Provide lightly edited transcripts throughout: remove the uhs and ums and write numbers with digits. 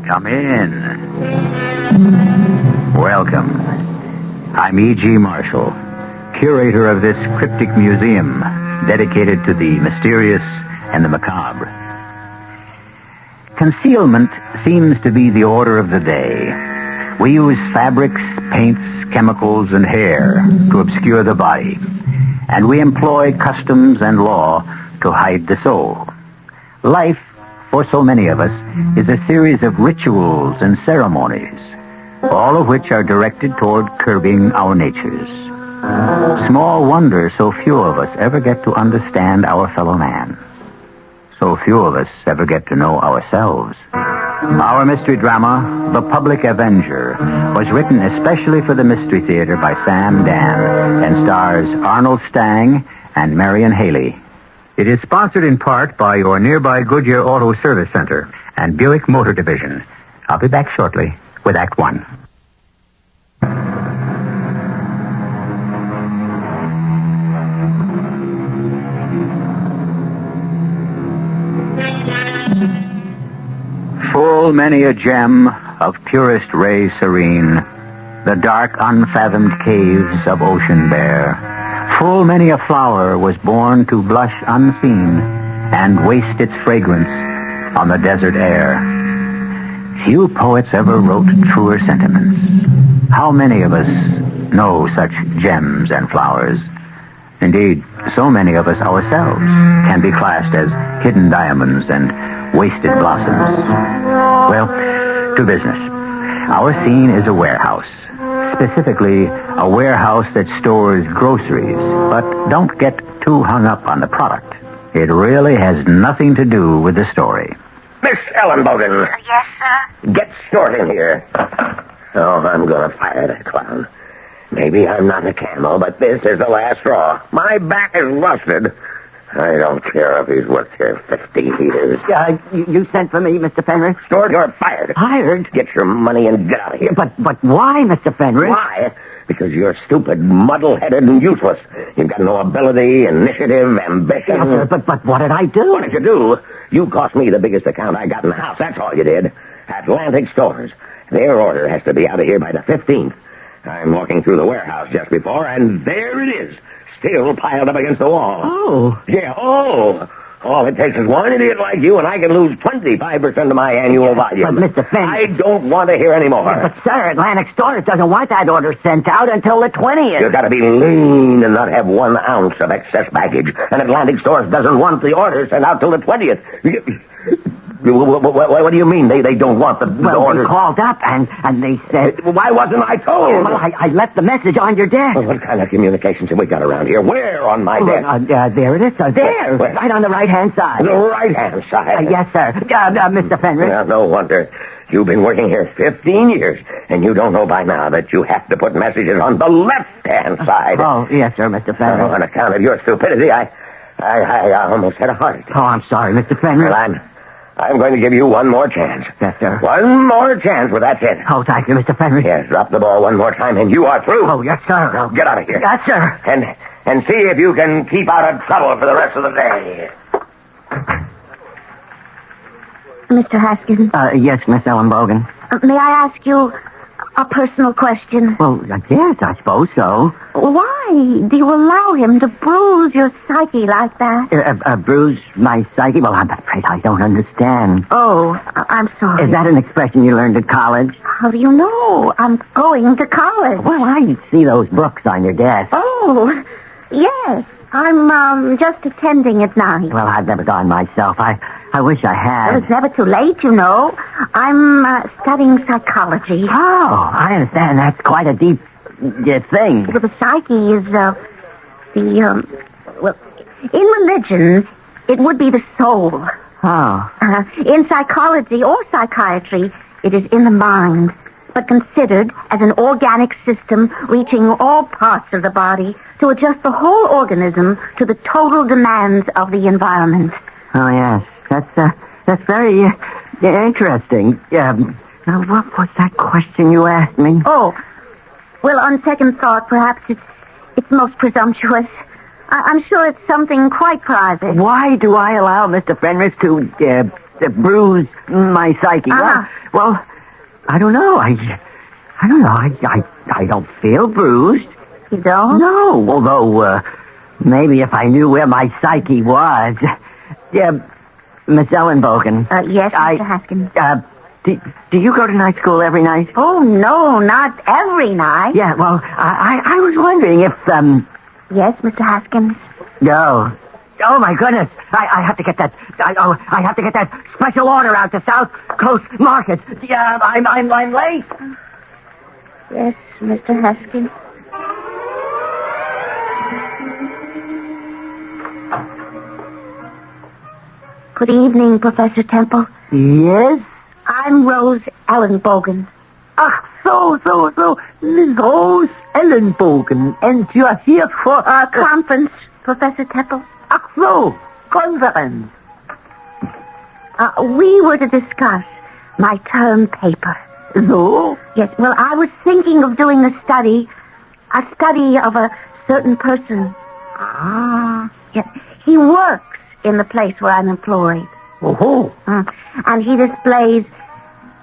Come in. Welcome. I'm E.G. Marshall, curator of this cryptic museum dedicated to the mysterious and the macabre. Concealment seems to be the order of the day. We use fabrics, paints, chemicals, and hair to obscure the body, and we employ customs and law to hide the soul. Life, for so many of us, is a series of rituals and ceremonies, all of which are directed toward curbing our natures. Small wonder so few of us ever get to understand our fellow man. So few of us ever get to know ourselves. Our mystery drama, The Public Avenger, was written especially for the Mystery Theater by Sam Dan and stars Arnold Stang and Marion Haley. It is sponsored in part by your nearby Goodyear Auto Service Center and Buick Motor Division. I'll be back shortly with Act One. Full many a gem of purest ray serene, the dark unfathomed caves of ocean bare. Full many a flower was born to blush unseen and waste its fragrance on the desert air. Few poets ever wrote truer sentiments. How many of us know such gems and flowers? Indeed, so many of us ourselves can be classed as hidden diamonds and wasted blossoms. Well, to business. Our scene is a warehouse. Specifically, a warehouse that stores groceries. But don't get too hung up on the product. It really has nothing to do with the story. Miss Ellenbogen. Yes, sir? Get Stewart in here. Oh, I'm going to fire that clown. Maybe I'm not a camel, but this is the last straw. My back is rusted. I don't care if he's worked here 50 years. You sent for me, Mr. Fenris? Stewart, you're fired. Fired? Get your money and get out of here. But why, Mr. Fenris? Why? Because you're stupid, muddle-headed, and useless. You've got no ability, initiative, ambition. Yes, sir, but what did I do? What did you do? You cost me the biggest account I got in the house. That's all you did. Atlantic Stores. Their order has to be out of here by the 15th. I'm walking through the warehouse just before, and there it is. Still piled up against the wall. Oh. Yeah, all it takes is one idiot like you, and I can lose 25% of my annual volume. But, Mr. Fenn... I don't want to hear any more. Yeah, but, sir, Atlantic Stores doesn't want that order sent out until the 20th. You've got to be lean and not have 1 ounce of excess baggage. And Atlantic Stores doesn't want the order sent out till the 20th. What do you mean they don't want the order? We called up and they said... Why wasn't I told? Well, I left the message on your desk. Well, what kind of communications have we got around here? Where on my desk? There it is, sir. There. Where? Right on the right-hand side. The right-hand side? Yes, sir. Mr. Fenris. Well, no wonder. You've been working here 15 years, and you don't know by now that you have to put messages on the left-hand side. Oh, yes, sir, Mr. Fenris. On account of your stupidity, I almost had a heart attack. Oh, I'm sorry, Mr. Fenris. Well, I'm going to give you one more chance. Yes, sir. One more chance, but that's it. Oh, thank you, Mr. Fenris. Yes, drop the ball one more time, and you are through. Oh, yes, sir. Now, get out of here. Yes, sir. And see if you can keep out of trouble for the rest of the day. Mr. Haskins, Yes, Miss Ellenbogen. may I ask you a personal question? Well, yes, I suppose so. Why do you allow him to bruise your psyche like that? Bruise my psyche? Well, I'm afraid I don't understand. Oh, I'm sorry. Is that an expression you learned at college? How do you know? I'm going to college. Well, I see those books on your desk. Oh, yes. I'm just attending at night. Well, I've never gone myself. I wish I had. It's never too late, you know. I'm studying psychology. Oh, I understand. That's quite a deep thing. Well, the psyche is, well, in religion, it would be the soul. Oh. In psychology or psychiatry, it is in the mind, but considered as an organic system reaching all parts of the body to adjust the whole organism to the total demands of the environment. Oh, yes. That's very interesting. Now, what was that question you asked me? Oh, well, on second thought, perhaps it's most presumptuous. I'm sure it's something quite private. Why do I allow Mr. Fenris to bruise my psyche. Well, I don't know. I don't know. I don't feel bruised. You don't? No, although maybe if I knew where my psyche was. Yeah, Miss Ellenbogen. Yes, Mr. Haskins. Do you go to night school every night? Oh, no, not every night. Yeah, well, I was wondering if, Yes, Mr. Haskins. No. Oh, my goodness. I have to get that, I have to get that special order out to South Coast Market. Yeah, I'm late. Yes, Mr. Haskins. Good evening, Professor Temple. Yes? I'm Rose Ellenbogen. Ach, so, Miss Rose Ellenbogen, and you're here for A conference, Professor Temple. Ach so, conference. We were to discuss my term paper. So? Yes, well, I was thinking of doing a study of a certain person. Yes, he works in the place where I'm employed. Oh. And he displays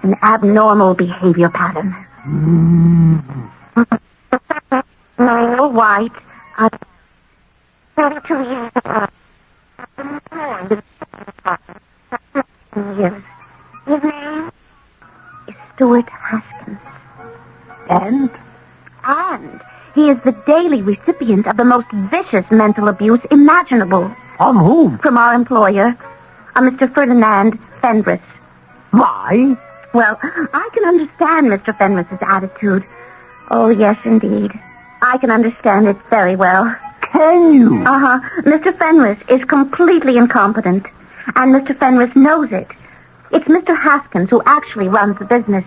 an abnormal behavior pattern. Male, white, 32 years old. His name is Stuart Haskins. And he is the daily recipient of the most vicious mental abuse imaginable. From whom? From our employer, a Mr. Ferdinand Fenris. Why? Well, I can understand Mr. Fenris's attitude. Oh, yes, indeed. I can understand it very well. Can you? Mr. Fenris is completely incompetent, and Mr. Fenris knows it. It's Mr. Haskins who actually runs the business.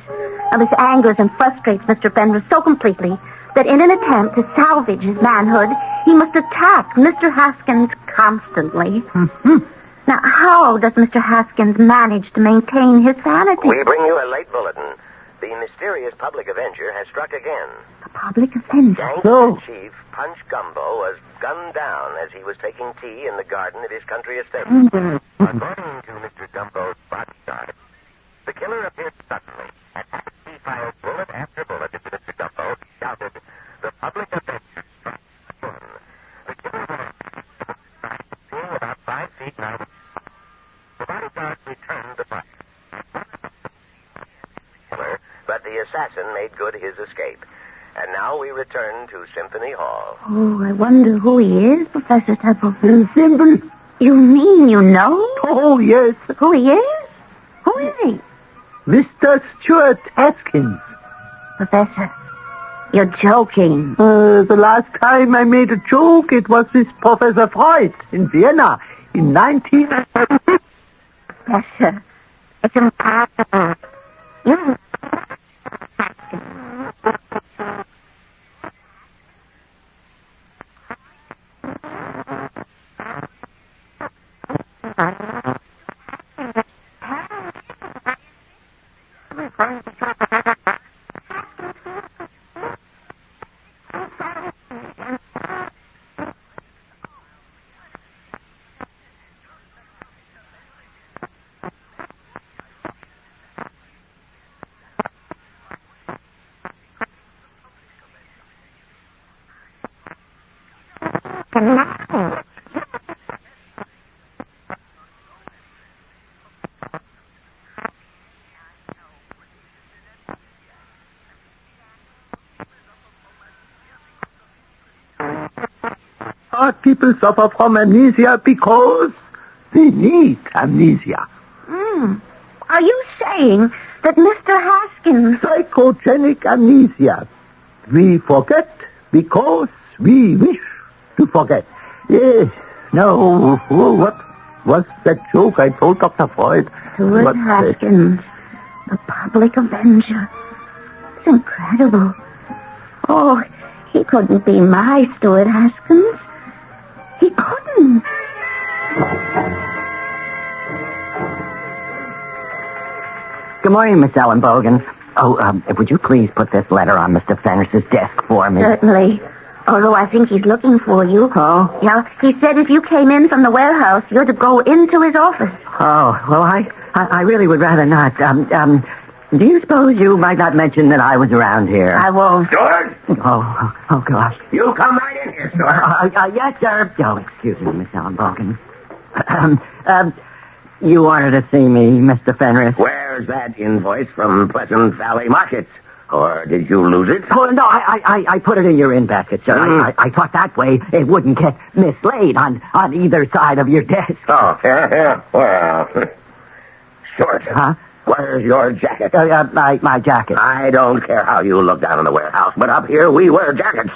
Now, this angers and frustrates Mr. Fenris so completely that in an attempt to salvage his manhood, he must attack Mr. Haskins constantly. Now, how does Mr. Haskins manage to maintain his sanity? We bring you a late bulletin. The mysterious public avenger has struck again. The public avenger? Gangster Chief Punch Gumbo was gunned down as he was taking tea in the garden at his country estate. According to Mr. Gumbo's bodyguard, the killer appeared suddenly and after he fired bullet after bullet into Mr. Gumbo, shouted, "The public avenger struck again." The killer was seeing about 5 feet now. The bodyguard returned the fire. But the assassin made good his escape. And now we return to Symphony Hall. Oh, I wonder who he is, Professor Temple. Simple. You mean you know? Oh, yes. Who he is? Who is he? Mr. Stuart Haskins. Professor, you're joking. The last time I made a joke, it was with Professor Freud in Vienna in 19... Professor, it's impossible. You... Most people suffer from amnesia because they need amnesia. Are you saying that Mr. Haskins... Psychogenic amnesia. We forget because we wish to forget. Yes. No. What was that joke I told Dr. Freud? Stuart Haskins, the public avenger. It's incredible. Oh, he couldn't be my Stuart Haskins. He couldn't. Good morning, Miss Ellenbogen. Oh, would you please put this letter on Mr. Fenris's desk for me? Certainly. Although I think he's looking for you. Oh? Yeah, he said if you came in from the warehouse, you're to go into his office. Oh, well, I really would rather not. Do you suppose you might not mention that I was around here? I won't. George, Oh, gosh. you come right in here, Stuart. Yes, sir. Oh, excuse me, Miss Allenbogen. You wanted to see me, Mr. Fenris? Where's that invoice from Pleasant Valley Markets? Or did you lose it? Oh, no, I put it in your in basket, sir. I thought that way it wouldn't get mislaid on either side of your desk. Oh, yeah. Well, Stuart. Huh? Where's your jacket? My jacket. I don't care how you look down in the warehouse, but up here we wear jackets.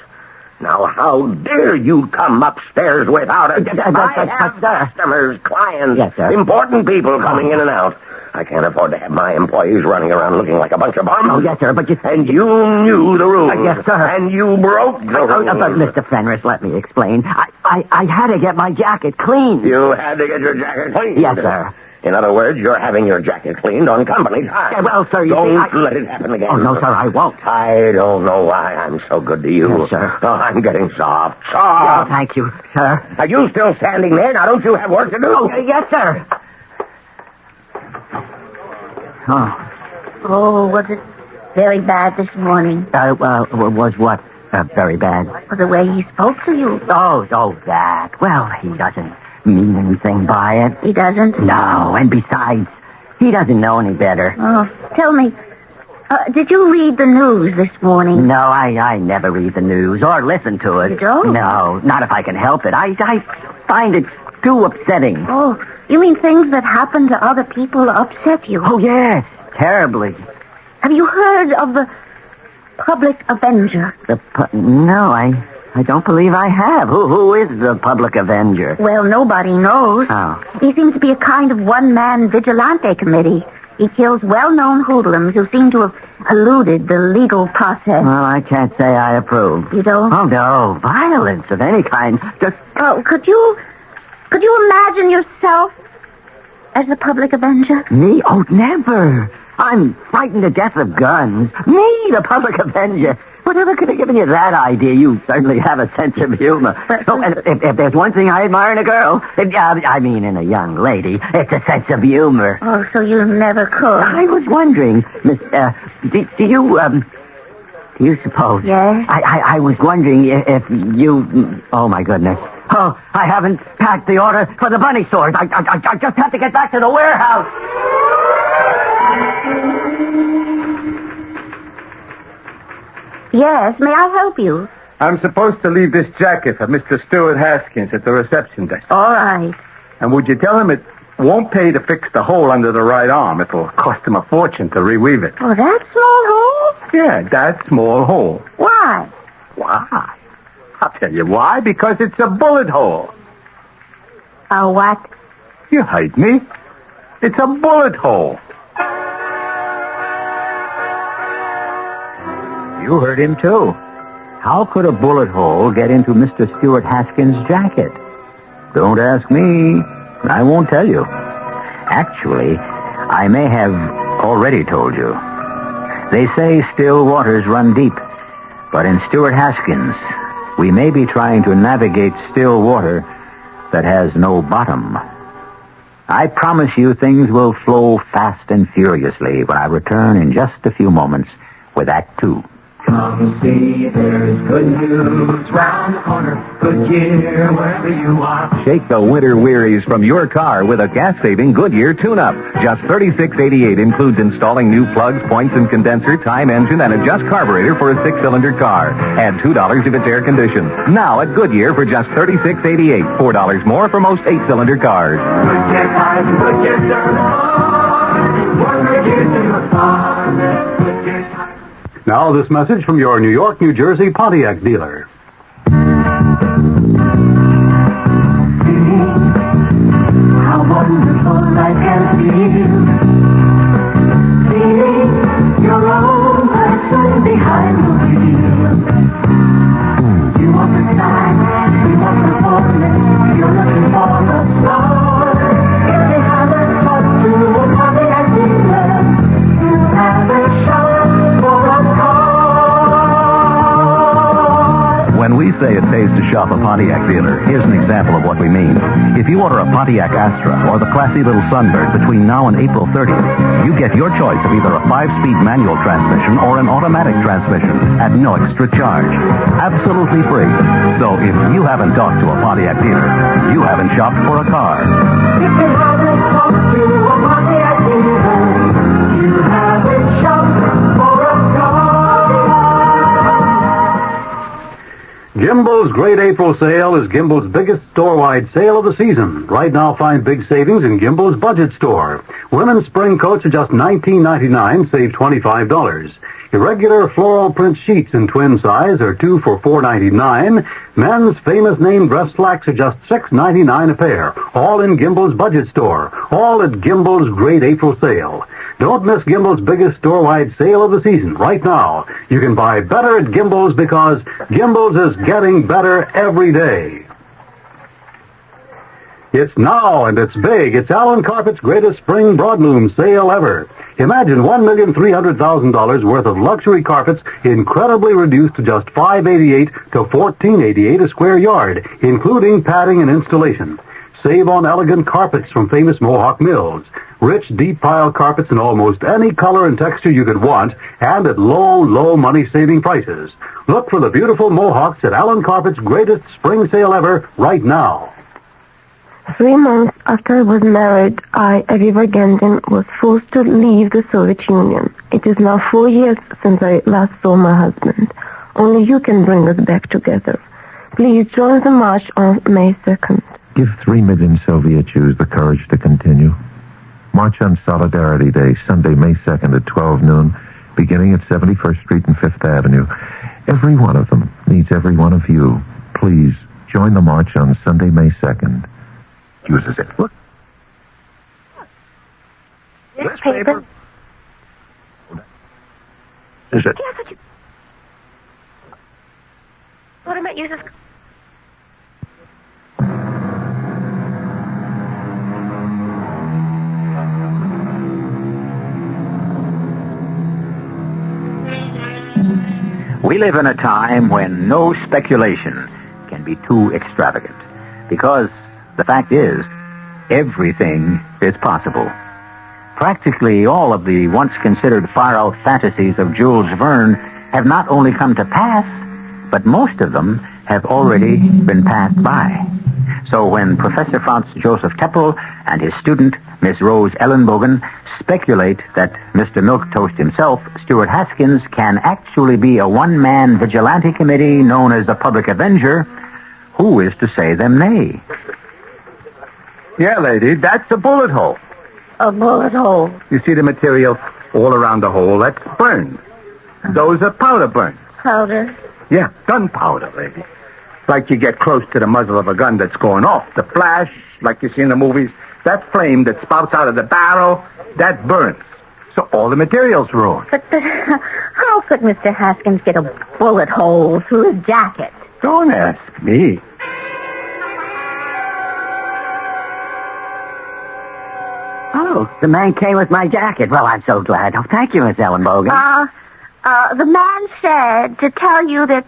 Now, how dare you come upstairs without a jacket? I have customers, clients, yes, sir. important people coming in and out. I can't afford to have my employees running around looking like a bunch of bums. Oh, yes, sir, but you... And you knew the rules. Yes, sir. And you broke the rules. But, Mr. Fenris, let me explain. I had to get my jacket cleaned. You had to get your jacket cleaned? Yes, sir. In other words, you're having your jacket cleaned on company time. Yeah, well, sir, you don't let it happen again. Oh, no, sir, I won't. I don't know why I'm so good to you. Yes, sir. Oh, I'm getting soft. Oh, thank you, sir. Are you still standing there? Now, don't you have work to do? Oh, yes, sir. Oh, was it very bad this morning? Was what very bad? For the way he spoke to you. Oh, that. Well, he doesn't mean anything by it. He doesn't? No, and besides, he doesn't know any better. Oh, tell me, did you read the news this morning? No, I never read the news or listen to it. You don't? No, not if I can help it. I find it too upsetting. Oh, you mean things that happen to other people upset you? Oh, yes, terribly. Have you heard of the Public Avenger? No, I don't believe I have. Who is the Public Avenger? Well, nobody knows. Oh. He seems to be a kind of one-man vigilante committee. He kills well-known hoodlums who seem to have eluded the legal process. Well, I can't say I approve. You don't? Oh, no. Violence of any kind. Just... Oh, could you imagine yourself as the Public Avenger? Me? Oh, never. I'm frightened to death of guns. Me, the Public Avenger. Whatever could have given you that idea? You certainly have a sense of humor. And if there's one thing I admire in a girl, in a young lady, it's a sense of humor. Oh, so you never could. I was wondering, Miss, do you suppose? Yes? I was wondering if you... Oh, my goodness. Oh, I haven't packed the order for the bunny stores. I just have to get back to the warehouse. Yes, may I help you? I'm supposed to leave this jacket for Mr. Stuart Haskins at the reception desk. All right. And would you tell him it won't pay to fix the hole under the right arm? It'll cost him a fortune to reweave it. Oh, that small hole? Yeah, that small hole. Why? Why? I'll tell you why. Because it's a bullet hole. A what? You heard me. It's a bullet hole. You heard him, too. How could a bullet hole get into Mr. Stuart Haskins' jacket? Don't ask me. I won't tell you. Actually, I may have already told you. They say still waters run deep. But in Stuart Haskins, we may be trying to navigate still water that has no bottom. I promise you things will flow fast and furiously when I return in just a few moments with Act Two. Come see, there's good news round the corner. Goodyear, wherever you are. Shake the winter wearies from your car with a gas-saving Goodyear tune-up. Just $36.88 includes installing new plugs, points, and condenser, time engine, and adjust carburetor for a 6-cylinder car. Add $2 if it's air-conditioned. Now at Goodyear for just $36.88. $4 more for most 8-cylinder cars. Goodyear tires, Goodyear service. One Goodyear to your car. Goodyear tires. Now this message from your New York, New Jersey Pontiac dealer. How wonderful I can feel. Feeling your own person behind the wheel. You want the sign, you want the performance, you're looking for the star. If they haven't talked to a Pontiac dealer, you haven't shown for a car. When we say it pays to shop a Pontiac dealer. Here's an example of what we mean. If you order a Pontiac Astra or the classy little Sunbird between now and April 30th, you get your choice of either a 5-speed manual transmission or an automatic transmission at no extra charge. Absolutely free. So if you haven't talked to a Pontiac dealer, you haven't shopped for a car. If you haven't talked to a Pontiac dealer, you haven't shopped for a car. Gimbel's Great April Sale is Gimbel's biggest store-wide sale of the season. Right now, find big savings in Gimbel's Budget Store. Women's spring coats are just $19.99, save $25. Irregular floral print sheets in twin size are 2 for $4.99. Men's famous name dress slacks are just $6.99 a pair. All in Gimbel's Budget Store. All at Gimbel's Great April Sale. Don't miss Gimbel's biggest store-wide sale of the season right now. You can buy better at Gimbel's because Gimbel's is getting better every day. It's now, and it's big. It's Allen Carpet's greatest spring broadloom sale ever. Imagine $1,300,000 worth of luxury carpets incredibly reduced to just $588 to $1488 a square yard, including padding and installation. Save on elegant carpets from famous Mohawk mills. Rich, deep pile carpets in almost any color and texture you could want, and at low, low money-saving prices. Look for the beautiful Mohawks at Allen Carpet's greatest spring sale ever right now. 3 months after I was married, I, Aviva Gendin, was forced to leave the Soviet Union. It is now 4 years since I last saw my husband. Only you can bring us back together. Please join the march on May 2nd. Give 3 million Soviet Jews the courage to continue. March on Solidarity Day, Sunday, May 2nd at 12 noon, beginning at 71st Street and 5th Avenue. Every one of them needs every one of you. Please, join the march on Sunday, May 2nd. Uses it. Look. This paper. Is it? Yes, what am I using? We live in a time when no speculation can be too extravagant, because the fact is, everything is possible. Practically all of the once considered far-out fantasies of Jules Verne have not only come to pass, but most of them have already been passed by. So when Professor Franz Joseph Teppel and his student, Miss Rose Ellenbogen, speculate that Mr. Milquetoast himself, Stuart Haskins, can actually be a one-man vigilante committee known as the Public Avenger, who is to say them nay? Yeah, lady, that's a bullet hole. A bullet hole. You see the material all around the hole? That's burned. Those are powder burns. Powder. Yeah, gunpowder, lady. Like you get close to the muzzle of a gun that's going off. The flash, like you see in the movies, that flame that spouts out of the barrel, that burns. So all the material's ruined. But how could Mr. Haskins get a bullet hole through his jacket? Don't ask me. Oh, the man came with my jacket. Well, I'm so glad. Oh, thank you, Miss Ellenbogen. The man said to tell you that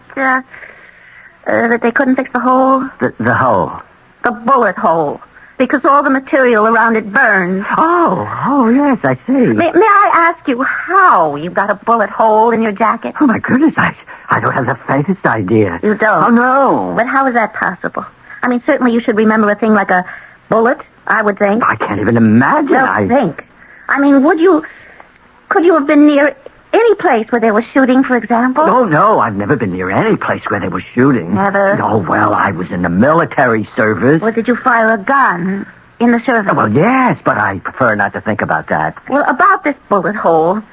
they couldn't fix the hole. The hole. The bullet hole. Because all the material around it burned. Oh, yes, I see. May I ask you how you got a bullet hole in your jacket? Oh, my goodness, I don't have the faintest idea. You don't? Oh, no. But how is that possible? I mean, certainly you should remember a thing like a bullet, I would think. I can't even imagine. Well, think. I mean, could you have been near any place where they were shooting, for example? Oh, no, I've never been near any place where they were shooting. Never? Oh, well, I was in the military service. Or did you fire a gun in the service? Oh, well, yes, but I prefer not to think about that. Well, about this bullet hole,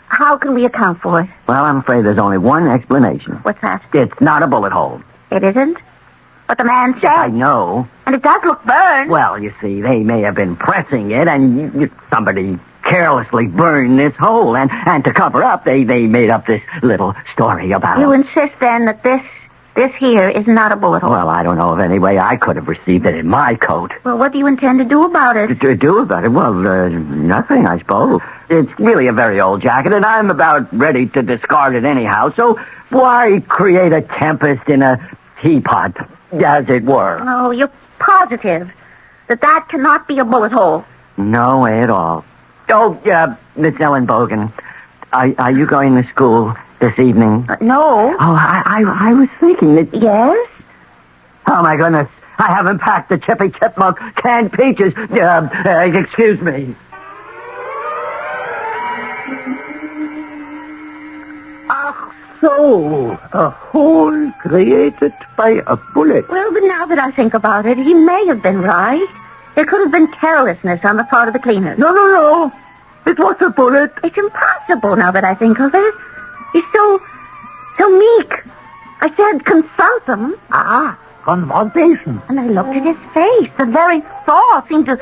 how can we account for it? Well, I'm afraid there's only one explanation. What's that? It's not a bullet hole. It isn't? But the man said. I know. And it does look burned. Well, you see, they may have been pressing it, and somebody carelessly burned this hole, and to cover up, they made up this little story about You it. insist, then, that this here is not a bullet hole? Well, I don't know of any way I could have received it in my coat. Well, what do you intend to do about it? To do about it? Well, nothing, I suppose. It's really a very old jacket, and I'm about ready to discard it anyhow, so why create a tempest in a teapot, as it were. Oh, you're positive that cannot be a bullet hole. No way at all. Oh, Miss Ellenbogen, are you going to school this evening? No. Oh, I was thinking that... Yes? Oh, my goodness. I haven't packed the Chippy Chipmunk canned peaches. Excuse me. So, a hole created by a bullet. Well, but now that I think about it, he may have been right. There could have been carelessness on the part of the cleaners. No. It was a bullet. It's impossible now that I think of it. He's so meek. I said confront him. Confrontation. And I looked at his face. The very thought seemed to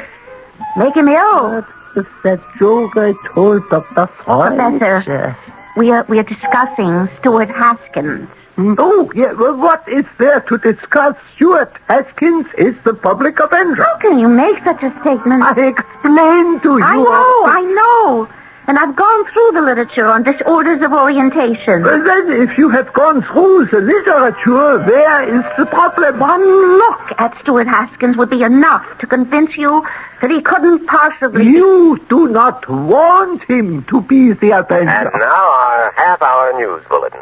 make him ill. That's that joke I told Dr. Freud. Professor, we are discussing Stuart Haskins. Oh, yeah, well, what is there to discuss? Stuart Haskins is the public avenger. How can you make such a statement? I explained to you. I know. And I've gone through the literature on disorders of orientation. Well, then, if you have gone through the literature, where is the problem? One look at Stuart Haskins would be enough to convince you that he couldn't possibly... You do not want him to be the avenger. And now our half-hour news bulletin.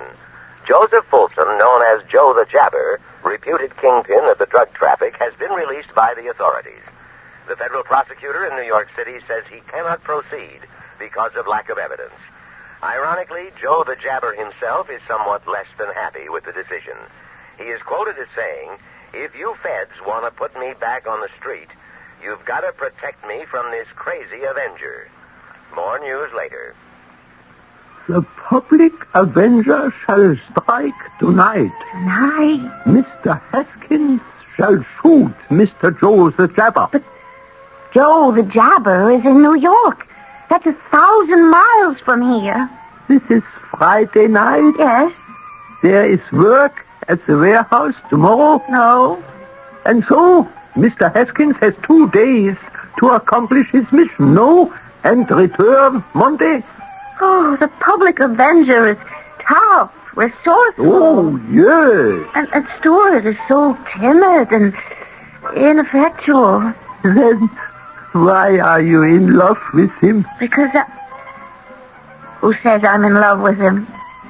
Joseph Folsom, known as Joe the Jabber, reputed kingpin of the drug traffic, has been released by the authorities. The federal prosecutor in New York City says he cannot proceed because of lack of evidence. Ironically, Joe the Jabber himself is somewhat less than happy with the decision. He is quoted as saying, "If you feds want to put me back on the street, you've got to protect me from this crazy avenger." More news later. The public avenger shall strike tonight. Tonight? Mr. Haskins shall shoot Mr. Joe the Jabber. But Joe the Jabber is in New York. That's 1,000 miles from here. This is Friday night. Yes? There is work at the warehouse tomorrow. No. And so, Mr. Haskins has 2 days to accomplish his mission, no? And return Monday. Oh, the public avenger is tough, resourceful. Oh, yes. And Stuart is so timid and ineffectual. Then why are you in love with him? Because Who says I'm in love with him?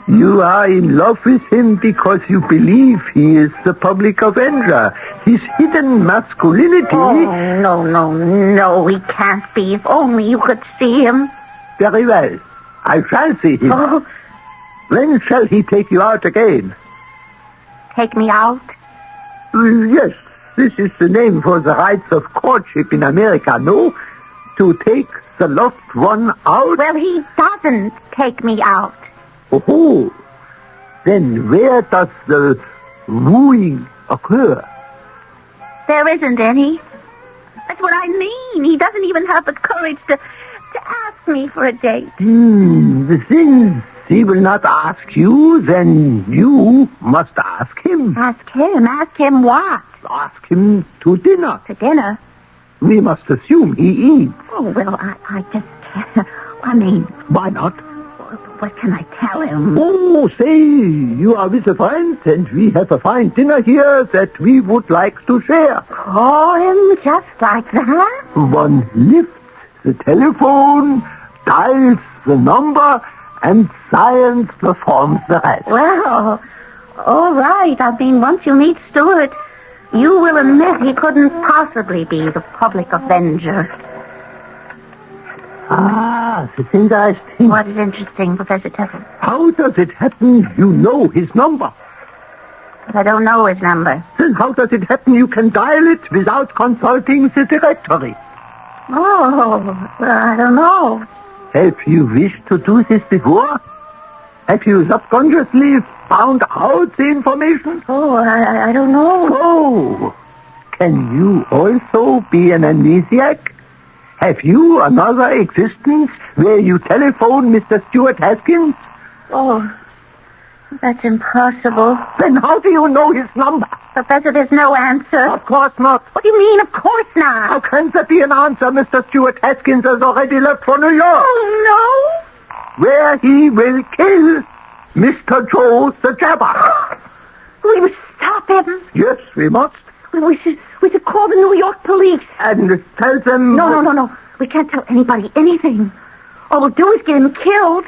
You are in love with him because you believe he is the public avenger. His hidden masculinity... Oh, no, he can't be. If only you could see him. Very well. I shall see him. Oh, When shall he take you out again? take me out? Yes, this is the name for the rites of courtship in America, no? To take the loved one out? Well, he doesn't take me out. Oh, then where does the wooing occur? There isn't any. That's what I mean. He doesn't even have the courage to ask me for a date. Since he will not ask you, then you must ask him. Ask him? Ask him what? Ask him to dinner. To dinner? We must assume he eats. Oh, well, I just can't. I mean, Why not? what can I tell him? Oh, say, you are with a friend, and we have a fine dinner here that we would like to share. Call him just like that? One lifts the telephone, dials the number, and science performs the rest. Well, all right. I mean, once you meet Stuart, you will admit he couldn't possibly be the public avenger. Ah, that's interesting. What is interesting, Professor Teffer? How does it happen you know his number? I don't know his number. Then how does it happen you can dial it without consulting the directory? Oh, well, I don't know. Have you wished to do this before? Have you subconsciously found out the information? Oh, I don't know. Oh, can you also be an amnesiac? Have you another existence where you telephone Mr. Stuart Haskins? Oh, that's impossible. Then how do you know his number? Professor, there's no answer. Of course not. What do you mean, of course not? How can there be an answer? Mr. Stuart Haskins has already left for New York, Oh, where he will kill Mr. Joe the Jabber. no. Will you stop him. Yes, we must. We should call the New York police. And tell them... No. We can't tell anybody anything. All we'll do is get him killed.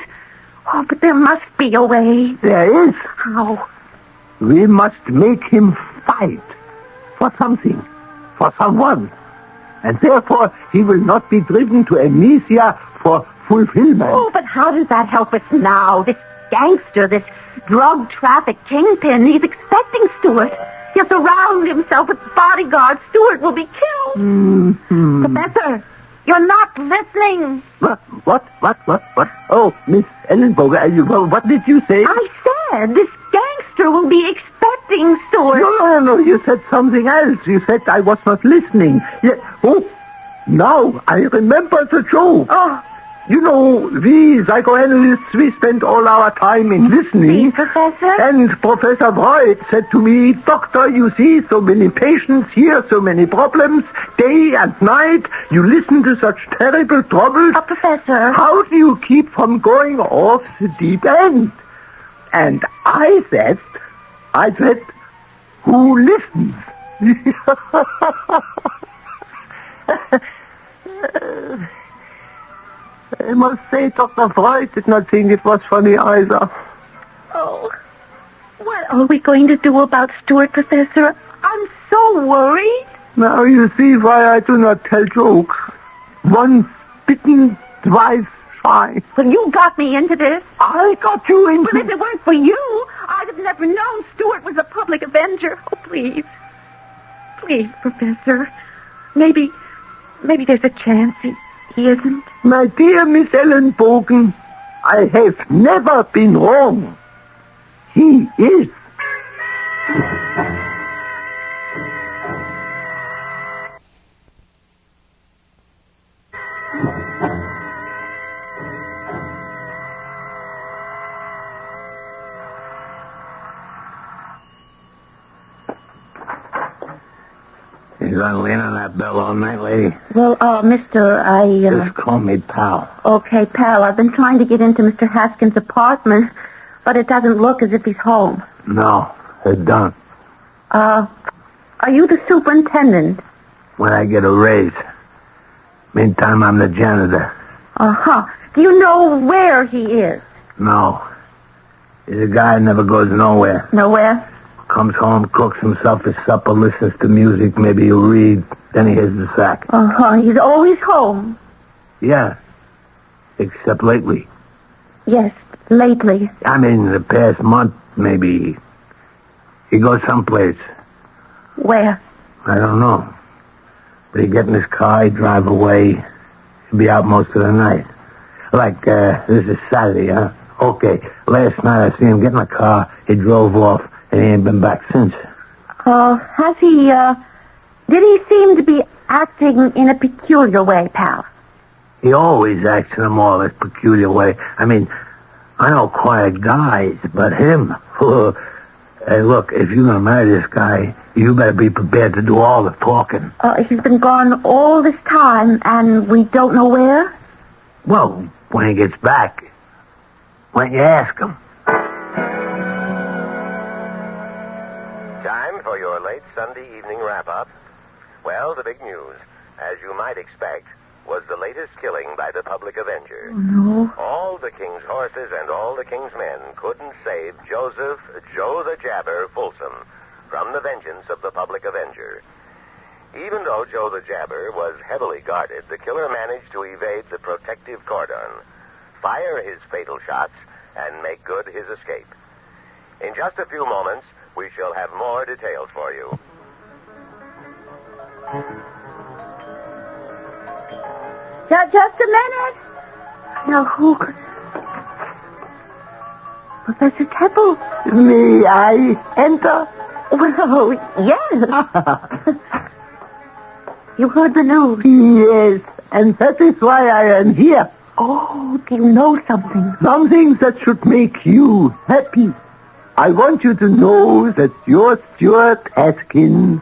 Oh, but there must be a way. There is. How? We must make him fight for something, for someone. And therefore, he will not be driven to amnesia for fulfillment. Oh, but how does that help us now? This gangster, this drug traffic kingpin, he's expecting Stewart. He'll surround himself with bodyguards. Stewart will be killed. Mm-hmm. Professor, you're not listening. What? Oh, Miss Ellenboger, what did you say? I said this gangster will be expecting Stewart. No, you said something else. You said I was not listening. Oh, now I remember the joke. Oh. You know, we psychoanalysts, we spend all our time in listening. See, Professor? And Professor Voigt said to me, Doctor, you see so many patients here, so many problems, day and night. You listen to such terrible troubles. Oh, Professor. How do you keep from going off the deep end? And I said, who listens? I must say, Dr. Freud did not think it was funny either. Oh, what are we going to do about Stewart, Professor? I'm so worried. Now you see why I do not tell jokes. Once bitten, twice shy. Well, you got me into this. I got you into... Well, if it weren't for you, I'd have never known Stewart was a public avenger. Oh, please. Please, Professor. Maybe there's a chance he isn't. My dear Miss Ellenbogen, I have never been wrong. He is. You gonna lean on that bell all night, lady? Well, mister, Just call me pal. Okay, pal, I've been trying to get into Mr. Haskins' apartment, but it doesn't look as if he's home. No, it don't. Are you the superintendent? When I get a raise. Meantime, I'm the janitor. Uh-huh. Do you know where he is? No. He's a guy who never goes nowhere. Nowhere? Comes home, cooks himself his supper, listens to music, maybe he'll read, then he hits the sack. Uh-huh. He's always home. Yeah. Except lately. Yes, lately. I mean, the past month, maybe. He goes someplace. Where? I don't know. But he'd get in his car, he'd drive away. He'd be out most of the night. Like, this is Saturday, huh? Okay, last night I see him get in the car, he drove off, and he ain't been back since. Has he, did he seem to be acting in a peculiar way, pal? He always acts in a more or less peculiar way. I mean, I know quiet guys, but him, hey, look, if you're gonna marry this guy, you better be prepared to do all the talking. He's been gone all this time, and we don't know where? Well, when he gets back, why don't you ask him? Time for your late Sunday evening wrap-up. Well, the big news, as you might expect, was the latest killing by the public avenger. No. All the king's horses and all the king's men couldn't save Joseph, Joe the Jabber, Folsom from the vengeance of the public avenger. Even though Joe the Jabber was heavily guarded, the killer managed to evade the protective cordon, fire his fatal shots, and make good his escape. In just a few moments, we shall have more details for you. Just a minute. Now, who could... Professor Temple. May I enter? Well, yes. You heard the news? Yes, and that is why I am here. Oh, do you know something? Something that should make you happy. I want you to know that your Stuart Haskins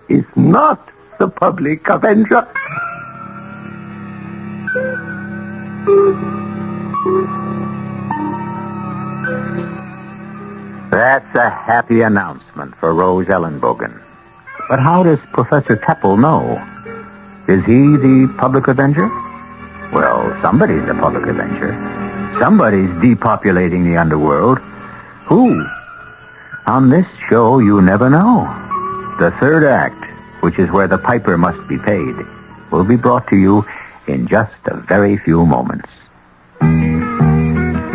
is not the public avenger. That's a happy announcement for Rose Ellenbogen. But how does Professor Keppel know? Is he the public avenger? Well, somebody's the public avenger. Somebody's depopulating the underworld. Who? On this show, you never know. The third act, which is where the piper must be paid, will be brought to you in just a very few moments.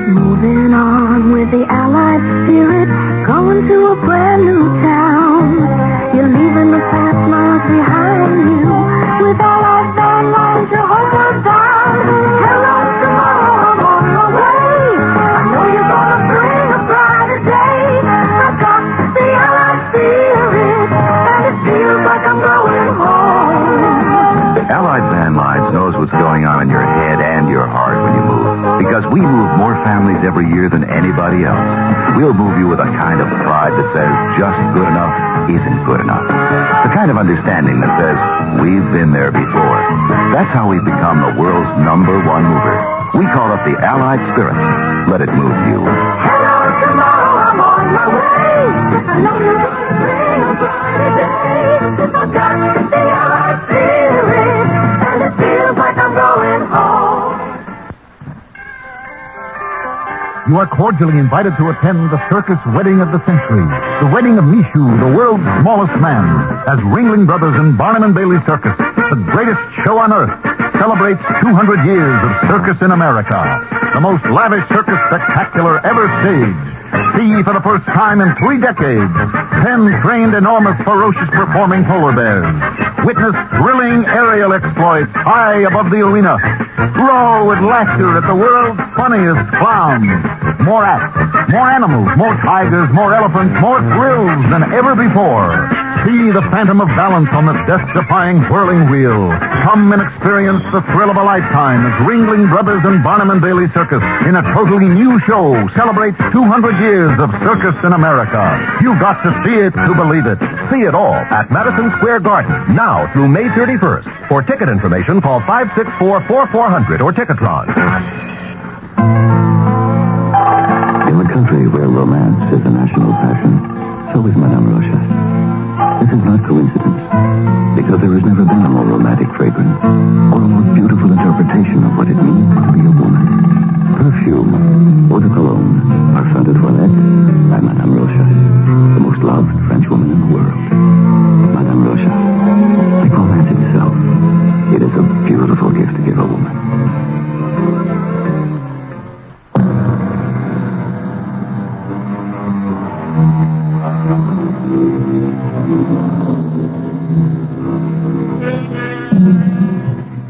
Moving on with the Allied spirit, going to a brand new town. You're leaving the past miles behind you. With Allied van lines, you're homeward bound. Hello, tomorrow, I'm on my way. I know you're gonna bring a brighter day. I've got the Allied spirit, and it feels like I'm going home. Allied Van Lines knows what's going on in your head and your heart when you move. Because we move more families every year than anybody else. We'll move you with a kind of pride that says just good enough isn't good enough. The kind of understanding that says we've been there before. That's how we've become the world's #1 mover. We call it the Allied Spirit. Let it move you. Hello, tomorrow, I'm on my way. I know you're gonna bring a brighter day. I've got the Allied spirit, and it feels like I'm going home. You are cordially invited to attend the circus wedding of the century. The wedding of Mishu, the world's smallest man, as Ringling Brothers and Barnum and Bailey Circus, the greatest show on earth, celebrates 200 years of circus in America. The most lavish circus spectacular ever staged. See for the first time in 3 decades, 10 trained, enormous, ferocious performing polar bears. Witness thrilling aerial exploits high above the arena. Roar with laughter at the world's funniest clowns. More acts, more animals, more tigers, more elephants, more thrills than ever before. See the phantom of balance on the death-defying whirling wheel. Come and experience the thrill of a lifetime as Ringling Brothers and Barnum and Bailey Circus in a totally new show celebrates 200 years of circus in America. You've got to see it to believe it. See it all at Madison Square Garden, now through May 31st. For ticket information, call 564-4400 or Ticketron. In a country where romance is a national passion, so is Madame Rocha. This is not coincidence, because there has never been a more romantic fragrance or a more beautiful interpretation of what it means to be a woman. Perfume, eau de cologne, parfum de toilette by Madame Rocha, the most loved French woman in the world. Madame Rocha, like romance itself, it is a beautiful gift to give a woman.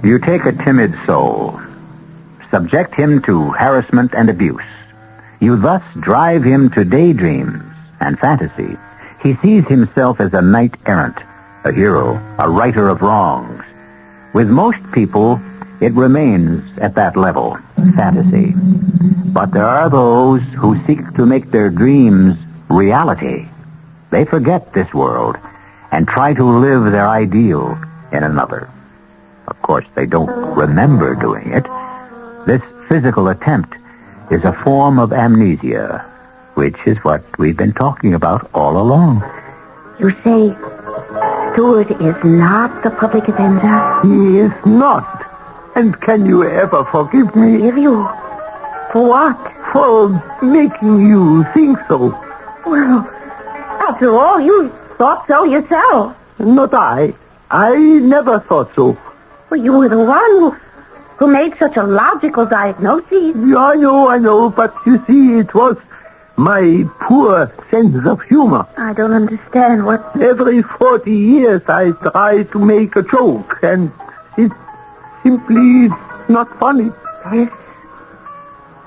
You take a timid soul, subject him to harassment and abuse. You thus drive him to daydreams and fantasy. He sees himself as a knight-errant, a hero, a righter of wrongs. With most people, it remains at that level, fantasy. But there are those who seek to make their dreams reality. They forget this world and try to live their ideal in another. Of course, they don't remember doing it. This physical attempt is a form of amnesia, which is what we've been talking about all along. You say Stewart is not the public avenger? He is not. And can you ever forgive me? Forgive you? For what? For making you think so. Well, after all, you thought so yourself. Not I. I never thought so. Well, you were the one who made such a logical diagnosis. Yeah, I know, but you see, it was my poor sense of humor. I don't understand what... Every 40 years I try to make a joke, and it's simply not funny. This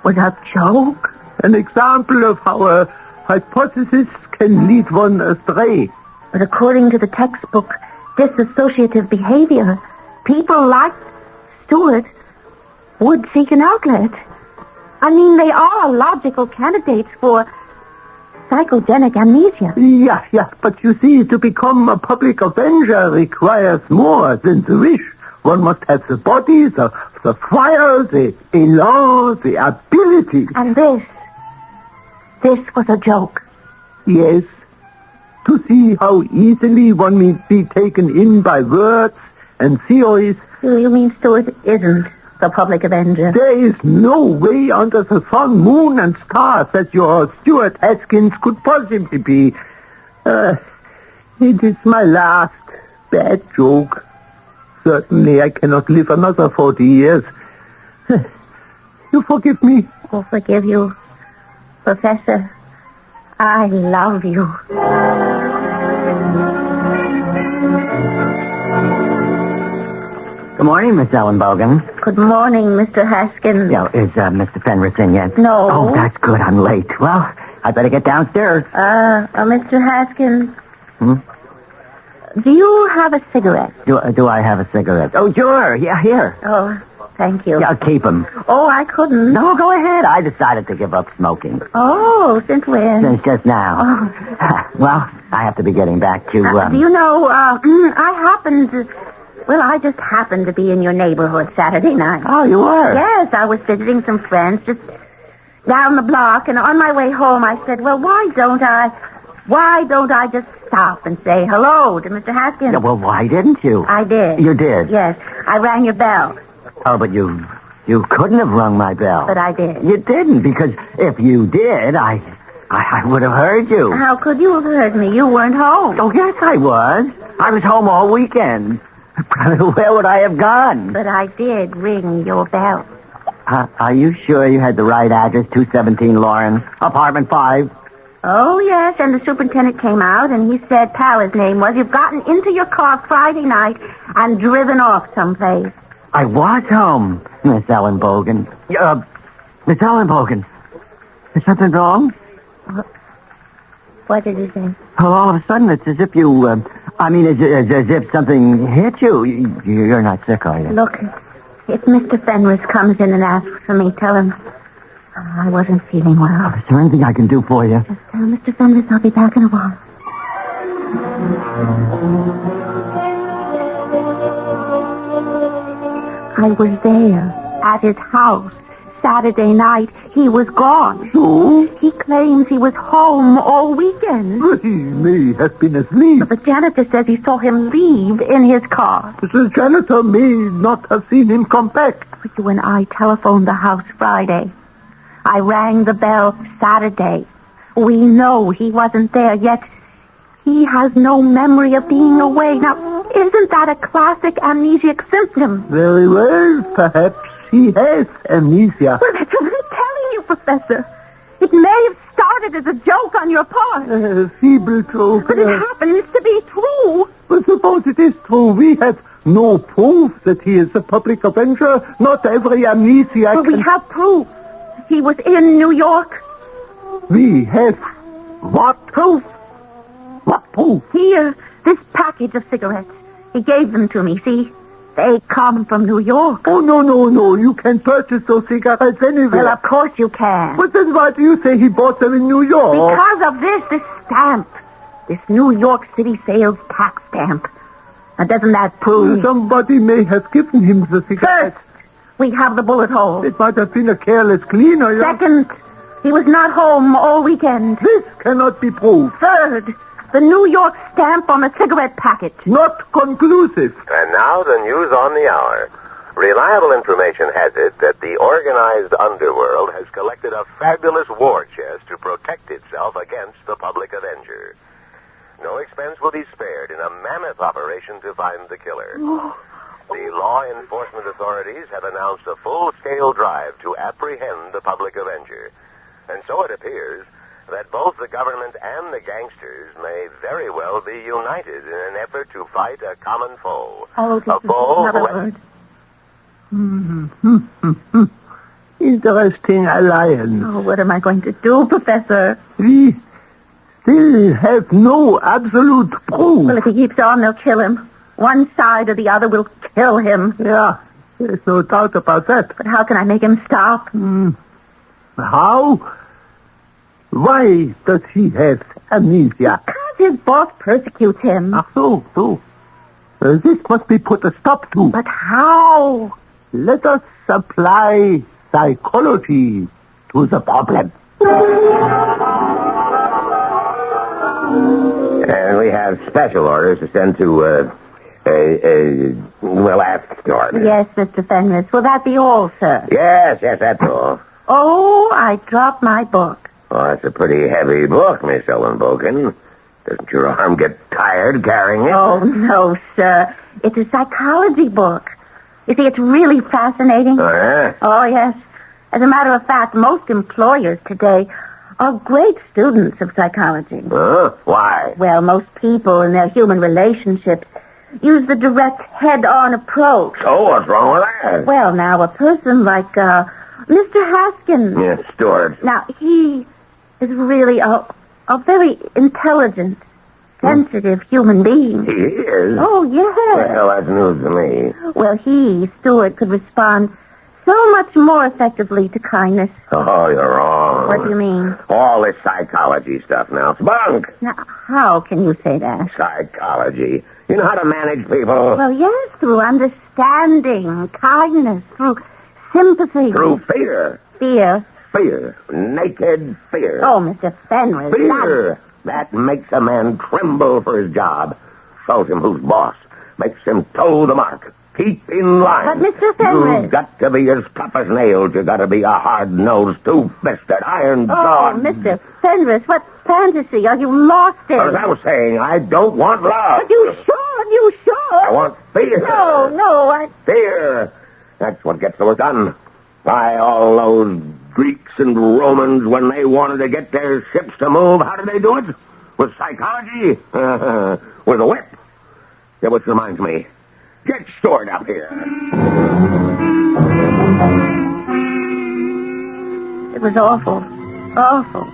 was a joke? An example of how a hypothesis can lead one astray. But according to the textbook, dissociative behavior, people like Stewart would seek an outlet. I mean, they are logical candidates for psychogenic amnesia. Yeah, but you see, to become a public avenger requires more than the wish. One must have the body, the fire, the elan, the ability. And this was a joke. Yes. To see how easily one may be taken in by words and theories. You mean Stuart isn't the public avenger? There is no way under the sun, moon, and stars that your Stuart Haskins could possibly be. It is my last bad joke. Certainly I cannot live another 40 years. You forgive me? Oh, forgive you. Professor, I love you. Good morning, Miss Ellen Bogan. Good morning, Mr. Haskins. Yeah, is Mr. Fenris in yet? No. Oh, that's good. I'm late. Well, I better get downstairs. Mr. Haskins. Hmm? Do you have a cigarette? Do I have a cigarette? Oh, sure. Yeah, here. Oh, thank you. Yeah, I'll keep them. Oh, I couldn't. No, go ahead. I decided to give up smoking. Oh, since when? Since just now. Oh. Well, I have to be getting back to... do you know, I just happened to be in your neighborhood Saturday night. Oh, you were? Yes, I was visiting some friends just down the block, and on my way home I said, well, why don't I just stop and say hello to Mr. Haskins? Yeah, well, why didn't you? I did. You did? Yes, I rang your bell. Oh, but you couldn't have rung my bell. But I did. You didn't, because if you did, I would have heard you. How could you have heard me? You weren't home. Oh, yes, I was. I was home all weekend. Where would I have gone? But I did ring your bell. Are you sure you had the right address, 217 Lauren, apartment 5? Oh, yes, and the superintendent came out, and he said, pal, his name was, you've gotten into your car Friday night and driven off someplace. I was home, Miss Ellen Bogan. Miss Ellen Bogan, is something wrong? What did he say? Well, all of a sudden, it's as if you, as if something hit you. You're not sick, are you? Look, if Mr. Fenris comes in and asks for me, tell him I wasn't feeling well. Is there anything I can do for you? Just tell Mr. Fenris I'll be back in a while. I was there at his house Saturday night. He was gone. So? He claims he was home all weekend. He may have been asleep. But the janitor says he saw him leave in his car. The janitor may not have seen him come back. You and I telephoned the house Friday. I rang the bell Saturday. We know he wasn't there, yet he has no memory of being away. Now, isn't that a classic amnesiac symptom? Very well, perhaps he has amnesia. Well, that's what I'm telling you, Professor. It may have started as a joke on your part. Feeble joke. But it happens to be true. But suppose it is true. We have no proof that he is a public avenger. Not every amnesiac... But we have proof. He was in New York. We have what proof? What proof? Here, this package of cigarettes. He gave them to me, see? They come from New York. Oh, no. You can purchase those cigarettes anywhere. Well, of course you can. But then why do you say he bought them in New York? Because of this stamp. This New York City sales tax stamp. Now, doesn't that prove... Somebody may have given him the cigarettes. First, we have the bullet hole. It might have been a careless cleaner. Second, he was not home all weekend. This cannot be proved. Third, the New York stamp on the cigarette package. Not conclusive. And now the news on the hour. Reliable information has it that the organized underworld has collected a fabulous war chest to protect itself against the public avenger. No expense will be spared in a mammoth operation to find the killer. The law enforcement authorities have announced a full-scale drive to apprehend the public avenger. And so it appears that both the government and the gangsters may very well be united in an effort to fight a common foe. Oh, this a foe is another word. Interesting alliance. Oh, what am I going to do, Professor? We still have no absolute proof. Well, if he keeps on, they'll kill him. One side or the other will kill him. Yeah, there's no doubt about that. But how can I make him stop? How? Why does he have amnesia? Because his boss persecutes him. So. This must be put a stop to. But how? Let us apply psychology to the problem. And we have special orders to send to, well, ask Dorothy. Yes, Mr. Fenris. Will that be all, sir? Yes, that's all. Oh, I dropped my book. Oh, that's a pretty heavy book, Miss Ellenbogen. Doesn't your arm get tired carrying it? Oh, no, sir. It's a psychology book. You see, it's really fascinating. Oh, yeah? Oh, yes. As a matter of fact, most employers today are great students of psychology. Huh? Why? Well, most people in their human relationships use the direct head-on approach. So what's wrong with that? Well, now, a person like Mr. Haskins. Yes, Stuart. Now, he is really a very intelligent, sensitive human being. He is? Oh, yes. Well, that's news to me. Well, Stuart, could respond so much more effectively to kindness. Oh, you're wrong. What do you mean? All this psychology stuff now. It's bunk. Now, how can you say that? Psychology. You know how to manage people? Well, yes, through understanding, kindness, through sympathy. Through fear. Fear. Fear. Naked fear. Oh, Mr. Fenris. Fear. That makes a man tremble for his job. Shows him who's boss. Makes him toe the mark. Keep in line. But, Mr. Fenris. You've got to be as tough as nails. You've got to be a hard-nosed, two-fisted, iron-jawed. Oh, Mr. Fenris, what fantasy are you lost in? As I was saying, I don't want love. But you should. I want fear. No, Fear. That's what gets the work done. By all those Greeks and Romans, when they wanted to get their ships to move, how did they do it? With psychology? With a whip. Yeah, which reminds me. Get Stuart up here. It was awful. Awful.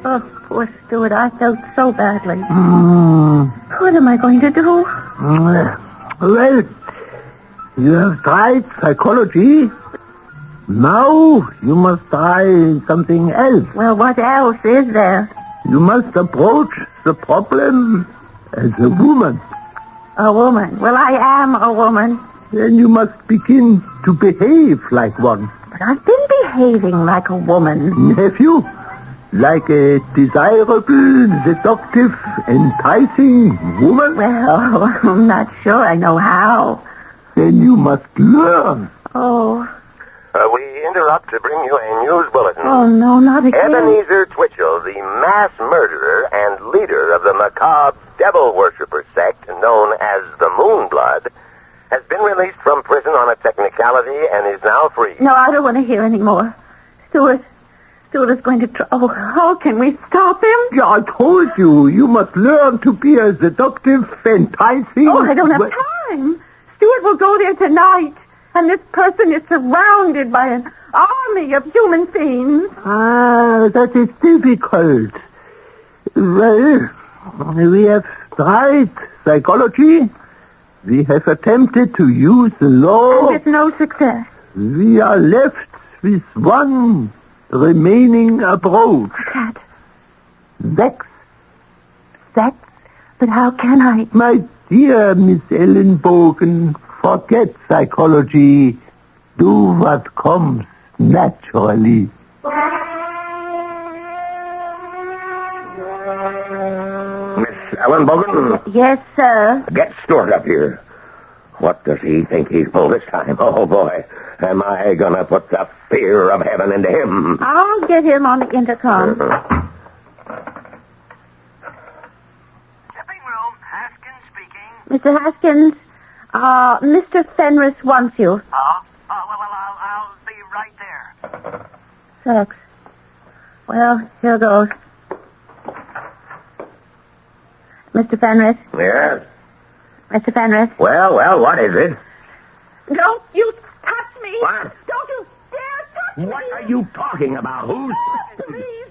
Oh, poor Stuart. I felt so badly. What am I going to do? Well, you have tried psychology. Now you must try something else. Well, what else is there? You must approach the problem as a woman. A woman. Well, I am a woman. Then you must begin to behave like one. But I've been behaving like a woman. Nephew, like a desirable, seductive, enticing woman. Well, I'm not sure I know how. Then you must learn. Oh. We interrupt to bring you a news bulletin. Oh, no, not again. Ebenezer Twitchell, the mass murderer and leader of the macabre devil worshipper sect known as the Moonblood, has been released from prison on a technicality and is now free. No, I don't want to hear any more. Stuart is going to try. Oh, how can we stop him? Yeah, I told you, you must learn to be a seductive, enticing... Oh, I don't have time. Stuart will go there tonight, and this person is surrounded by an army of human fiends. Ah, that is difficult. Well, we have tried psychology. We have attempted to use the law. And with no success. We are left with one remaining approach. Cat. Sex. Sex? But how can I? My dear Miss Ellenbogen, forget psychology. Do what comes naturally. Miss Ellenbogen? Yes, sir. Get Stuart up here. What does he think he's pulled this time? Oh, boy. Am I going to put the fear of heaven into him? I'll get him on the intercom. Shipping room, Haskins speaking. Mr. Haskins, Mr. Fenris wants you. Well, I'll be right there. Sex. Well, here goes. Mr. Fenris? Yes? Mr. Fenris? Well, what is it? Don't you touch me! What? Don't you dare touch me! What are you talking about? Who's... Please,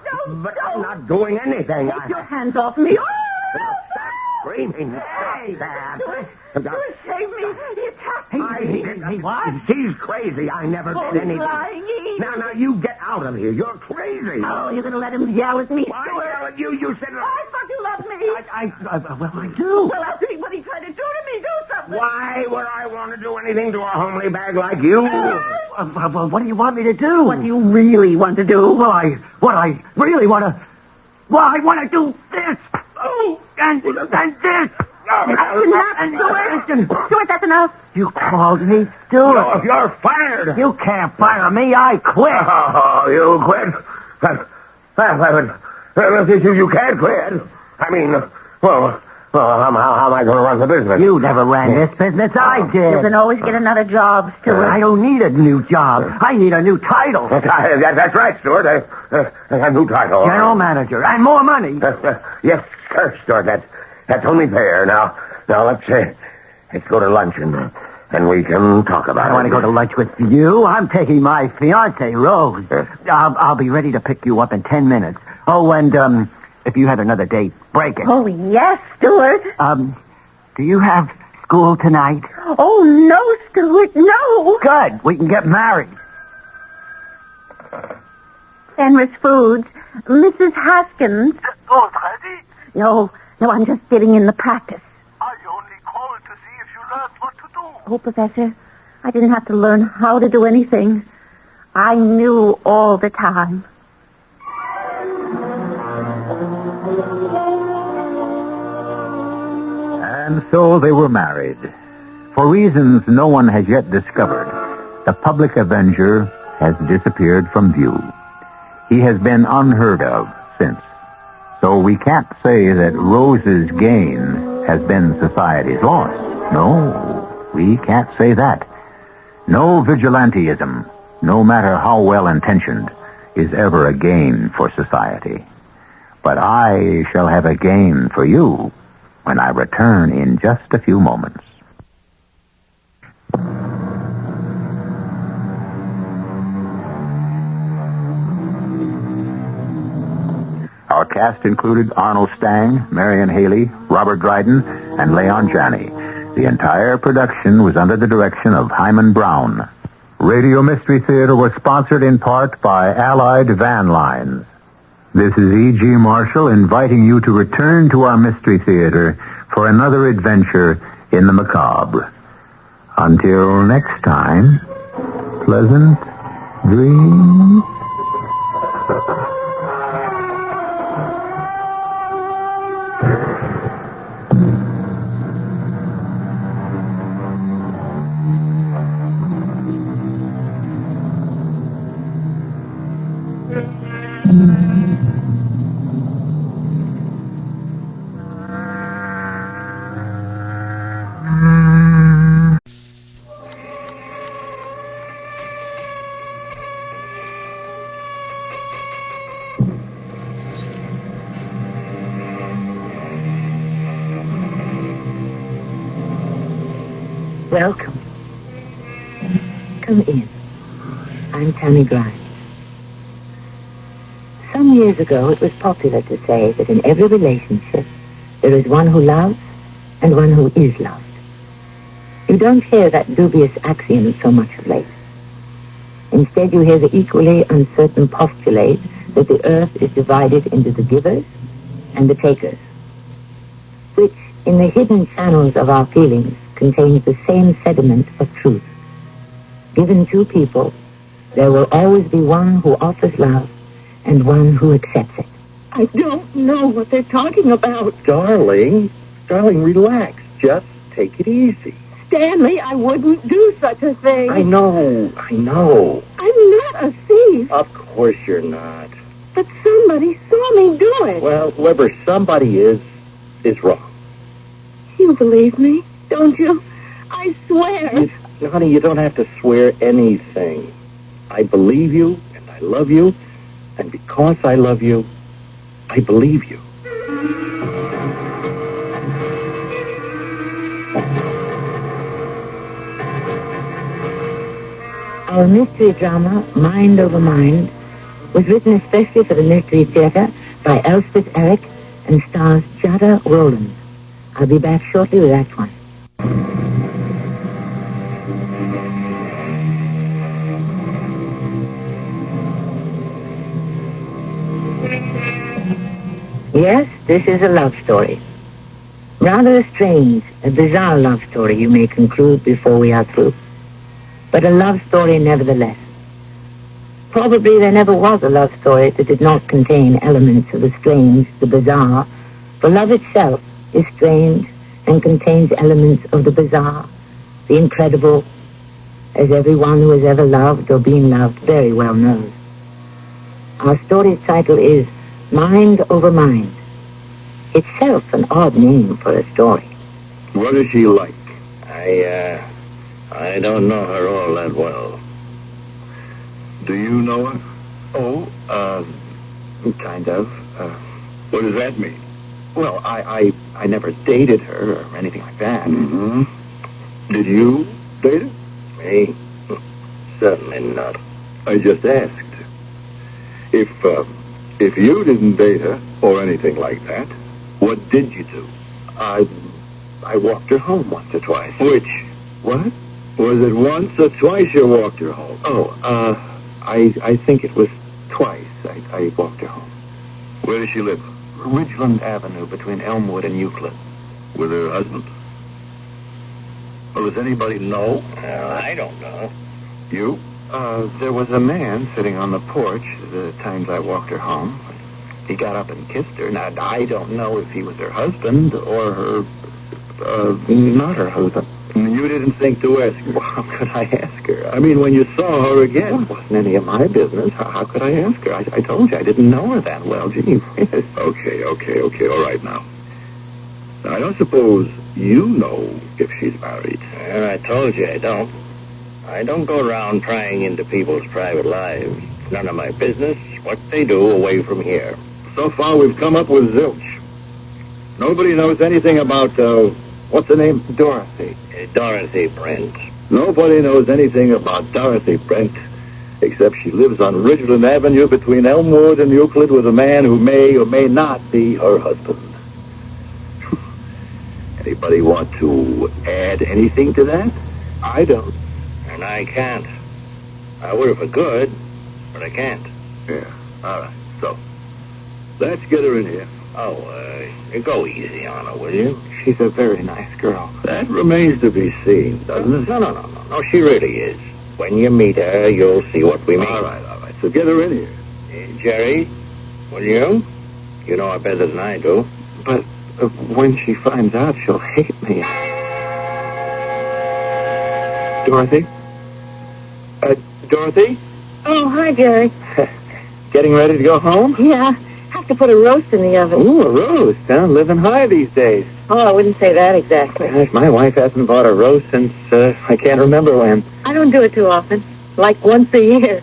don't. But I'm not doing anything. Take your hands off me. Oh! Stop screaming. Hey, Dad. Stuart, save me. He attacked me. Hey, what? She's crazy. I never did anything. Lying. Now, you get out of here. You're crazy. Oh, you're going to let him yell at me, Why Stuart? yell at you? You said... I thought you loved me. Well, I do. Well, after what he tried to do to me, do something. Why would I want to do anything to a homely bag like you? Well, what do you want me to do? What do you really want to do? Well, I really want to... Well, I want to do this. Oh, and this. Stuart, that's enough. You called me Stuart. You're fired. You can't fire me. I quit. Oh, you quit? You can't quit. I mean, well, how am I going to run the business? You never ran this business. I did. You can always get another job, Stuart. I don't need a new job. I need a new title. That's right, Stuart. A new title. General manager. And more money. Yes, sir, Stuart. That's only fair. Now let's go to lunch and we can talk about it. I want to go to lunch with you. I'm taking my fiancée, Rose. I'll be ready to pick you up in 10 minutes. Oh, and if you had another date, break it. Oh, yes, Stuart. Do you have school tonight? Oh, no, Stuart, no. Good. We can get married. Fenris Foods. Mrs. Haskins. Dorothy, No, I'm just filling in the practice. I only called to see if you learned what to do. Oh, Professor, I didn't have to learn how to do anything. I knew all the time. And so they were married. For reasons no one has yet discovered, the public avenger has disappeared from view. He has been unheard of since. So we can't say that Rose's gain has been society's loss. No, we can't say that. No vigilantism, no matter how well-intentioned, is ever a gain for society. But I shall have a gain for you when I return in just a few moments. Our cast included Arnold Stang, Marion Haley, Robert Dryden, and Leon Janney. The entire production was under the direction of Hyman Brown. Radio Mystery Theater was sponsored in part by Allied Van Lines. This is E.G. Marshall inviting you to return to our Mystery Theater for another adventure in the macabre. Until next time, pleasant dreams. Welcome. Come in. I'm Tammy Grimes. Some years ago, it was popular to say that in every relationship, there is one who loves and one who is loved. You don't hear that dubious axiom so much of late. Instead, you hear the equally uncertain postulate that the earth is divided into the givers and the takers, which, in the hidden channels of our feelings, contains the same sediment of truth. Given two people, there will always be one who offers love and one who accepts it. I don't know what they're talking about. Darling, relax. Just take it easy. Stanley, I wouldn't do such a thing. I know. I'm not a thief. Of course you're not. But somebody saw me do it. Well, whoever somebody is wrong. You believe me, don't you? I swear. Honey, you don't have to swear anything. I believe you, and I love you, and because I love you, I believe you. Our mystery drama, Mind Over Mind, was written especially for the Mystery Theater by Elspeth Eric and stars Jada Rowland. I'll be back shortly with Act One. Yes, this is a love story. Rather a strange, a bizarre love story, you may conclude before we are through. But a love story nevertheless. Probably there never was a love story that did not contain elements of the strange, the bizarre, for love itself is strange and contains elements of the bizarre, the incredible, as everyone who has ever loved or been loved very well knows. Our story's title is Mind Over Mind. Itself an odd name for a story. What is she like? I don't know her all that well. Do you know her? Oh, kind of. What does that mean? Well, I never dated her or anything like that. Mm-hmm. Did you date her? Me? Certainly not. I just asked. If you didn't date her or anything like that, what did you do? I walked her home once or twice. Which? What? Was it once or twice you walked her home? Oh, I think it was twice I walked her home. Where does she live? Ridgeland Avenue between Elmwood and Euclid. With her husband? Well, does anybody know? I don't know. You? There was a man sitting on the porch the times I walked her home. He got up and kissed her. Now, I don't know if he was her husband or her, not her husband. You didn't think to ask? Well, how could I ask her? I mean, when you saw her again. Well, it wasn't any of my business. How could I ask her? I told you I didn't know her that well. Gee whiz. Okay, all right now. Now, I don't suppose you know if she's married. And I told you I don't. I don't go around prying into people's private lives. It's none of my business what they do away from here. So far, we've come up with zilch. Nobody knows anything about, what's her name? Dorothy. Dorothy Brent. Nobody knows anything about Dorothy Brent, except she lives on Ridgeland Avenue between Elmwood and Euclid with a man who may or may not be her husband. Anybody want to add anything to that? I don't. And I can't. I would if I could, but I can't. Yeah, all right. So, let's get her in here. Go easy on her, will you? She's a very nice girl. That remains to be seen, doesn't it? No, she really is. When you meet her, you'll see what we mean. All right. So get her in here. Jerry, will you? You know her better than I do. But when she finds out, she'll hate me. Dorothy? Dorothy? Oh, hi, Jerry. Getting ready to go home? Yeah, have to put a roast in the oven. Ooh, a roast, huh? Living high these days. Oh, I wouldn't say that exactly. Gosh, my wife hasn't bought a roast since I can't remember when. I don't do it too often. Like once a year.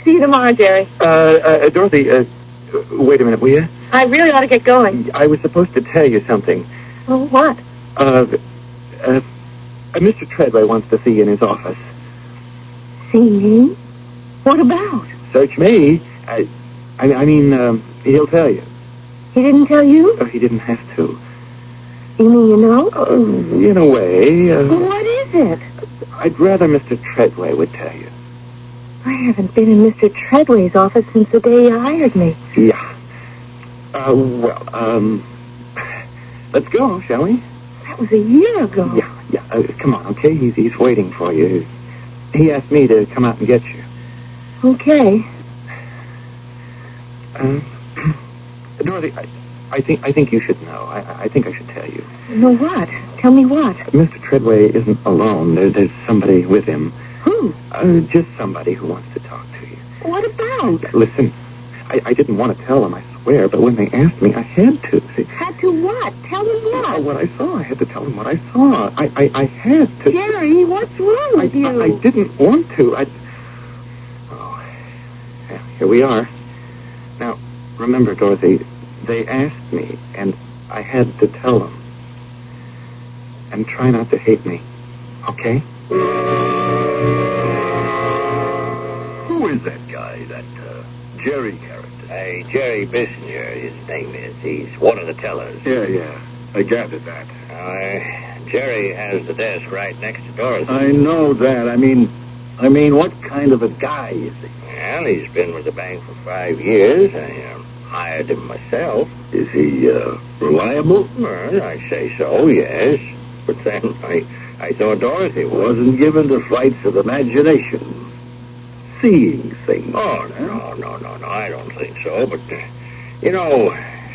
See you tomorrow, Jerry. Dorothy, wait a minute, will you? I really ought to get going. I was supposed to tell you something. Oh, what? Mr. Treadway wants to see you in his office. See me? What about? Search me. I mean, he'll tell you. He didn't tell you? Oh, he didn't have to. You mean you know? In a way. What is it? I'd rather Mr. Treadway would tell you. I haven't been in Mr. Treadway's office since the day he hired me. Yeah. Let's go, shall we? That was a year ago. Yeah. Come on, okay? He's waiting for you. He asked me to come out and get you. Okay. Dorothy, I think you should know. I think I should tell you. Know what? Tell me what? Mr. Treadway isn't alone. There's somebody with him. Who? Just somebody who wants to talk to you. What about? Listen, I didn't want to tell them, I swear, but when they asked me, I had to. See? Had to what? Tell them what? Oh, what I saw. I had to tell them what I saw. I had to. Jerry, what's wrong with you? I didn't want to. Yeah, here we are. Now, remember, Dorothy, they asked me, and I had to tell them. And try not to hate me, okay? Who is that guy, that Jerry character? Jerry Bissinger, his name is. He's one of the tellers. Yeah. I gathered that. Jerry has the desk right next to Dorothy. I know that. I mean, what kind of a guy is he? Well, he's been with the bank for 5 years. I hired him myself. Is he reliable? Well, I say so, yes. But then I thought Dorothy wasn't given to flights of imagination. Seeing things. Oh, no, I don't think so. But,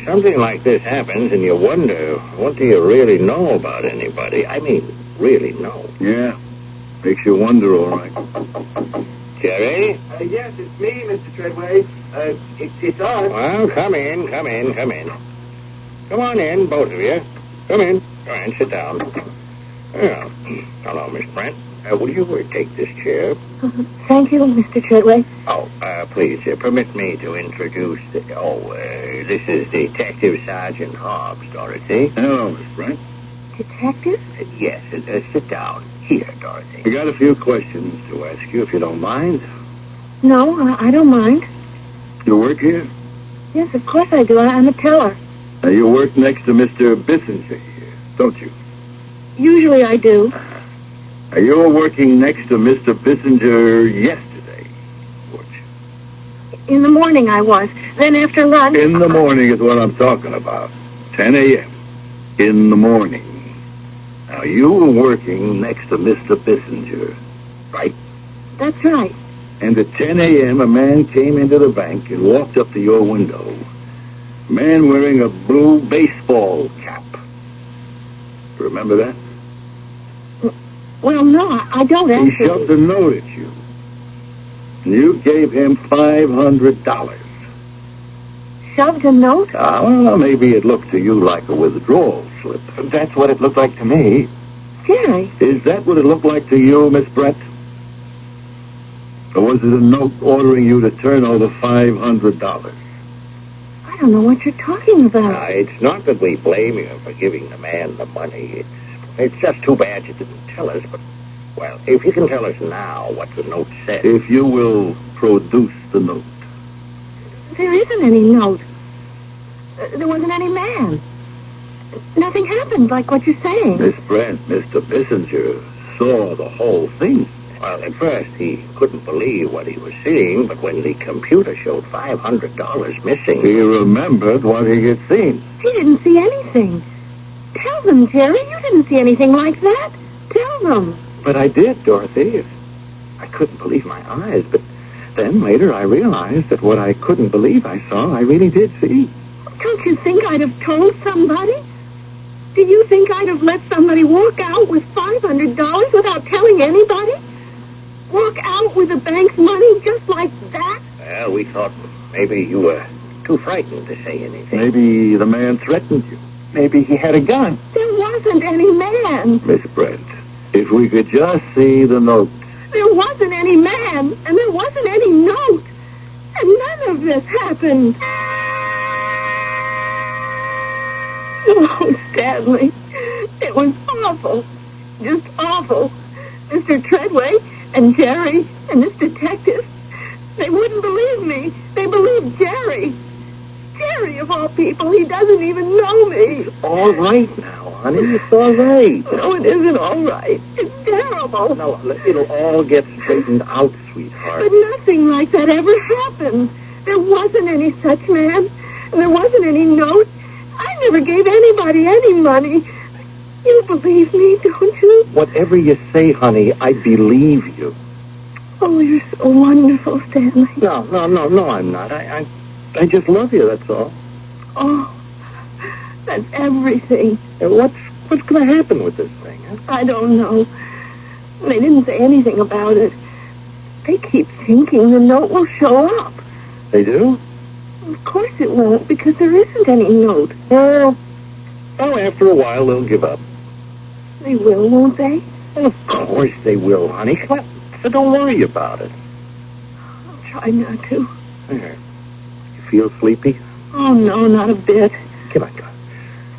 something like this happens and you wonder, what do you really know about anybody? I mean, really know. Yeah. Makes you wonder, all right. Jerry? Yes, it's me, Mr. Treadway. It's us. Well, come in. Come on in, both of you. Come in. Go ahead, sit down. Well, hello, Miss Brent. Will you take this chair? Thank you, Mr. Treadway. Oh, please, permit me to introduce... this is Detective Sergeant Hobbs, Dorothy. Hello, Miss Brent. Detective? Yes, sit down. Here, Dorothy. I got a few questions to ask you, if you don't mind. No, I don't mind. You work here? Yes, of course I do. I'm a teller. You work next to Mr. Bissinger here, don't you? Usually I do. You were working next to Mr. Bissinger yesterday, weren't you? In the morning I was. Then after lunch... In the morning is what I'm talking about. 10 a.m. In the morning. Now, you were working next to Mr. Bissinger, right? That's right. And at 10 a.m., a man came into the bank and walked up to your window. A man wearing a blue baseball cap. Remember that? Well, no, I don't actually. He shoved a note at you. And you gave him $500. Shoved a note? Well, maybe it looked to you like a withdrawal slip. That's what it looked like to me. Jerry. Is that what it looked like to you, Miss Brett? Or was it a note ordering you to turn over $500? I don't know what you're talking about. It's not that we blame you for giving the man the money. It's just too bad you didn't tell us. But, well, if you can tell us now what the note said. If you will produce the note. There isn't any note. There wasn't any man. Nothing happened like what you're saying. Miss Brent, Mr. Bissinger saw the whole thing. Well, at first he couldn't believe what he was seeing, but when the computer showed $500 missing... He remembered what he had seen. He didn't see anything. Tell them, Jerry, you didn't see anything like that. Tell them. But I did, Dorothy. I couldn't believe my eyes, but then later I realized that what I couldn't believe I saw, I really did see. Don't you think I'd have told somebody? Do you think I'd have let somebody walk out with $500 without telling anybody? Walk out with the bank's money just like that? Well, we thought maybe you were too frightened to say anything. Maybe the man threatened you. Maybe he had a gun. There wasn't any man. Miss Brent, if we could just see the note. There wasn't any man, and there wasn't any note. And none of this happened. Oh, Stanley, it was awful. Just awful. Mr. Treadway and Jerry and this detective, they wouldn't believe me. They believed Jerry. Jerry, of all people, he doesn't even know me. It's all right now, honey. It's all right. No, it isn't all right. It's terrible. No, it'll all get straightened out, sweetheart. But nothing like that ever happened. There wasn't any such man, and there wasn't any note. I never gave anybody any money. You believe me, don't you? Whatever you say, honey, I believe you. Oh, you're so wonderful, Stanley. No, I'm not. I just love you, that's all. Oh, that's everything. And what's going to happen with this thing, huh? I don't know. They didn't say anything about it. They keep thinking the note will show up. They do? Of course it won't, because there isn't any note. Well, after a while, they'll give up. They will, won't they? Of course they will, honey. So don't worry about it. I'll try not to. There. You feel sleepy? Oh, no, not a bit. Come on.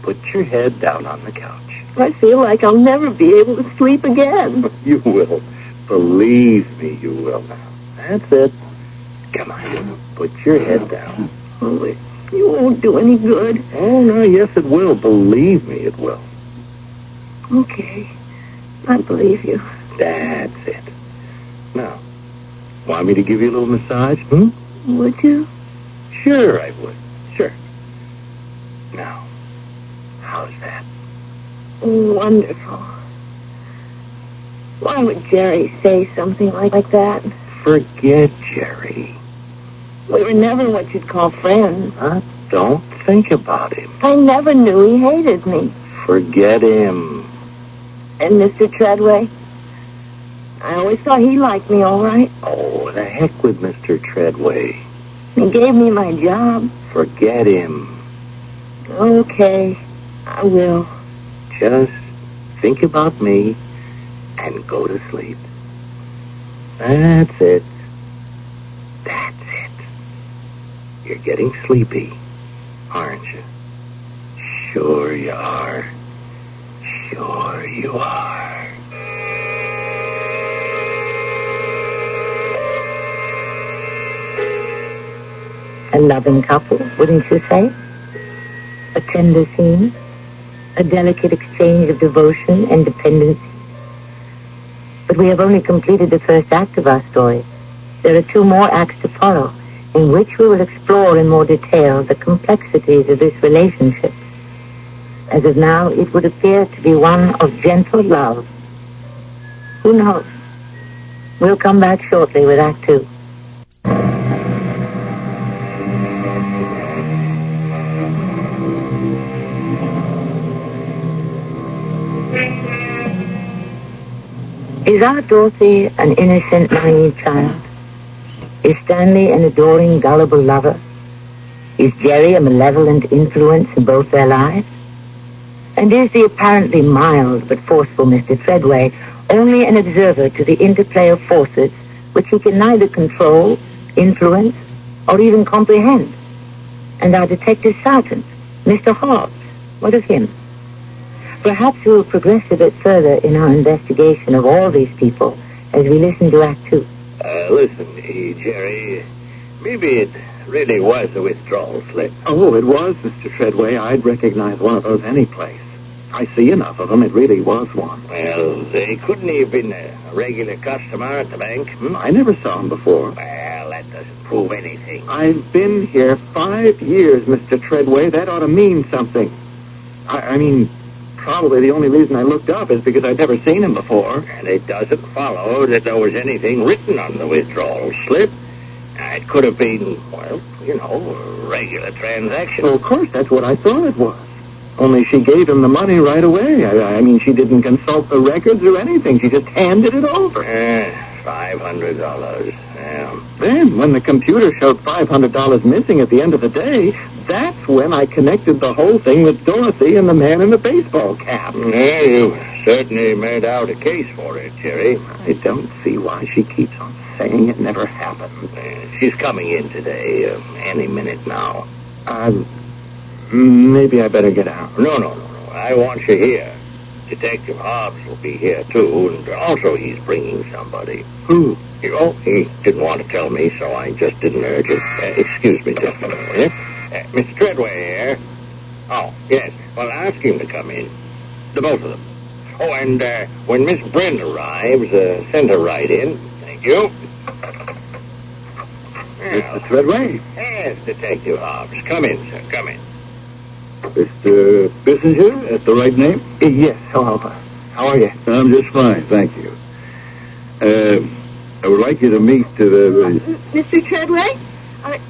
Put your head down on the couch. I feel like I'll never be able to sleep again. You will. Believe me, you will now. That's it. Come on. Put your head down. Oh, it won't do any good. Oh, no, yes, it will. Believe me, it will. Okay. I believe you. That's it. Now, want me to give you a little massage, Would you? Sure, I would. Sure. Now, how's that? Wonderful. Why would Jerry say something like that? Forget Jerry. We were never what you'd call friends. Huh? Don't think about him. I never knew he hated me. Forget him. And Mr. Treadway? I always thought he liked me all right. Oh, the heck with Mr. Treadway. He gave me my job. Forget him. Okay, I will. Just think about me and go to sleep. That's it. That's it. You're getting sleepy, aren't you? Sure you are. Sure you are. A loving couple, wouldn't you say? A tender scene, a delicate exchange of devotion and dependency. But we have only completed the first act of our story. There are 2 more acts to follow, in which we will explore in more detail the complexities of this relationship. As of now, it would appear to be one of gentle love. Who knows? We'll come back shortly with Act 2. Is our Dorothy an innocent, naive child? Is Stanley an adoring, gullible lover? Is Jerry a malevolent influence in both their lives? And is the apparently mild but forceful Mr. Treadway only an observer to the interplay of forces which he can neither control, influence, or even comprehend? And our detective sergeant, Mr. Hobbs, what of him? Perhaps we will progress a bit further in our investigation of all these people as we listen to Act 2. Listen, Jerry, maybe it really was a withdrawal slip. Oh, it was, Mr. Treadway. I'd recognize one of those any place. I see enough of them. It really was one. Well, they couldn't have been a regular customer at the bank. I never saw him before. Well, that doesn't prove anything. I've been here 5 years, Mr. Treadway. That ought to mean something. I mean, probably the only reason I looked up is because I'd never seen him before. And it doesn't follow that there was anything written on the withdrawal slip. It could have been, well, a regular transaction. Well, of course, that's what I thought it was. Only she gave him the money right away. I mean, she didn't consult the records or anything. She just handed it over. $500. Yeah. Then, when the computer showed $500 missing at the end of the day, that's when I connected the whole thing with Dorothy and the man in the baseball cap. Yeah, you certainly made out a case for it, Jerry. I don't see why she keeps on saying it never happened. She's coming in today, any minute now. Maybe I better get out. No. I want you here. Detective Hobbs will be here, too, and also he's bringing somebody. Who? He didn't want to tell me, so I just didn't urge it. Excuse me just a minute, will you? Mr. Treadway here. Oh, yes. Well, ask him to come in. The both of them. Oh, and when Miss Brent arrives, send her right in. Thank you. Mr. Treadway? Yes, Detective Hobbs. Come in, sir. Come in. Mr. Bissinger, that's the right name? Yes, hello. How are you? I'm just fine, thank you. I would like you to meet Mr. Treadway?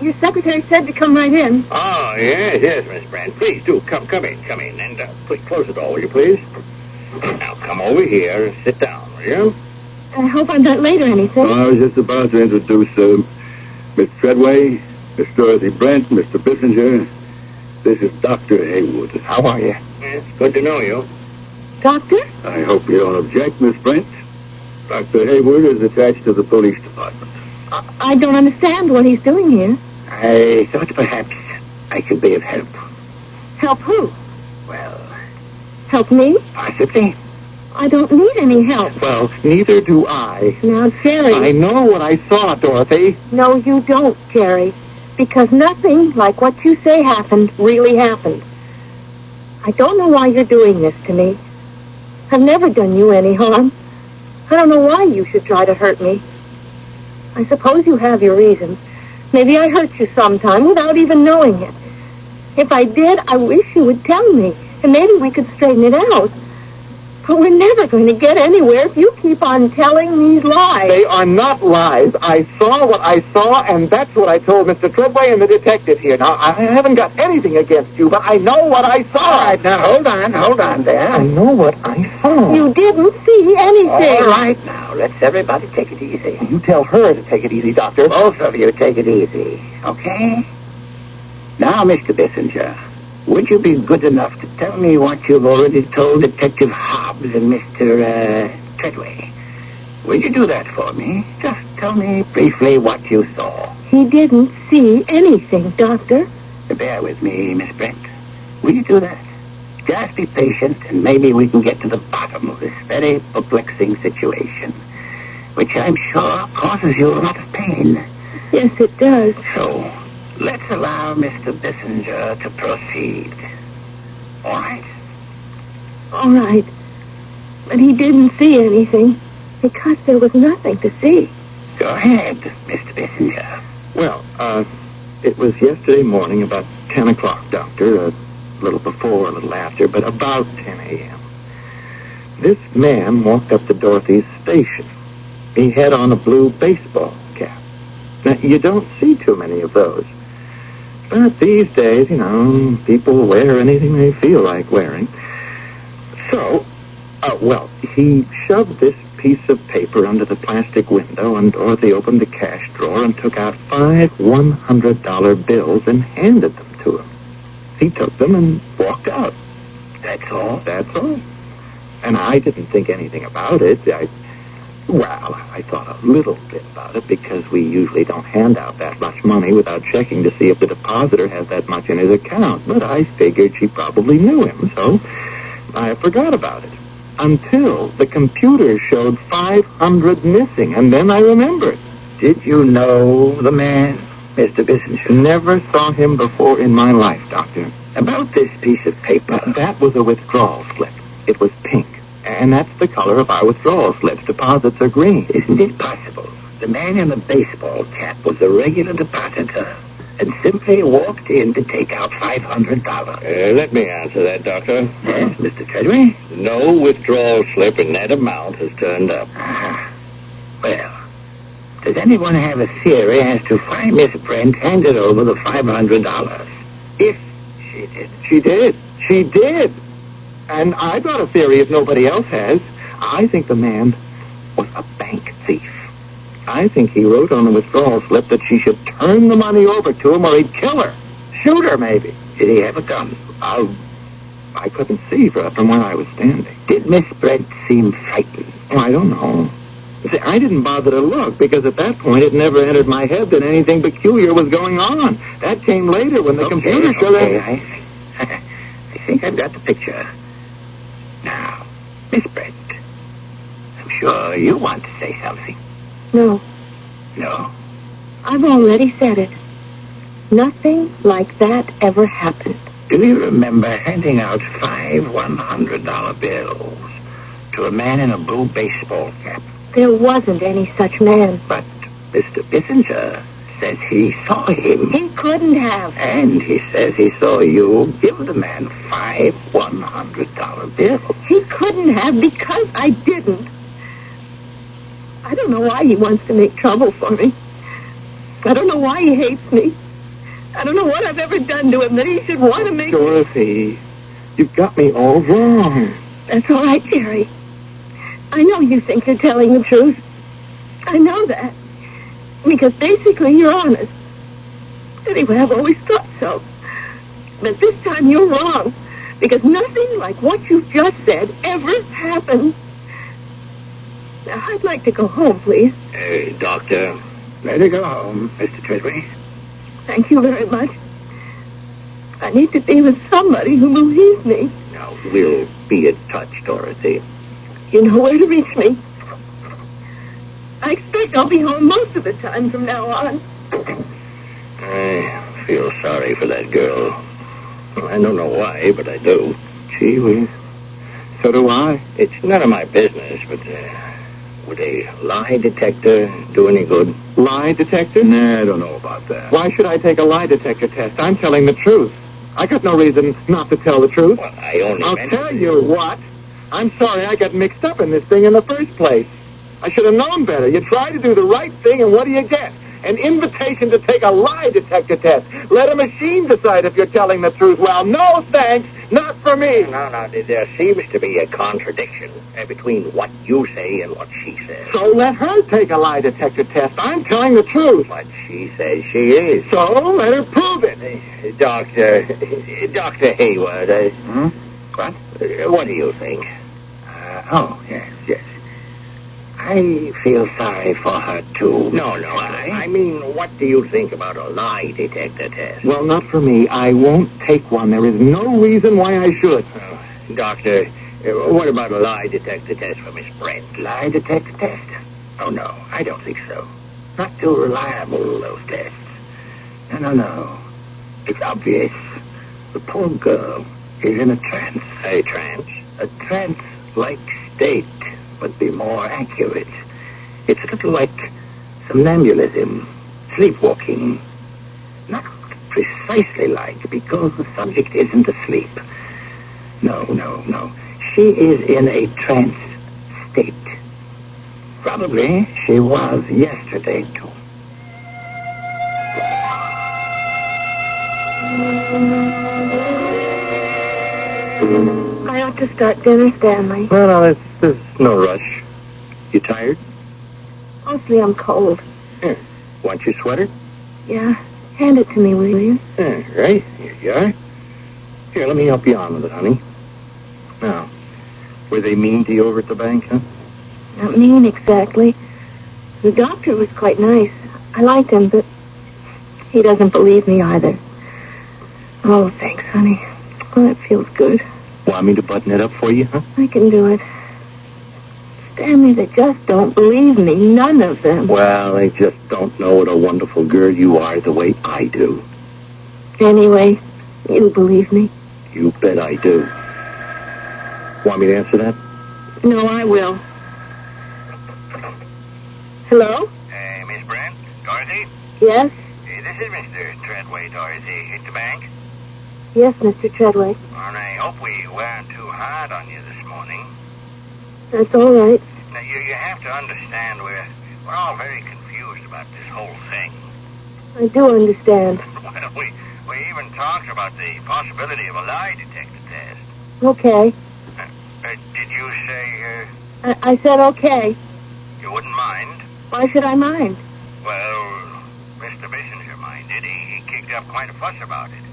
Your secretary said to come right in. Oh, yes, Miss Brand. Please do. Come in. And please close the door, will you, please? Now, come over here and sit down, will you? I hope I'm not late or anything. I was just about to introduce Miss Treadway, Miss Dorothy Brent, Mr. Bissinger. This is Dr. Haywood. How are you? It's good to know you. Doctor? I hope you don't object, Miss Brent. Dr. Haywood is attached to the police department. I don't understand what he's doing here. I thought perhaps I could be of help. Help who? Well, help me? Possibly. I don't need any help. Well, neither do I. Now, Jerry. I know what I saw, Dorothy. No, you don't, Jerry. Because nothing like what you say happened really happened. I don't know why you're doing this to me. I've never done you any harm. I don't know why you should try to hurt me. I suppose you have your reasons. Maybe I hurt you sometime without even knowing it. If I did, I wish you would tell me, and maybe we could straighten it out. But we're never going to get anywhere if you keep on telling these lies. They are not lies. I saw what I saw, and that's what I told Mr. Treadway and the detective here. Now, I haven't got anything against you, but I know what I saw. All right, now, hold on there. I know what I saw. You didn't see anything. All right, now, let's everybody take it easy. You tell her to take it easy, Doctor. Both of you take it easy, okay? Now, Mr. Bissinger, would you be good enough to tell me what you've already told Detective Hobbs and Mr. Treadway? Would you do that for me? Just tell me briefly what you saw. He didn't see anything, Doctor. Bear with me, Miss Brent. Will you do that? Just be patient, and maybe we can get to the bottom of this very perplexing situation, which I'm sure causes you a lot of pain. Yes, it does. So, let's allow Mr. Bissinger to proceed. All right? All right. But he didn't see anything because there was nothing to see. Go ahead, Mr. Bissinger. Well, it was yesterday morning about 10 o'clock, Doctor. A little before, a little after, but about 10 a.m. This man walked up to Dorothy's station. He had on a blue baseball cap. Now, you don't see too many of those. But these days, people wear anything they feel like wearing. So, he shoved this piece of paper under the plastic window, and Dorothy opened the cash drawer and took out 5 $100 bills and handed them to him. He took them and walked out. That's all? That's all. And I didn't think anything about it. I thought a little bit about it because we usually don't hand out that much money without checking to see if the depositor has that much in his account. But I figured she probably knew him, so I forgot about it. Until the computer showed 500 missing, and then I remembered. Did you know the man, Mr. Bissinger? Never saw him before in my life, Doctor. About this piece of paper. That was a withdrawal slip. It was pink. And that's the color of our withdrawal slips. Deposits are green. Isn't it possible? The man in the baseball cap was a regular depositor and simply walked in to take out $500. Let me answer that, Doctor. Yes, Mr. Treadway? No withdrawal slip in that amount has turned up. Well, does anyone have a theory as to why Miss Brent handed over the $500? If she did. She did. She did. And I've got a theory if nobody else has. I think the man was a bank thief. I think he wrote on the withdrawal slip that she should turn the money over to him or he'd kill her. Shoot her, maybe. Did he have a gun? I couldn't see from where I was standing. Did Miss Brent seem frightened? Oh, I don't know. See, I didn't bother to look because at that point it never entered my head that anything peculiar was going on. That came later when the computer showed up. I think I've got the picture. Now, Miss Brent, I'm sure you want to say something. No. No? I've already said it. Nothing like that ever happened. Do you remember handing out 5 $100 bills to a man in a blue baseball cap? There wasn't any such man. But Mr. Bissinger says he saw him. He couldn't have. And he says he saw you give the man 5 $100 bills. He couldn't have because I didn't. I don't know why he wants to make trouble for me. I don't know why he hates me. I don't know what I've ever done to him that he should want to make... Dorothy, you've got me all wrong. That's all right, Jerry. I know you think you're telling the truth. I know that. Because basically you're honest. Anyway, I've always thought so. But this time you're wrong. Because nothing like what you've just said ever happened. Now, I'd like to go home, please. Hey, Doctor. Let her go home, Mr. Treadway. Thank you very much. I need to be with somebody who believes me. Now, we'll be in touch, Dorothy. You know where to reach me. I expect I'll be home most of the time from now on. I feel sorry for that girl. I don't know why, but I do. Gee whiz. So do I. It's none of my business, but would a lie detector do any good? Lie detector? Nah, I don't know about that. Why should I take a lie detector test? I'm telling the truth. I got no reason not to tell the truth. Well, I only I'll tell you what. I'm sorry I got mixed up in this thing in the first place. I should have known better. You try to do the right thing, and what do you get? An invitation to take a lie detector test. Let a machine decide if you're telling the truth. Well, no thanks. Not for me. No, there seems to be a contradiction between what you say and what she says. So let her take a lie detector test. I'm telling the truth. But she says she is. So let her prove it. Dr. Hayward. What? What do you think? Yes. I feel sorry for her, too. No, I mean, what do you think about a lie detector test? Well, not for me. I won't take one. There is no reason why I should. Doctor, what about a lie detector test for Miss Brent? Lie detector test? Oh, no, I don't think so. Not too reliable, those tests. No. It's obvious. The poor girl is in a trance. A trance? A trance-like state would be more accurate. It's a little like somnambulism, sleepwalking. Not precisely like, because the subject isn't asleep. No. She is in a trance state. Probably she was yesterday, too. I ought to start dinner, Stanley. No, there's no rush. You tired? Mostly I'm cold. Here, want your sweater? Yeah, hand it to me, will you? Right, here you are. Here, let me help you on with it, honey. Now, were they mean to you over at the bank, huh? Not mean exactly. The doctor was quite nice. I liked him, but he doesn't believe me either. Oh, thanks, honey. Oh, that feels good. Want me to button it up for you, huh? I can do it. Stanley, they just don't believe me. None of them. Well, they just don't know what a wonderful girl you are the way I do. Anyway, you believe me? You bet I do. Want me to answer that? No, I will. Hello? Hey, Miss Brent? Dorothy? Yes? Hey, this is Mr. Treadway, Dorothy. At the bank? Yes, Mr. Treadway. And I hope we weren't too hard on you this morning. That's all right. Now, you have to understand we're all very confused about this whole thing. I do understand. Well, we even talked about the possibility of a lie detector test. Okay. Did you say, I said okay. you wouldn't mind? Why should I mind? Well, Mr. Bissinger minded. He kicked up quite a fuss about it.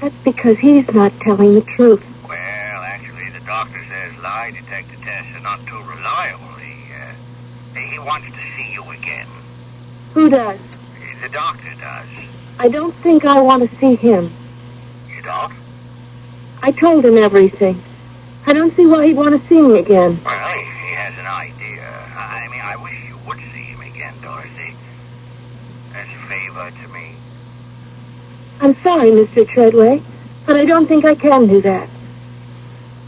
That's because he's not telling the truth. Well, actually, the doctor says lie detector tests are not too reliable. He wants to see you again. Who does? The doctor does. I don't think I want to see him. You don't? I told him everything. I don't see why he'd want to see me again. Well, he has an idea. I wish you would see him again, Dorothy. As a favor to me. I'm sorry, Mr. Treadway, but I don't think I can do that.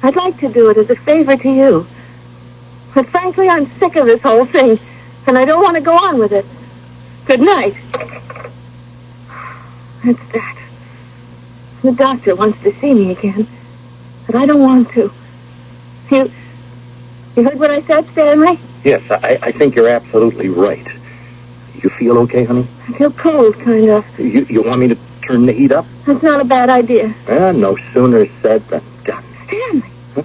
I'd like to do it as a favor to you. But frankly, I'm sick of this whole thing, and I don't want to go on with it. Good night. That's that. The doctor wants to see me again, but I don't want to. You heard what I said, Stanley? Yes, I think you're absolutely right. You feel okay, honey? I feel cold, kind of. You want me to turn the heat up? That's not a bad idea. No sooner said than done. Stanley! Huh?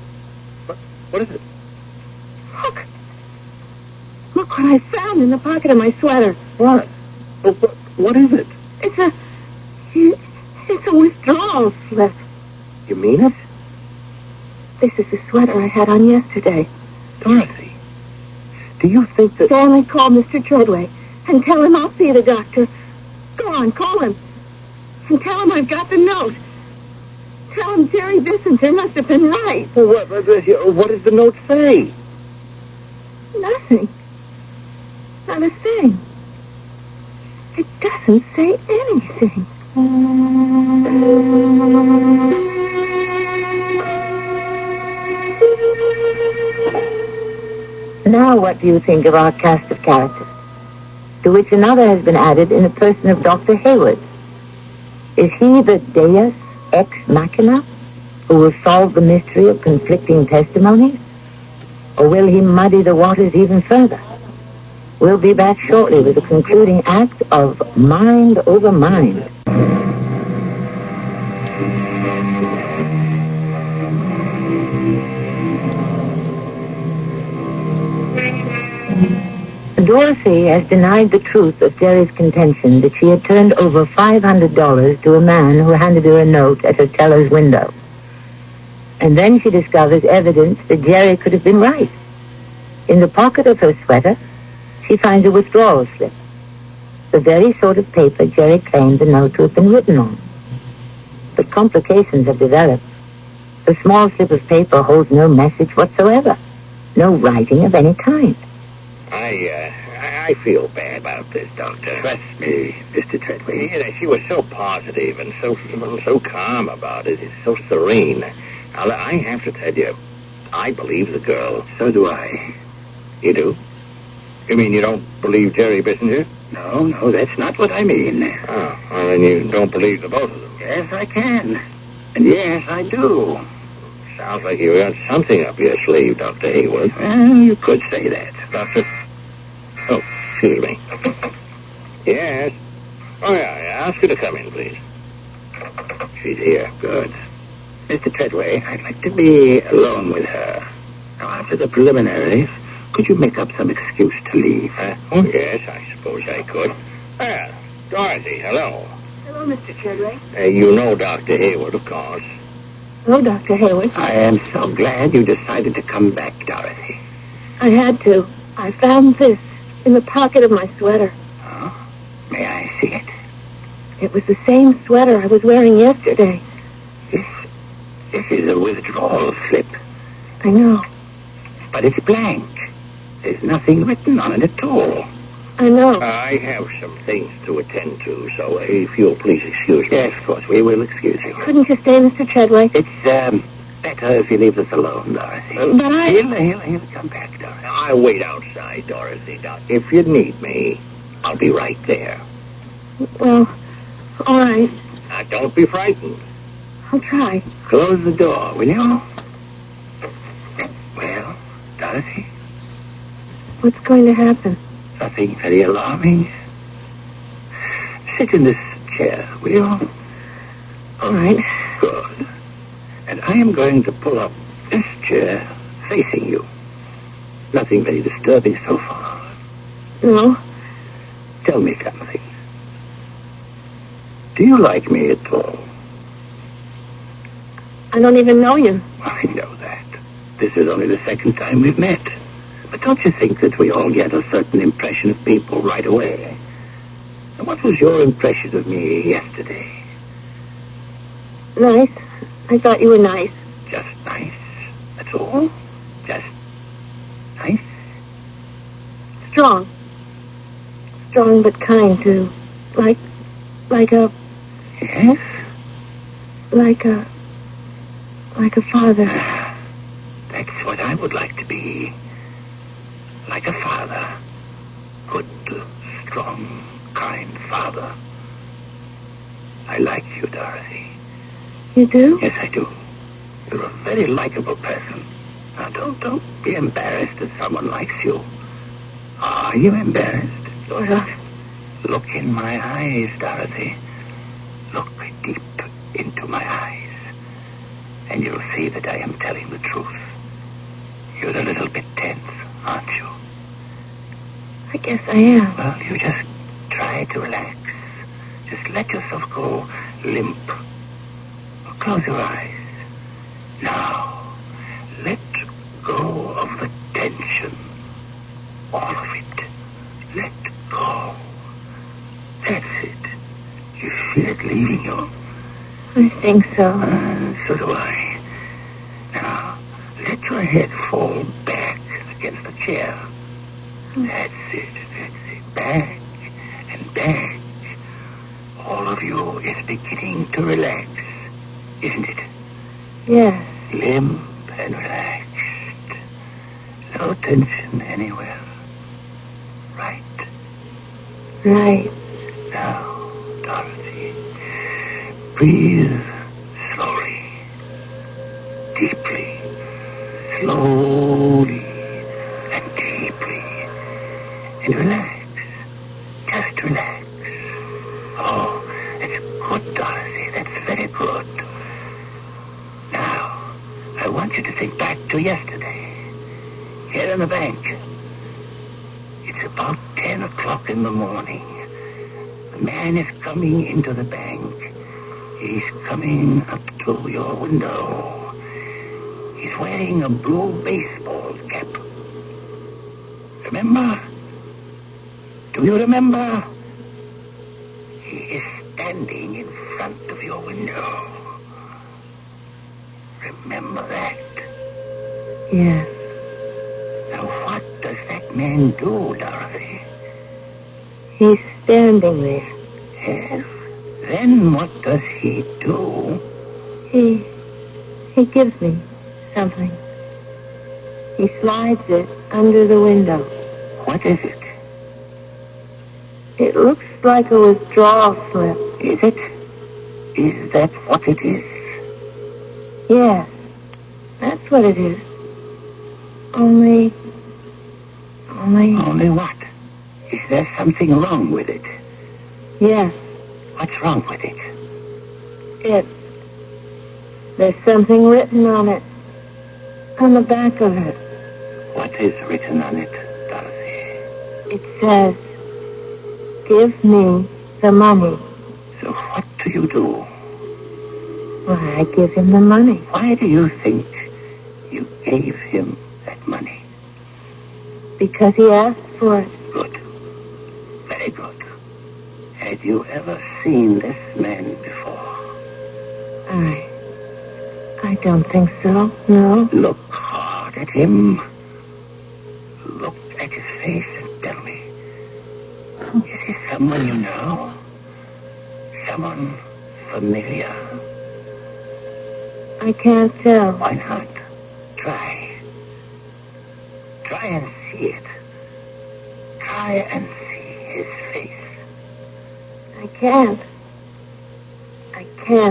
What is it? Look what I found in the pocket of my sweater. What? What is it? It's a withdrawal slip. You mean it? This is the sweater I had on yesterday. Dorothy, do you think that... Stanley, call Mr. Treadway and tell him I'll see the doctor. Go on, call him. And tell him I've got the note. Tell him Jerry Bissinger must have been right. Well, what does the note say? Nothing. Not a thing. It doesn't say anything. Now what do you think of our cast of characters, to which another has been added in the person of Dr. Hayward? Is he the deus ex machina? who will solve the mystery of conflicting testimonies? Or will he muddy the waters even further? We'll be back shortly with the concluding act of Mind Over Mind. Dorothy has denied the truth of Jerry's contention that she had turned over $500 to a man who handed her a note at her teller's window. And then she discovers evidence that Jerry could have been right. In the pocket of her sweater, she finds a withdrawal slip, the very sort of paper Jerry claimed the note to have been written on. But complications have developed. The small slip of paper holds no message whatsoever, no writing of any kind. I feel bad about this, Doctor. Trust me, Mr. Treadway. Yeah, she was so positive and so calm about it. It's so serene. Now, I have to tell you, I believe the girl. So do I. You do? You mean you don't believe Jerry Bissinger? No, that's not what I mean. Oh, well, then you don't believe the both of them. Yes, I can. And yes, I do. Sounds like you got something up your sleeve, Dr. Hayward. Well, you could say that. Doctor? Oh, excuse me. Yes? Oh, yeah, ask her to come in, please. She's here. Good. Mr. Treadway, I'd like to be alone with her. Now, after the preliminaries, could you make up some excuse to leave? Oh, yes, I suppose I could. Dorothy, hello. Hello, Mr. Treadway. You know Dr. Hayward, of course. Hello, Dr. Hayward. I am so glad you decided to come back, Dorothy. I had to. I found this in the pocket of my sweater. Oh? May I see it? It was the same sweater I was wearing yesterday. This is a withdrawal slip. I know. But it's blank. There's nothing written on it at all. I know. I have some things to attend to, so if you'll please excuse me. Yes, of course, we will excuse you. Couldn't you stay, Mr. Treadway? It's, better if you leave us alone, Dorothy. But I... He'll come back, Dorothy. I'll wait outside, Dorothy. Now, if you need me, I'll be right there. Well, all right. Now, don't be frightened. I'll try. Close the door, will you? Well, Dorothy? What's going to happen? Nothing very alarming. Sit in this chair, will you? All right. Good. And I am going to pull up this chair facing you. Nothing very disturbing so far. No. Tell me something. Do you like me at all? I don't even know you. I know that. This is only the second time we've met. But don't you think that we all get a certain impression of people right away? And what was your impression of me yesterday? Nice. I thought you were nice. Just nice. That's all? Just nice? Strong. Strong but kind, too. Like a... Yes? Like a father. That's what I would like to be. Like a father. Good, strong, kind father. I like you, Dorothy. You do? Yes, I do. You're a very likable person. Now, don't be embarrassed that someone likes you. Are you embarrassed? Sort of. Look in my eyes, Dorothy. Look deep into my eyes. And you'll see that I am telling the truth. You're a little bit tense, aren't you? I guess I am. Well, you just try to relax. Just let yourself go limp. Close your eyes. Now, let go of the tension. All of it. Let go. That's it. You feel it leaving you? I think so. So do I. Now, let your head fall back against the chair. That's it. Back and back. All of you is beginning to relax, isn't it? Yes. Limp and relaxed. No tension anywhere. Right? Right. Now, Dorothy, breathe slowly. slowly and deeply. And relax. Just relax. Oh, that's good, Dorothy. That's very good. Now, I want you to think back to yesterday. Here in the bank. It's about 10 o'clock in the morning. The man is coming into the bank. He's coming up to your window. He's wearing a blue baseball cap. Remember? Do you remember? He is standing in front of your window. Remember that? Yes. Now, what does that man do, Dorothy? He's standing there. Yes. Then what does he do? He gives me something. He slides it under the window. What is it? It looks like a withdrawal slip. Is it? Is that what it is? Yes. That's what it is. Only what? Is there something wrong with it? Yes. What's wrong with it? There's something written on it. On the back of it. What is written on it, Dorothy? It says, "Give me the money." So what do you do? Why, I give him the money. Why do you think you gave him that money? Because he asked for it. Good. Very good. Had you ever seen this man before? I don't think so, no. Look hard at him. Look at his face and tell me. Is he someone you know? Someone familiar? I can't tell. Why not? Try. Try and see it. Try and see his face. I can't.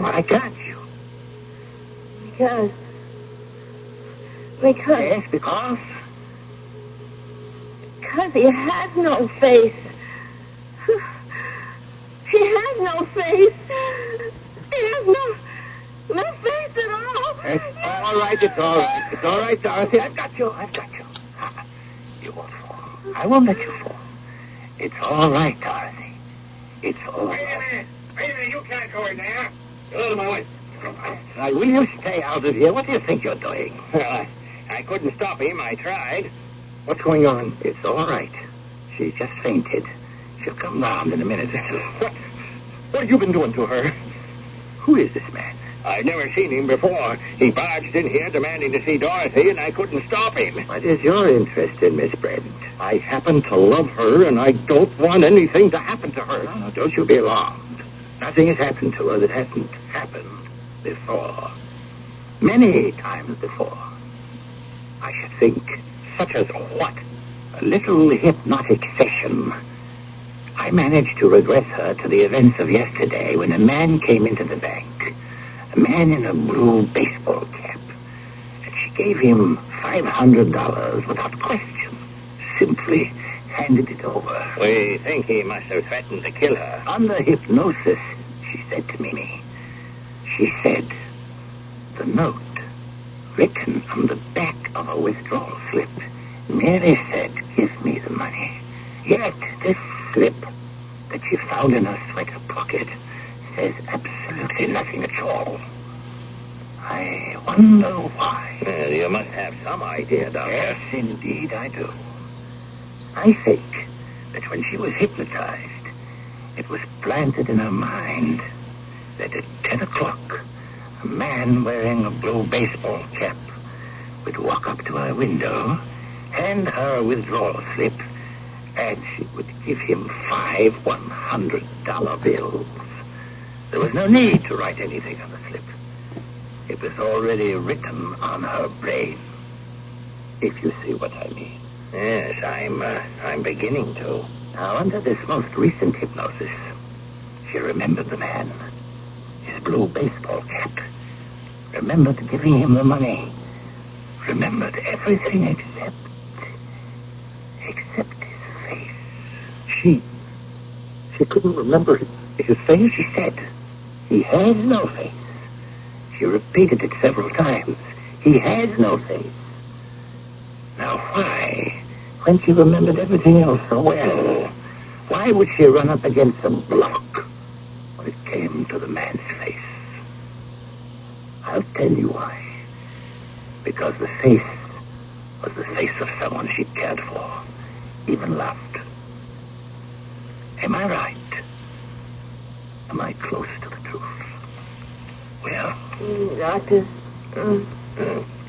Why can't you? Because. Yes, because? Because he has no face. He has no face. He has no face at all. It's all right, it's all right. It's all right, Dorothy. I've got you. You won't fall. I won't let you fall. It's all right, Dorothy. It's all right. Wait a minute, you can't go in there. Get out of my way. Now, will you stay out of here? What do you think you're doing? Well, I couldn't stop him. I tried. What's going on? It's all right. She's just fainted. She'll come round in a minute or two. What have you been doing to her? Who is this man? I've never seen him before. He barged in here demanding to see Dorothy, and I couldn't stop him. What is your interest in Miss Brent? I happen to love her, and I don't want anything to happen to her. No, don't you be alarmed. Nothing has happened to her that hasn't happened before. Many times before. I should think. Such as what? A little hypnotic session. I managed to regress her to the events of yesterday when a man came into the bank. A man in a blue baseball cap. And she gave him $500 without question. Simply handed it over. We think he must have threatened to kill her. Under hypnosis, she said to me. She said, the note written on the back of a withdrawal slip merely said, give me the money. Yet this slip that she found in her sweater pocket says absolutely nothing at all. I wonder why. Well, you must have some idea, Doctor. Yes, indeed I do. I think that when she was hypnotized, it was planted in her mind that at 10 o'clock, a man wearing a blue baseball cap would walk up to her window, hand her a withdrawal slip, and she would give him 5 $100 bills. There was no need to write anything on the slip. It was already written on her brain, if you see what I mean. Yes, I'm beginning to. Now, under this most recent hypnosis, she remembered the man, his blue baseball cap, remembered giving him the money, remembered everything except his face. She couldn't remember his face? She said, he has no face. She repeated it several times. He has no face. Now why, when she remembered everything else so well, why would she run up against a block when it came to the man's face? I'll tell you why. Because the face was the face of someone she cared for, even loved. Am I right? Am I close to the truth? Well? Doctor.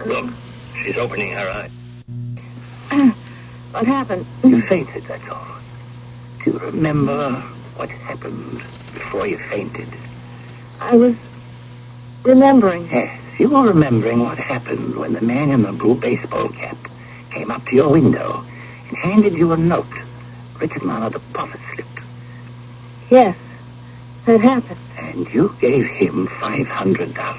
Look, she's opening her eyes. What happened? You fainted, that's all. Do you remember what happened before you fainted? I was remembering. Yes, you were remembering what happened when the man in the blue baseball cap came up to your window and handed you a note written on a deposit slip. Yes, that happened. And you gave him $500.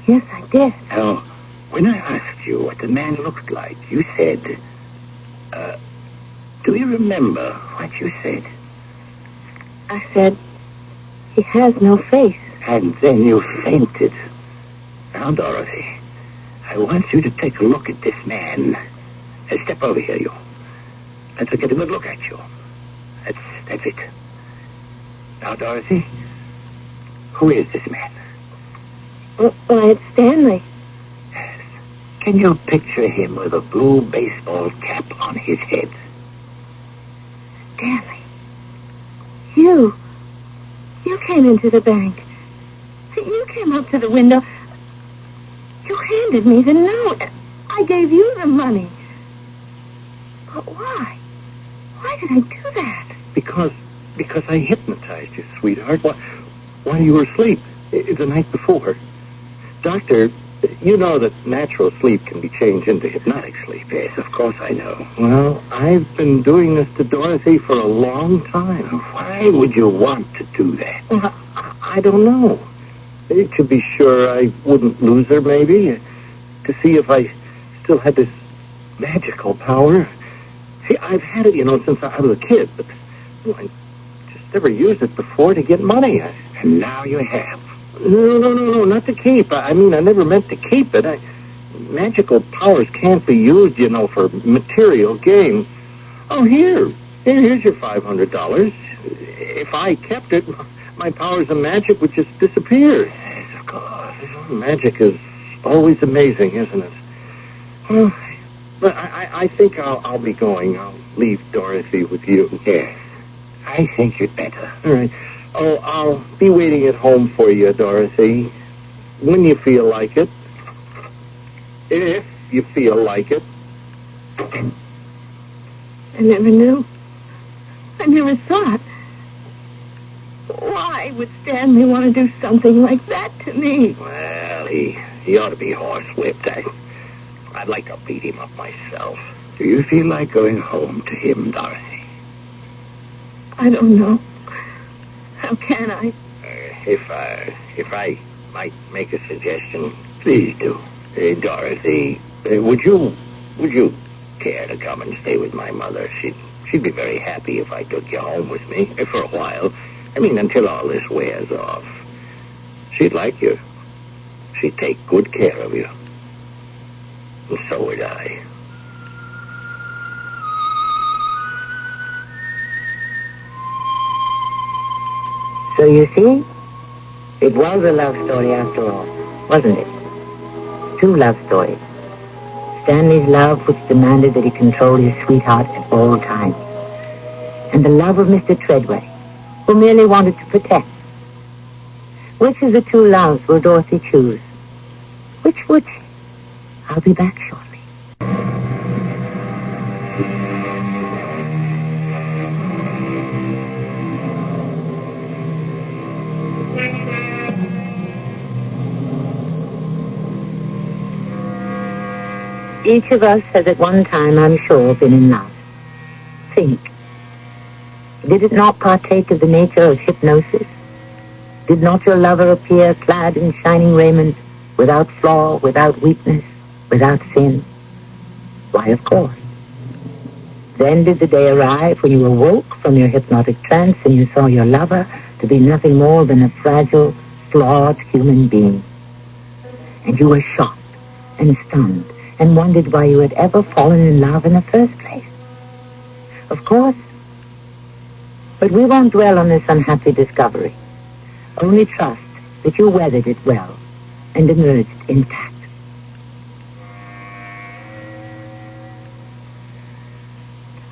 Yes, I did. Now, when I asked you what the man looked like, you said, do you remember what you said? I said, he has no face. And then you fainted. Now, Dorothy, I want you to take a look at this man. Step over here, you. Let's get a good look at you. That's it. Now, Dorothy, who is this man? Why, it's Stanley. Can you picture him with a blue baseball cap on his head? Stanley. You came into the bank. You came up to the window. You handed me the note. I gave you the money. But why? Why did I do that? Because I hypnotized you, sweetheart, while you were asleep the night before. Doctor, you know that natural sleep can be changed into hypnotic sleep. Yes, of course I know. Well, I've been doing this to Dorothy for a long time. Why would you want to do that? Well, I don't know. To be sure I wouldn't lose her, maybe. To see if I still had this magical power. See, I've had it, since I was a kid, but I just never used it before to get money. And now you have. No, not to keep. I never meant to keep it. Magical powers can't be used, for material gain. Oh, here's your $500. If I kept it, my powers of magic would just disappear. Yes, of course. Magic is always amazing, isn't it? Well, but I think I'll be going. I'll leave Dorothy with you. Yes, I think you'd better. All right. Oh, I'll be waiting at home for you, Dorothy. When you feel like it. If you feel like it. I never knew. I never thought. Why would Stanley want to do something like that to me? Well, he ought to be horsewhipped. I'd like to beat him up myself. Do you feel like going home to him, Dorothy? I don't know. How can I? If I might make a suggestion, please do. Dorothy, would you care to come and stay with my mother? She'd be very happy if I took you home with me for a while. Until all this wears off. She'd like you. She'd take good care of you. And so would I. So you see, it was a love story after all, wasn't it? Two love stories. Stanley's love, which demanded that he control his sweetheart at all times. And the love of Mr. Treadway, who merely wanted to protect. Which of the two loves will Dorothy choose? Which would she? I'll be back shortly. Each of us has at one time, I'm sure, been in love. Think. Did it not partake of the nature of hypnosis? Did not your lover appear clad in shining raiment, without flaw, without weakness, without sin? Why, of course. Then did the day arrive when you awoke from your hypnotic trance and you saw your lover to be nothing more than a fragile, flawed human being. And you were shocked and stunned and wondered why you had ever fallen in love in the first place. Of course. But we won't dwell on this unhappy discovery. Only trust that you weathered it well and emerged intact.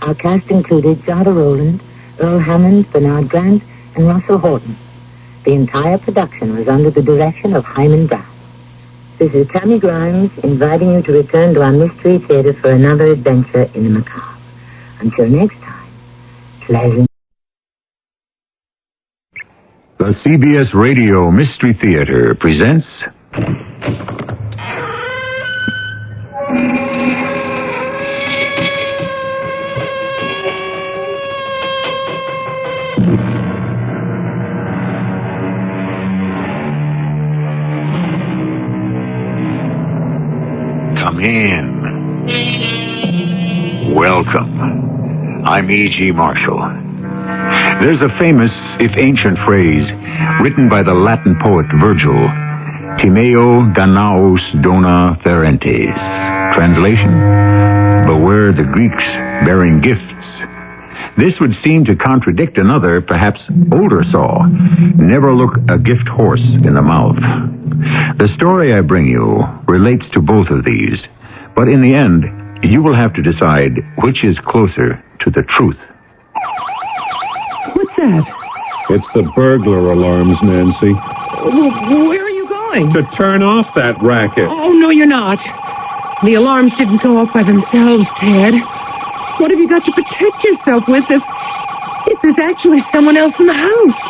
Our cast included Jada Rowland, Earl Hammond, Bernard Grant, and Russell Horton. The entire production was under the direction of Hyman Brown. This is Tammy Grimes inviting you to return to our Mystery Theater for another adventure in the macabre. Until next time, pleasant. The CBS Radio Mystery Theater presents... Come in. Welcome. I'm E.G. Marshall. There's a famous, if ancient phrase, written by the Latin poet Virgil, Timeo Danaos dona ferentes. Translation, beware the Greeks bearing gifts. This would seem to contradict another, perhaps older saw, never look a gift horse in the mouth. The story I bring you relates to both of these, but in the end, you will have to decide which is closer to the truth. What's that? It's the burglar alarms, Nancy. Where are you going? To turn off that racket. Oh, no, you're not. The alarms didn't go off by themselves, Ted. What have you got to protect yourself with if there's actually someone else in the house?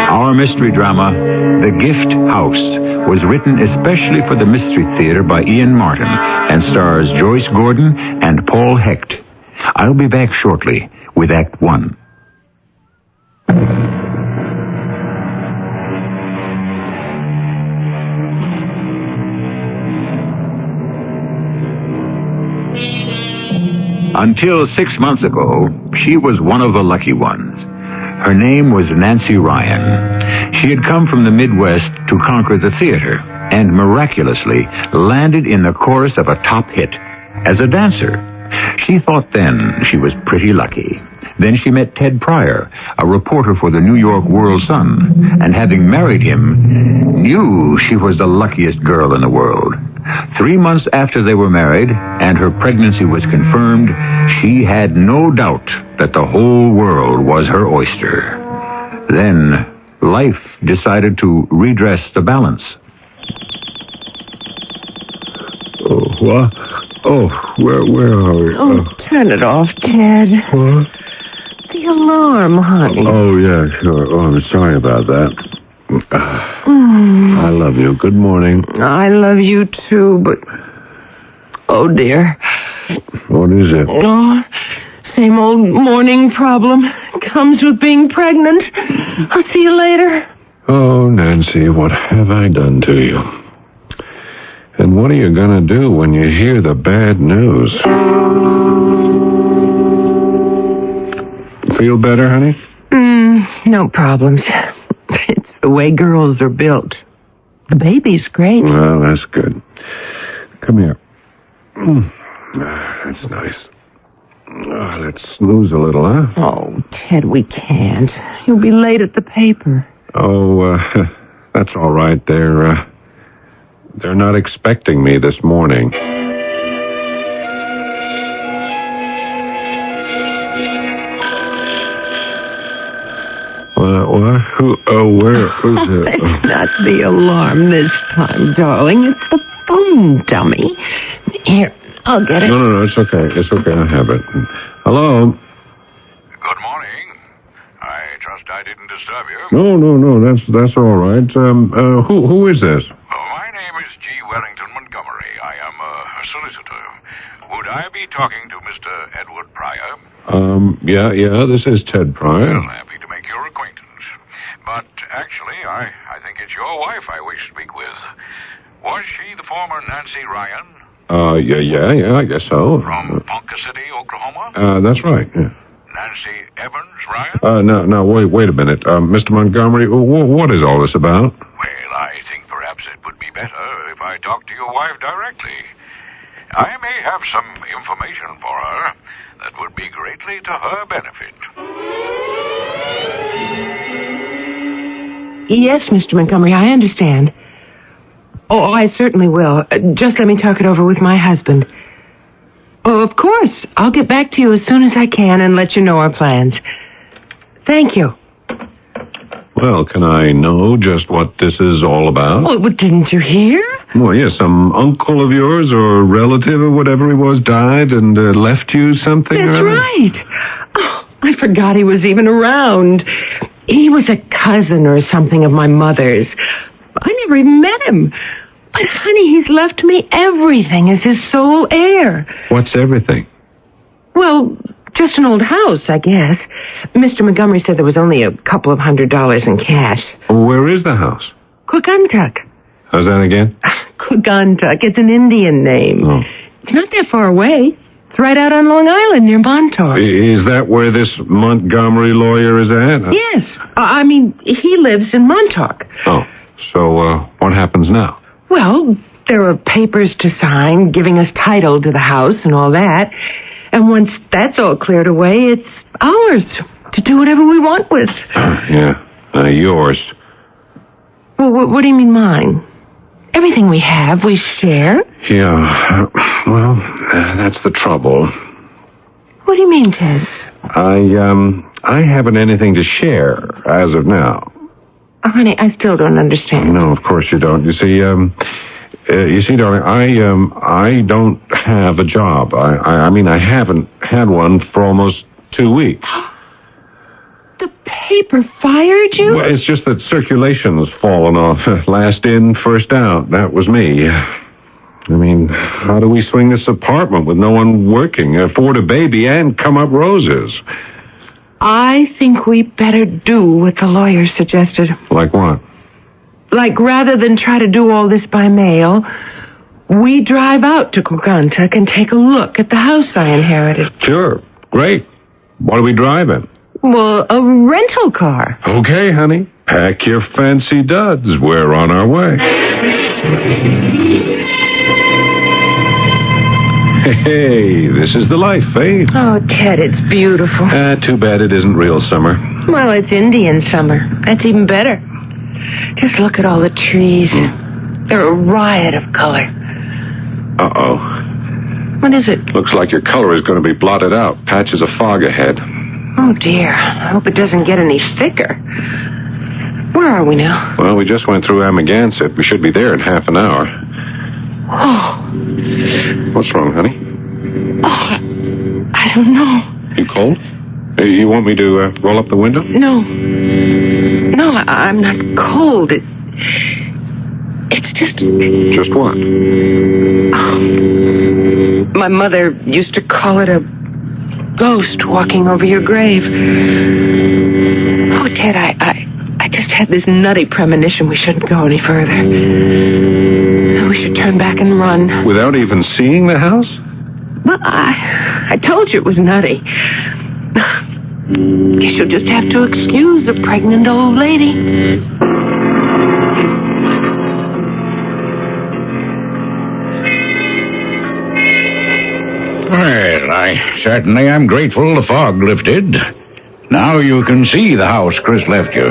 Our mystery drama, The Gift House, was written especially for the Mystery Theater by Ian Martin and stars Joyce Gordon and Paul Hecht. I'll be back shortly with Act 1. Until 6 months ago, she was one of the lucky ones. Her name was Nancy Ryan. She had come from the Midwest to conquer the theater and miraculously landed in the chorus of a top hit as a dancer. She thought then she was pretty lucky. Then she met Ted Pryor, a reporter for the New York World Sun, and having married him, knew she was the luckiest girl in the world. 3 months after they were married and her pregnancy was confirmed, she had no doubt that the whole world was her oyster. Then life decided to redress the balance. Oh, what? Oh, where are we? Oh, turn it off, Ted. What? The alarm, honey. Oh, yeah, sure. Oh, I'm sorry about that. I love you. Good morning. I love you too, but... Oh, dear. What is it? Oh, same old morning problem. Comes with being pregnant. I'll see you later. Oh, Nancy, what have I done to you? And what are you going to do when you hear the bad news? Feel better, honey? No problems. It's the way girls are built. The baby's great. Well, that's good. Come here. That's nice. Let's snooze a little, huh? Oh, Ted, we can't. You'll be late at the paper. Oh, that's all right. They're not expecting me this morning. What? Who? Oh, where? Who's it? It's not the alarm this time, darling. It's the phone dummy. Here, I'll get it. No, it's okay. It's okay. I have it. Hello? Good morning. I trust I didn't disturb you. No. That's all right. Who is this? My name is G. Wellington Montgomery. I am a solicitor. Would I be talking to Mr. Edward Pryor? Yeah, this is Ted Pryor. Happy to make your acquaintance. But actually, I think it's your wife I wish to speak with. Was she the former Nancy Ryan? Yeah, I guess so. From Ponca City, Oklahoma? That's right, yeah. Nancy Evans Ryan? No, wait a minute. Mr. Montgomery, what is all this about? Well, I think perhaps it would be better if I talked to your wife directly. I may have some information for her that would be greatly to her benefit. Yes, Mr. Montgomery, I understand. Oh, I certainly will. Just let me talk it over with my husband. Oh, of course. I'll get back to you as soon as I can and let you know our plans. Thank you. Well, can I know just what this is all about? Oh, didn't you hear? Well, yes, some uncle of yours or relative or whatever he was died and left you something? That's right. Oh, I forgot he was even around. He was a cousin or something of my mother's. I never even met him. But, honey, he's left me everything as his sole heir. What's everything? Well, just an old house, I guess. Mr. Montgomery said there was only a couple of $100 in cash. Where is the house? Quaguntuck. How's that again? Quaguntuck. It's an Indian name. Oh. It's not that far away. It's right out on Long Island near Montauk. Is that where this Montgomery lawyer is at? Yes. I mean, he lives in Montauk. Oh, so what happens now? Well, there are papers to sign giving us title to the house and all that. And once that's all cleared away, it's ours to do whatever we want with. Yours. Well, what do you mean mine? Everything we have, we share. Yeah, well, that's the trouble. What do you mean, Ted? I haven't anything to share as of now. Oh, honey, I still don't understand. No, of course you don't. You see, darling, I don't have a job. I mean, I haven't had one for almost 2 weeks. The paper fired you? Well, it's just that circulation's fallen off. Last in, first out. That was me. I mean, how do we swing this apartment with no one working, afford a baby, and come up roses? I think we better do what the lawyer suggested. Like what? Like, rather than try to do all this by mail, we drive out to Quaguntuck and take a look at the house I inherited. Sure. Great. What are we driving? Well, a rental car. Okay, honey. Pack your fancy duds. We're on our way. Hey, this is the life, eh? Oh, Ted, it's beautiful. Too bad it isn't real summer. Well, it's Indian summer. That's even better. Just look at all the trees. They're a riot of color. Uh-oh. What is it? Looks like your color is going to be blotted out. Patches of fog ahead. Oh, dear. I hope it doesn't get any thicker. Where are we now? Well, we just went through Amagansett. We should be there in half an hour. Oh. What's wrong, honey? Oh, I don't know. You cold? You want me to roll up the window? No. No, I'm not cold. It's just... Just what? Oh. My mother used to call it a ghost walking over your grave. Oh, Ted, I just had this nutty premonition we shouldn't go any further. We should turn back and run. Without even seeing the house? Well, I told you it was nutty. Guess you'll just have to excuse a pregnant old lady. Well, I certainly am grateful the fog lifted. Now you can see the house Chris left you.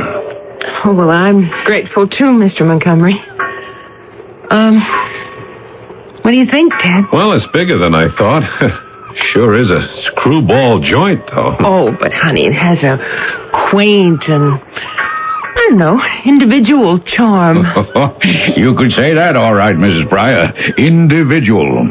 Oh, well, I'm grateful too, Mr. Montgomery. What do you think, Ted? Well, it's bigger than I thought. Sure is a screwball joint, though. Oh, but honey, it has a quaint and, I don't know, individual charm. You could say that all right, Mrs. Pryor. Individual.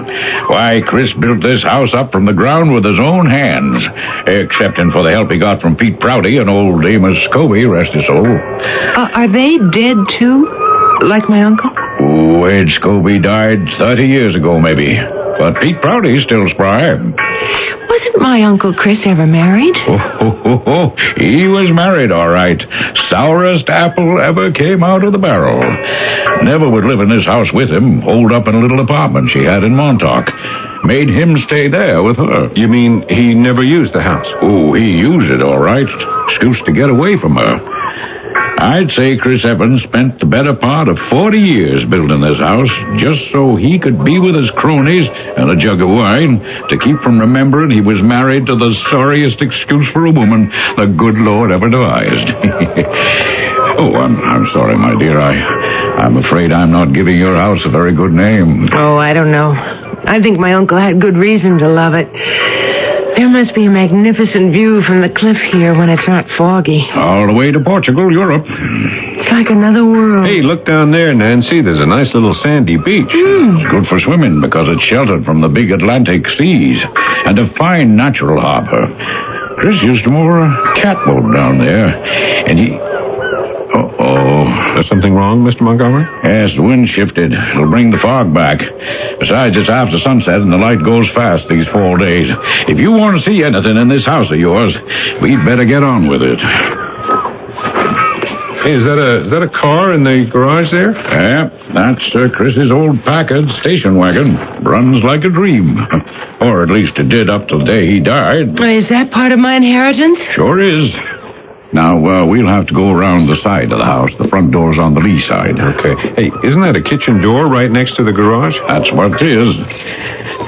Why, Chris built this house up from the ground with his own hands, excepting for the help he got from Pete Prouty and old Amos Scobie, rest his soul. Are they dead, too? Like my uncle? Oh, Ed Scobie died 30 years ago, maybe. But Pete Prouty's still spry. Wasn't my Uncle Chris ever married? Oh, he was married, all right. Sourest apple ever came out of the barrel. Never would live in this house with him, holed up in a little apartment she had in Montauk. Made him stay there with her. You mean he never used the house? Oh, he used it, all right. Excuse to get away from her. I'd say Chris Evans spent the better part of 40 years building this house just so he could be with his cronies and a jug of wine to keep from remembering he was married to the sorriest excuse for a woman the good Lord ever devised. Oh, I'm sorry, my dear. I'm afraid I'm not giving your house a very good name. Oh, I don't know. I think my uncle had good reason to love it. There must be a magnificent view from the cliff here when it's not foggy. All the way to Portugal, Europe. It's like another world. Hey, look down there, Nancy. There's a nice little sandy beach. It's good for swimming because it's sheltered from the big Atlantic seas and a fine natural harbor. Chris used to moor a catboat down there, and he... Uh-oh. There's something wrong, Mr. Montgomery? Yes, the wind shifted. It'll bring the fog back. Besides, it's after sunset and the light goes fast these fall days. If you want to see anything in this house of yours, we'd better get on with it. Hey, is that a car in the garage there? Yeah, that's Chris's old Packard station wagon. Runs like a dream. Or at least it did up to the day he died. Is that part of my inheritance? Sure is. Now, we'll have to go around the side of the house. The front door's on the lee side. Okay. Hey, isn't that a kitchen door right next to the garage? That's what it is.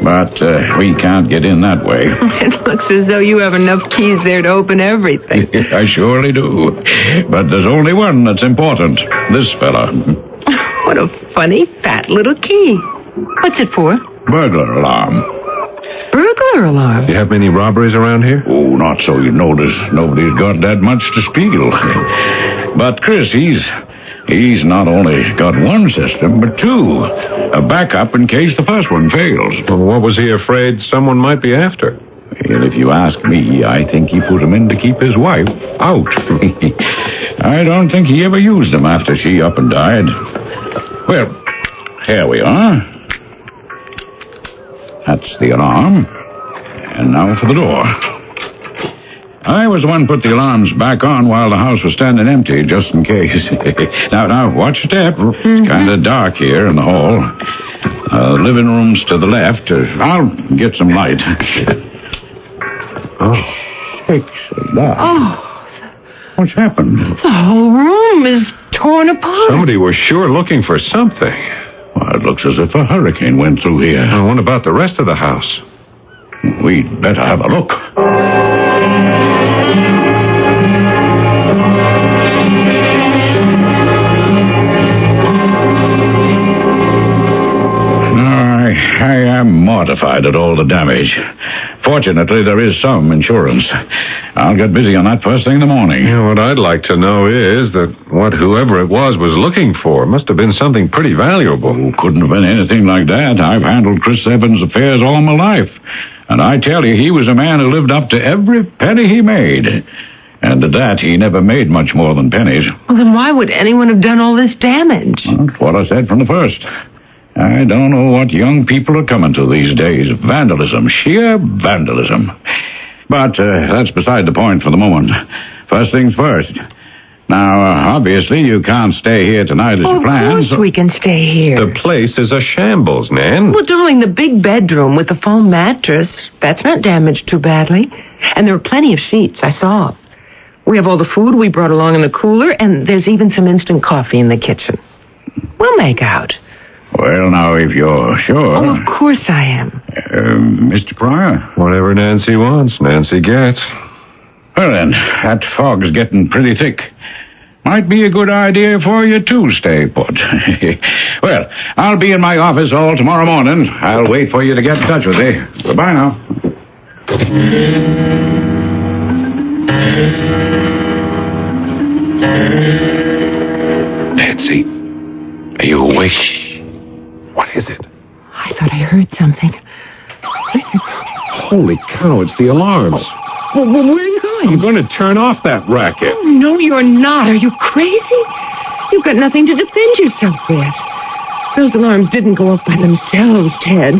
But we can't get in that way. It looks as though you have enough keys there to open everything. I surely do. But there's only one that's important. This fella. What a funny, fat little key. What's it for? Burglar alarm. Burglar alarm? Do you have many robberies around here? Oh, not so you notice. Nobody's got that much to steal. But Chris, he's not only got one system, but two. A backup in case the first one fails. Well, what was he afraid someone might be after? And if you ask me, I think he put them in to keep his wife out. I don't think he ever used them after she up and died. Well, here we are. That's the alarm. And now for the door. I was the one who put the alarms back on while the house was standing empty, just in case. Now, watch your step. It's kind of dark here in the hall. The living room's to the left. I'll get some light. Oh, sakes alive. Oh. What's happened? The whole room is torn apart. Somebody was sure looking for something. Well, it looks as if a hurricane went through here. Now, what about the rest of the house? We'd better have a look. I am mortified at all the damage. Fortunately, there is some insurance. I'll get busy on that first thing in the morning. You know, what I'd like to know is that what whoever it was looking for must have been something pretty valuable. Oh, couldn't have been anything like that. I've handled Chris Evans' affairs all my life. And I tell you, he was a man who lived up to every penny he made. And at that, he never made much more than pennies. Well, then why would anyone have done all this damage? Well, that's what I said from the first. I don't know what young people are coming to these days. Vandalism, sheer vandalism. But that's beside the point for the moment. First things first. Now, obviously, you can't stay here tonight as you planned. Of course we can stay here. The place is a shambles, Nan. Well, darling, the big bedroom with the foam mattress, that's not damaged too badly. And there are plenty of sheets, I saw. We have all the food we brought along in the cooler, and there's even some instant coffee in the kitchen. We'll make out. Well, now, if you're sure... Oh, of course I am. Mr. Pryor? Whatever Nancy wants, Nancy gets. Well, then, that fog's getting pretty thick. Might be a good idea for you to stay put. Well, I'll be in my office all tomorrow morning. I'll wait for you to get in touch with me. Goodbye now. Nancy, are you awake? What is it? I thought I heard something. Listen. Holy cow, it's the alarms. Well, where are you going? I'm going to turn off that racket. Oh, no, you're not. Are you crazy? You've got nothing to defend yourself with. Those alarms didn't go off by themselves, Ted.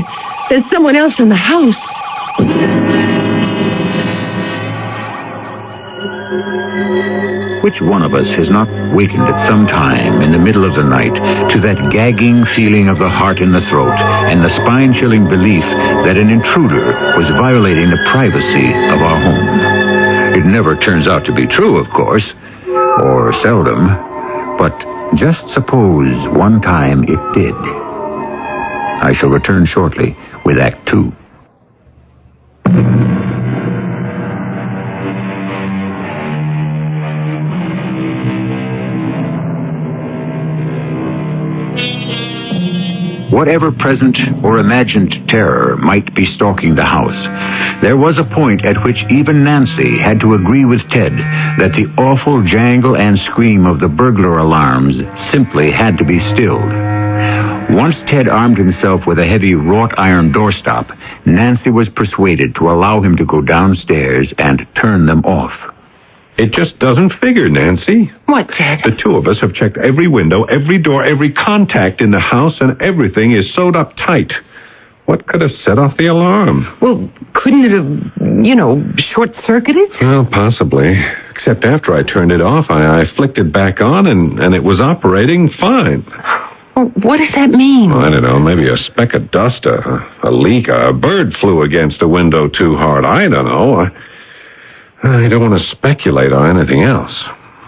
There's someone else in the house. Which one of us has not wakened at some time in the middle of the night to that gagging feeling of the heart in the throat and the spine-chilling belief that an intruder was violating the privacy of our home? It never turns out to be true, of course, or seldom, but just suppose one time it did. I shall return shortly with Act 2. Whatever present or imagined terror might be stalking the house, there was a point at which even Nancy had to agree with Ted that the awful jangle and scream of the burglar alarms simply had to be stilled. Once Ted armed himself with a heavy wrought iron doorstop, Nancy was persuaded to allow him to go downstairs and turn them off. It just doesn't figure, Nancy. What, Ted? The two of us have checked every window, every door, every contact in the house, and everything is sewed up tight. What could have set off the alarm? Well, couldn't it have, short-circuited? Well, possibly. Except after I turned it off, I flicked it back on, and it was operating fine. Well, what does that mean? I don't know, maybe a speck of dust, a leak, a bird flew against a window too hard. I don't know. I don't want to speculate on anything else.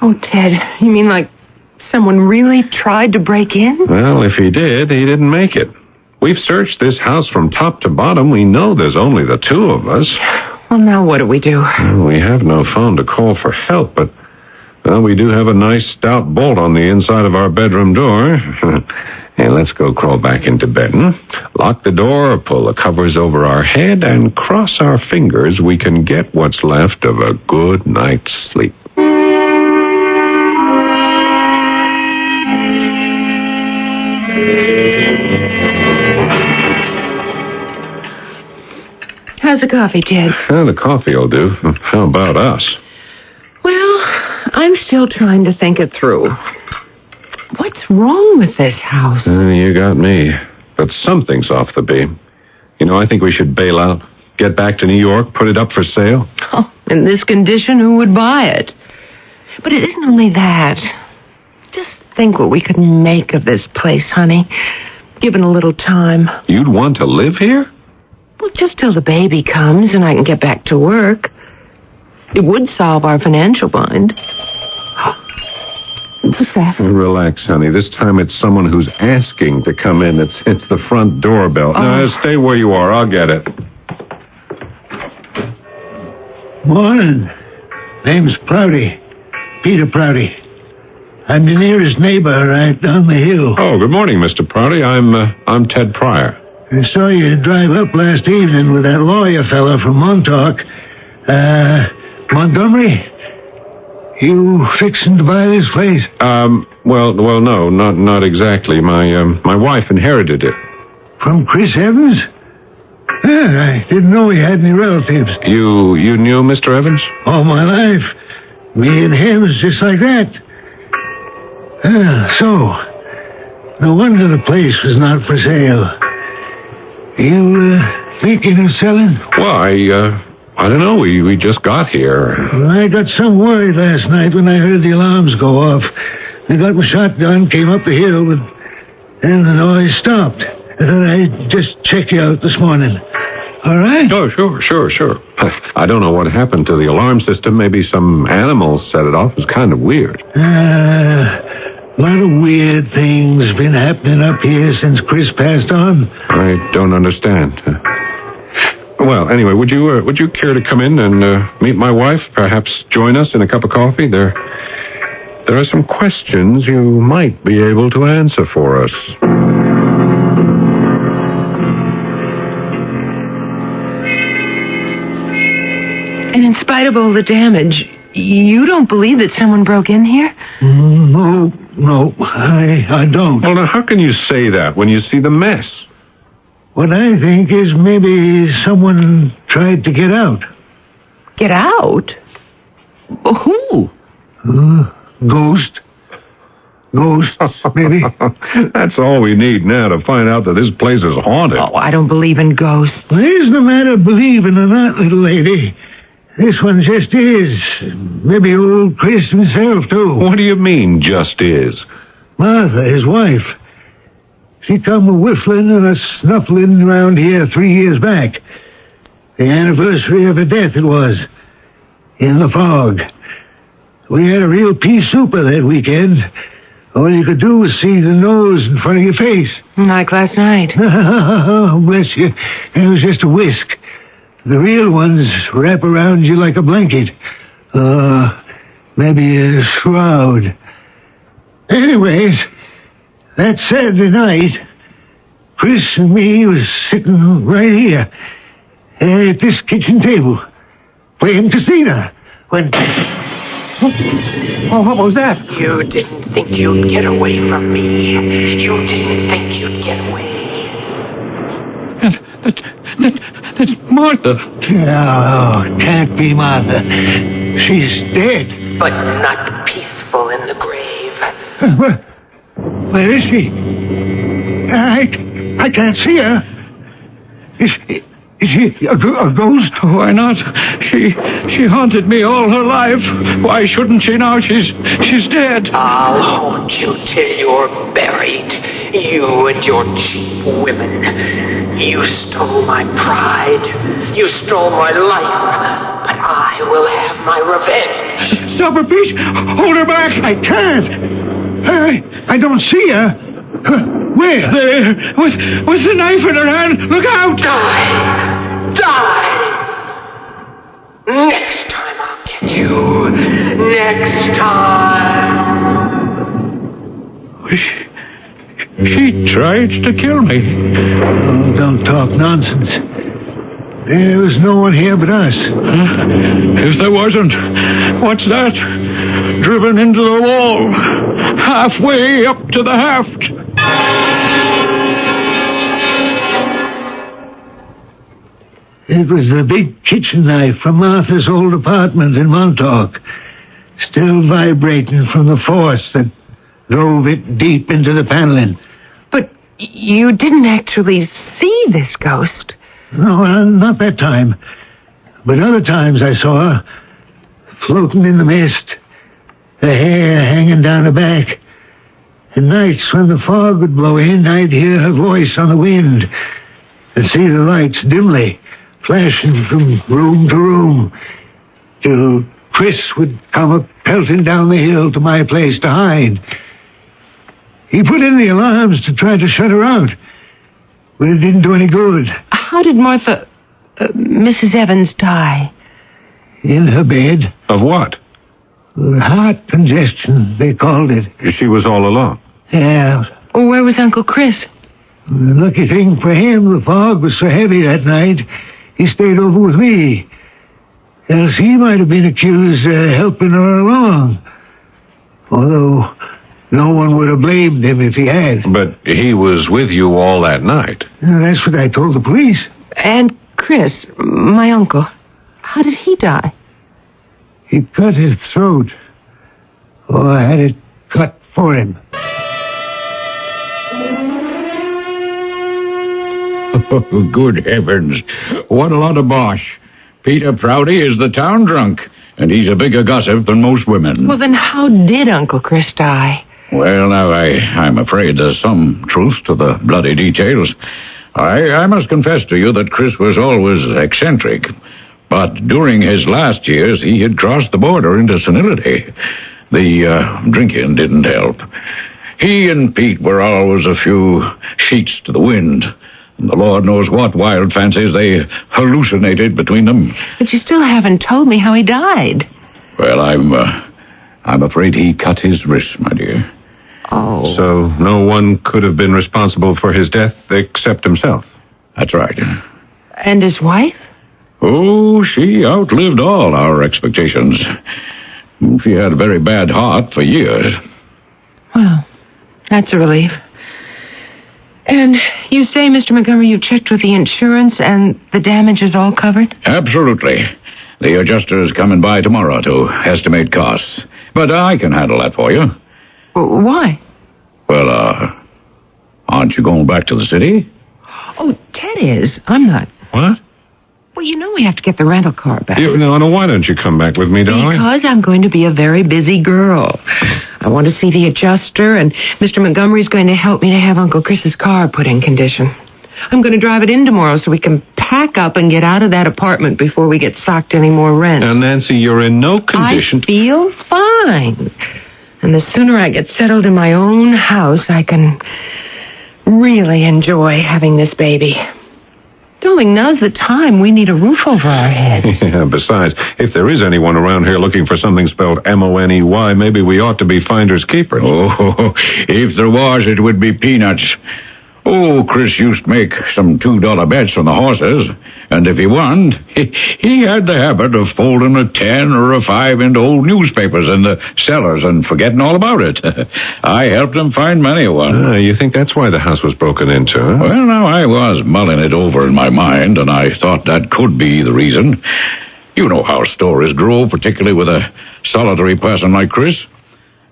Oh, Ted, you mean like someone really tried to break in? Well, if he did, he didn't make it. We've searched this house from top to bottom. We know there's only the two of us. Well, now what do we do? Well, we have no phone to call for help, but we do have a nice stout bolt on the inside of our bedroom door. Hey, let's go crawl back into bed, Lock the door, pull the covers over our head, and cross our fingers we can get what's left of a good night's sleep. How's the coffee, Ted? Well, the coffee will do. How about us? Well, I'm still trying to think it through. What's wrong with this house? You got me. But something's off the beam. I think we should bail out, get back to New York, put it up for sale. Oh, in this condition, who would buy it? But it isn't only that. Just think what we could make of this place, honey, given a little time. You'd want to live here? Well, just till the baby comes and I can get back to work. It would solve our financial bind. What's that? Relax, honey. This time it's someone who's asking to come in. It's the front doorbell. Oh. No, stay where you are. I'll get it. Morning. Name's Prouty. Peter Prouty. I'm the nearest neighbor right down the hill. Oh, good morning, Mr. Prouty. I'm Ted Pryor. I saw you drive up last evening with that lawyer fella from Montauk. Montgomery? You fixing to buy this place? Well, no, not exactly. My wife inherited it. From Chris Evans? Yeah, I didn't know he had any relatives. You knew Mr. Evans? All my life. Me and him is just like that. So, no wonder the place was not for sale. You, thinking of selling? Well, I don't know. We just got here. Well, I got some worried last night when I heard the alarms go off. I got my shotgun, came up the hill, but then the noise stopped. I thought I'd just check you out this morning. All right? Oh, sure. I don't know what happened to the alarm system. Maybe some animal set it off. It's kind of weird. A lot of weird things been happening up here since Chris passed on. I don't understand. Well, anyway, would you care to come in and meet my wife? Perhaps join us in a cup of coffee? There are some questions you might be able to answer for us. And in spite of all the damage, you don't believe that someone broke in here? No, I don't. Well, now, how can you say that when you see the mess? What I think is maybe someone tried to get out. Get out? Who? Ghost. Ghosts, maybe. That's all we need now to find out that this place is haunted. Oh, I don't believe in ghosts. Well, it isn't a matter of believing or not, little lady. This one just is. Maybe old Chris himself, too. What do you mean, just is? Martha, his wife. She come a-whiffling and a-snuffling around here 3 years back. The anniversary of her death it was. In the fog. We had a real pea super that weekend. All you could do was see the nose in front of your face. Like last night. Oh, bless you. It was just a whisk. The real ones wrap around you like a blanket. Maybe a shroud. Anyways, that Saturday night, Chris and me was sitting right here at this kitchen table, playing casino, when... Oh, what was that? You didn't think you'd get away from me. You didn't think you'd get away. That's Martha. Oh, can't be Martha. She's dead. But not peaceful in the grave. Where is she? I can't see her. Is she a ghost? Why not? She haunted me all her life. Why shouldn't she now? She's dead. I'll haunt you till you're buried. You and your cheap women. You stole my pride. You stole my life. But I will have my revenge. Stop her, Pete. Hold her back. I can't. I don't see her. Where? There, with the knife in her hand. Look out! Die! Next time I'll get you. Next time. She tried to kill me. Oh, don't talk nonsense. There was no one here but us. If there wasn't, what's that? Driven into the wall. Halfway up to the haft. It was the big kitchen knife from Martha's old apartment in Montauk, still vibrating from the force that drove it deep into the paneling. But you didn't actually see this ghost. No, not that time. But other times I saw her, floating in the mist, her hair hanging down her back. And nights when the fog would blow in, I'd hear her voice on the wind and see the lights dimly flashing from room to room, till Chris would come pelting down the hill to my place to hide. He put in the alarms to try to shut her out, but it didn't do any good. How did Martha, Mrs. Evans, die? In her bed. Of what? Heart congestion, they called it. She was all alone. Yeah. Where was Uncle Chris? The lucky thing for him, the fog was so heavy that night, he stayed over with me. Else he might have been accused of helping her along. Although no one would have blamed him if he had. But he was with you all that night. That's what I told the police. And Chris, my uncle, how did he die? He cut his throat. Or I had it cut for him. Oh, good heavens. What a lot of bosh. Peter Prouty is the town drunk, and he's a bigger gossip than most women. Well, then how did Uncle Chris die? Well, now, I'm afraid there's some truth to the bloody details. I must confess to you that Chris was always eccentric, but during his last years he had crossed the border into senility. The drinking didn't help. He and Pete were always a few sheets to the wind, and the Lord knows what wild fancies they hallucinated between them. But you still haven't told me how he died. Well, I'm afraid he cut his wrist, my dear. Oh. So no one could have been responsible for his death except himself. That's right. And his wife? Oh, she outlived all our expectations. She had a very bad heart for years. Well, that's a relief. And you say, Mr. Montgomery, you checked with the insurance and the damage is all covered? Absolutely. The adjuster's coming by tomorrow to estimate costs. But I can handle that for you. Why? Well, aren't you going back to the city? Oh, Ted is. I'm not. What? Well, you know we have to get the rental car back. No, why don't you come back with me, darling? Because I'm going to be a very busy girl. I want to see the adjuster, and Mr. Montgomery's going to help me to have Uncle Chris's car put in condition. I'm going to drive it in tomorrow so we can pack up and get out of that apartment before we get socked any more rent. Now, Nancy, you're in no condition... I feel fine. And the sooner I get settled in my own house, I can really enjoy having this baby. Darling, now's the time. We need a roof over our heads. Yeah, besides, if there is anyone around here looking for something spelled M-O-N-E-Y, maybe we ought to be finders keepers. Oh, if there was, it would be peanuts. Oh, Chris used to make some $2 bets on the horses, and if he won, he had the habit of folding a 10 or a 5 into old newspapers in the cellars and forgetting all about it. I helped him find many a one. You think that's why the house was broken into, huh? Well, now, I was mulling it over in my mind, and I thought that could be the reason. You know how stories grow, particularly with a solitary person like Chris.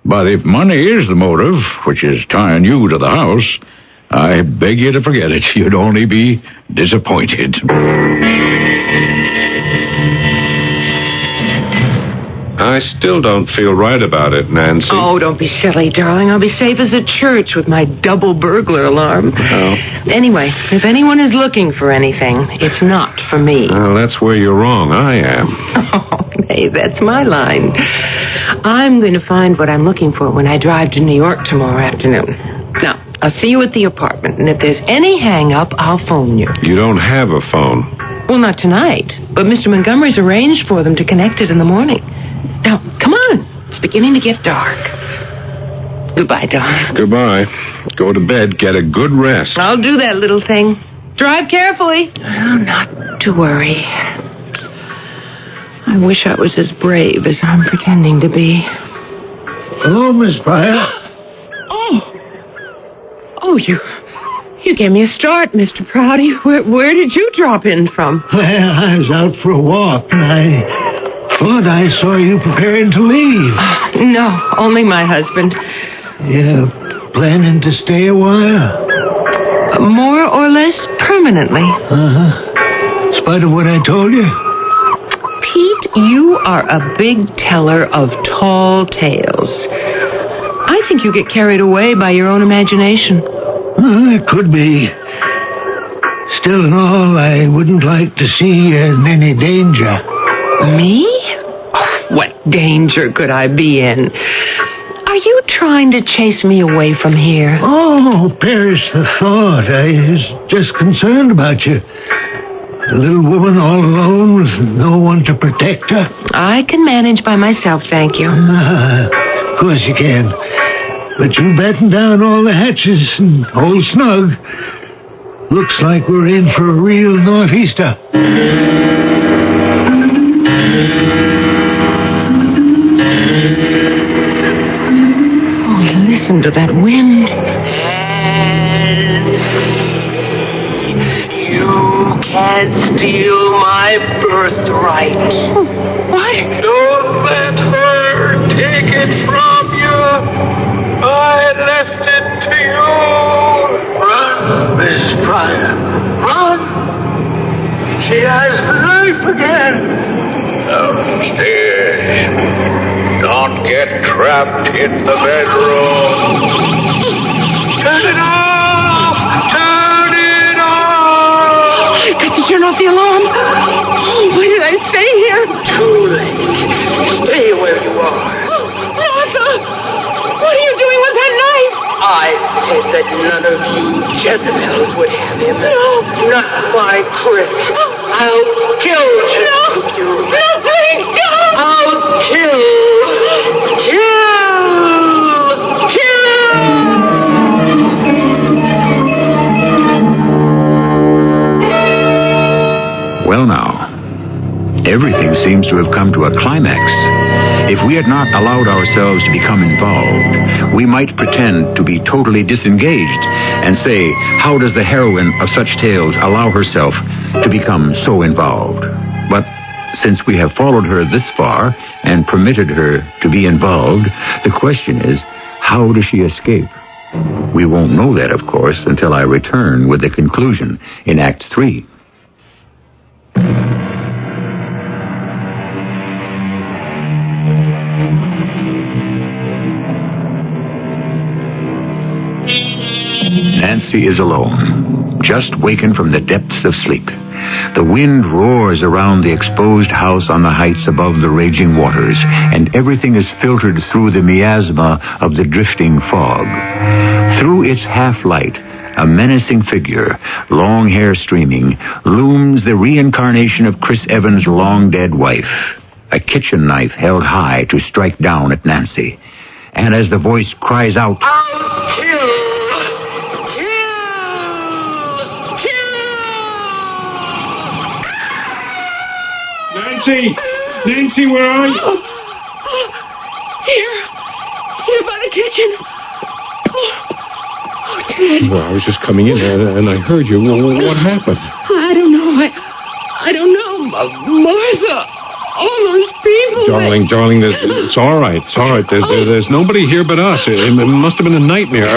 But if money is the motive, which is tying you to the house, I beg you to forget it. You'd only be disappointed. I still don't feel right about it, Nancy. Oh, don't be silly, darling. I'll be safe as a church with my double burglar alarm. Oh. Anyway, if anyone is looking for anything, it's not for me. Well, that's where you're wrong. I am. Oh, hey, that's my line. I'm going to find what I'm looking for when I drive to New York tomorrow afternoon. Now, I'll see you at the apartment, and if there's any hang-up, I'll phone you. You don't have a phone. Well, not tonight, but Mr. Montgomery's arranged for them to connect it in the morning. Now, come on. It's beginning to get dark. Goodbye, darling. Goodbye. Go to bed. Get a good rest. I'll do that, little thing. Drive carefully. Oh, not to worry. I wish I was as brave as I'm pretending to be. Hello, Miss Pryor. Oh, you gave me a start, Mr. Prouty. Where did you drop in from? Well, I was out for a walk, and I thought I saw you preparing to leave. No, only my husband. You planning to stay a while? More or less permanently. In spite of what I told you? Pete, you are a big teller of tall tales. I think you get carried away by your own imagination. It could be. Still in all, I wouldn't like to see you in any danger. Me? What danger could I be in? Are you trying to chase me away from here? Oh, perish the thought. I was just concerned about you. A little woman all alone with no one to protect her. I can manage by myself, thank you. Of course you can. But you batten down all the hatches and hold snug. Looks like we're in for a real northeaster. Oh, listen to that wind. You can't steal my birthright. What? Don't let her take it from you. I left it to you. Run, Miss Pryor. Run. She has life again. Downstairs. Don't get trapped in the bedroom. Turn it off! Turn it off! Got to turn off the alarm. Oh, why did I stay here? Too late. Stay where you are. Martha! What are you doing with that knife? I said that none of you Jezebels would have him. No. Not my Chris. I'll kill you. No, please, no! I'll kill. Well, now, everything seems to have come to a climax. If we had not allowed ourselves to become involved, we might pretend to be totally disengaged and say, how does the heroine of such tales allow herself to become so involved? But since we have followed her this far and permitted her to be involved, the question is, how does she escape? We won't know that, of course, until I return with the conclusion in Act 3. Nancy is alone, just wakened from the depths of sleep. The wind roars around the exposed house on the heights above the raging waters, and everything is filtered through the miasma of the drifting fog. Through its half-light, a menacing figure, long hair streaming, looms the reincarnation of Chris Evans' long-dead wife, a kitchen knife held high to strike down at Nancy. And as the voice cries out, Nancy, where are you? Here by the kitchen. Oh, Ted. Well, I was just coming in and I heard you. What happened? I don't know. I don't know. Martha, all those people. Darling, it's all right. It's all right. There's nobody here but us. It must have been a nightmare.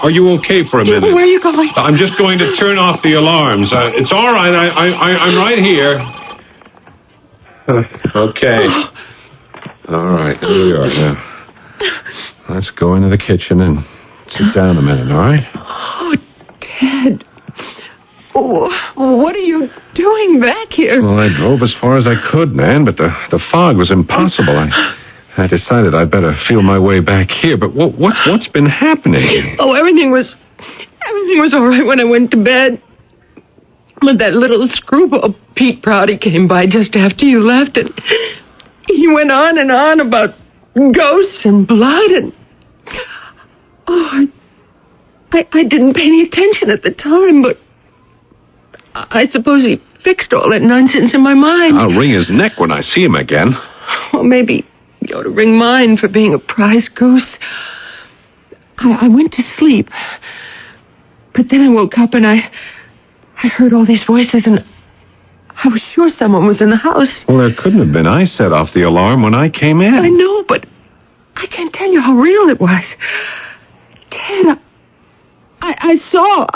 Are you okay for a minute? Where are you going? I'm just going to turn off the alarms. It's all right. I'm right here. Okay. All right, here we are now. Let's go into the kitchen and sit down a minute, all right? Oh, Ted. Oh, what are you doing back here? Well, I drove as far as I could, Nan, but the fog was impossible. I decided I'd better feel my way back here, but what's been happening? Oh, everything was all right when I went to bed. But that little screwball Pete Prouty came by just after you left, and he went on and on about ghosts and blood, and I didn't pay any attention at the time, but I suppose he fixed all that nonsense in my mind. I'll wring his neck when I see him again. Well, maybe you ought to wring mine for being a prize goose. I went to sleep, but then I woke up and I heard all these voices, and I was sure someone was in the house. Well, there couldn't have been. I set off the alarm when I came in. I know, but I can't tell you how real it was. Ted, I saw.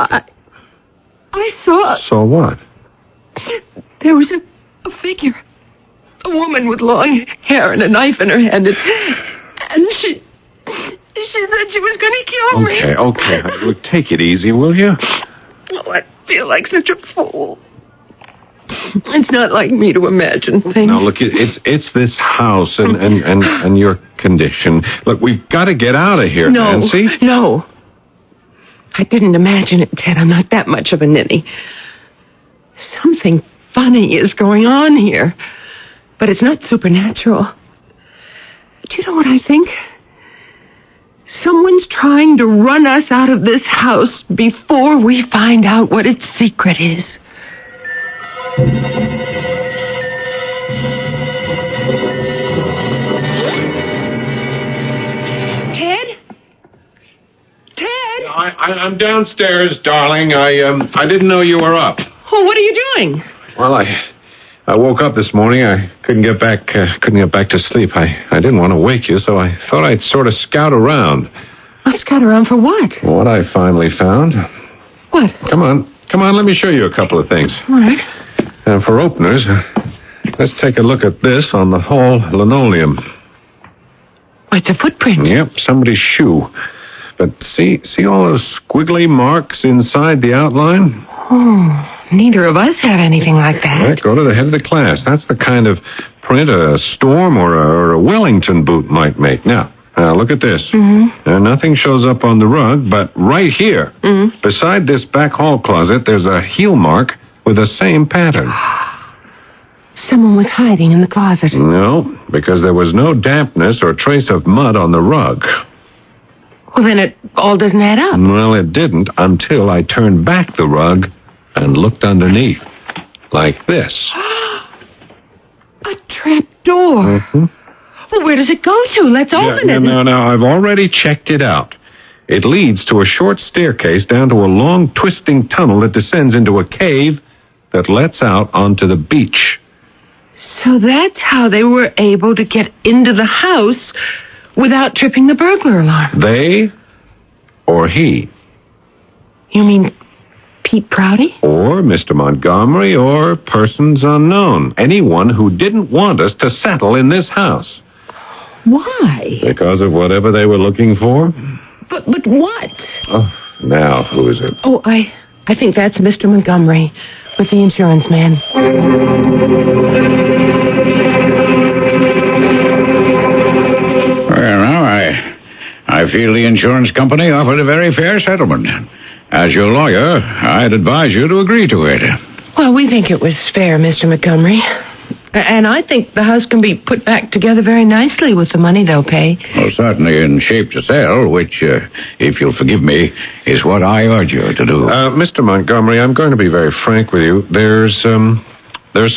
Saw what? There was a figure. A woman with long hair and a knife in her hand, and she said she was going to kill me. Okay. Look, take it easy, will you? Oh, I feel like such a fool. It's not like me to imagine things. No, look, it's this house and your condition. Look, we've got to get out of here, Nancy. No. I didn't imagine it, Ted. I'm not that much of a ninny. Something funny is going on here, but it's not supernatural. Do you know what I think? Someone's trying to run us out of this house before we find out what its secret is. Ted? I'm downstairs, darling. I didn't know you were up. Oh, what are you doing? Well, I woke up this morning. I couldn't get back to sleep. I didn't want to wake you, so I thought I'd sort of scout around. Scout around for what? What I finally found. What? Come on, let me show you a couple of things. All right. And for openers, let's take a look at this on the hall linoleum. It's a footprint. Yep, somebody's shoe. But see all those squiggly marks inside the outline? Oh, neither of us have anything like that. Right, go to the head of the class. That's the kind of print a Storm or a Wellington boot might make. Now, look at this. Mm-hmm. Nothing shows up on the rug, but right here, beside this back hall closet, there's a heel mark with the same pattern. Someone was hiding in the closet. No, because there was no dampness or trace of mud on the rug. Well, then it all doesn't add up. Well, it didn't until I turned back the rug and looked underneath. Like this. A trap door. Mm-hmm. Well, where does it go to? Let's open it. No, I've already checked it out. It leads to a short staircase down to a long, twisting tunnel that descends into a cave that lets out onto the beach. So that's how they were able to get into the house without tripping the burglar alarm. They or he? You mean Pete Prouty? Or Mr. Montgomery or persons unknown. Anyone who didn't want us to settle in this house. Why? Because of whatever they were looking for. But what? Now, who is it? Oh, I think that's Mr. Montgomery with the insurance man. Well, now, I feel the insurance company offered a very fair settlement. As your lawyer, I'd advise you to agree to it. Well, we think it was fair, Mr. Montgomery. And I think the house can be put back together very nicely with the money they'll pay. Well, certainly in shape to sell, which, if you'll forgive me, is what I urge you to do. Mr. Montgomery, I'm going to be very frank with you. There's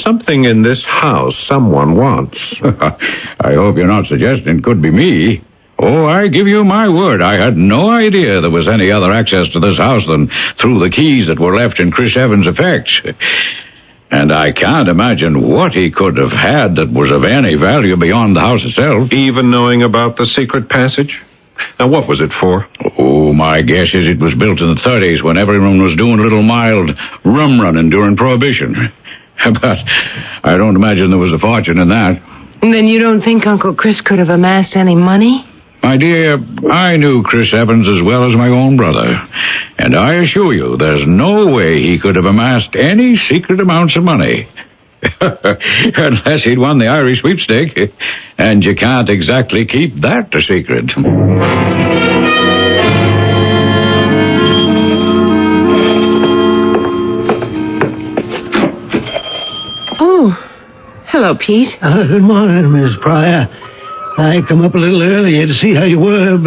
something in this house someone wants. I hope you're not suggesting it could be me. Oh, I give you my word, I had no idea there was any other access to this house than through the keys that were left in Chris Evans' effects. And I can't imagine what he could have had that was of any value beyond the house itself. Even knowing about the secret passage? Now, what was it for? Oh, my guess is it was built in the 30s when everyone was doing a little mild rum running during Prohibition. But I don't imagine there was a fortune in that. Then you don't think Uncle Chris could have amassed any money? My dear, I knew Chris Evans as well as my own brother, and I assure you there's no way he could have amassed any secret amounts of money. Unless he'd won the Irish sweepstake, and you can't exactly keep that a secret. Oh, hello, Pete. Good morning, Miss Pryor. I come up a little earlier to see how you were,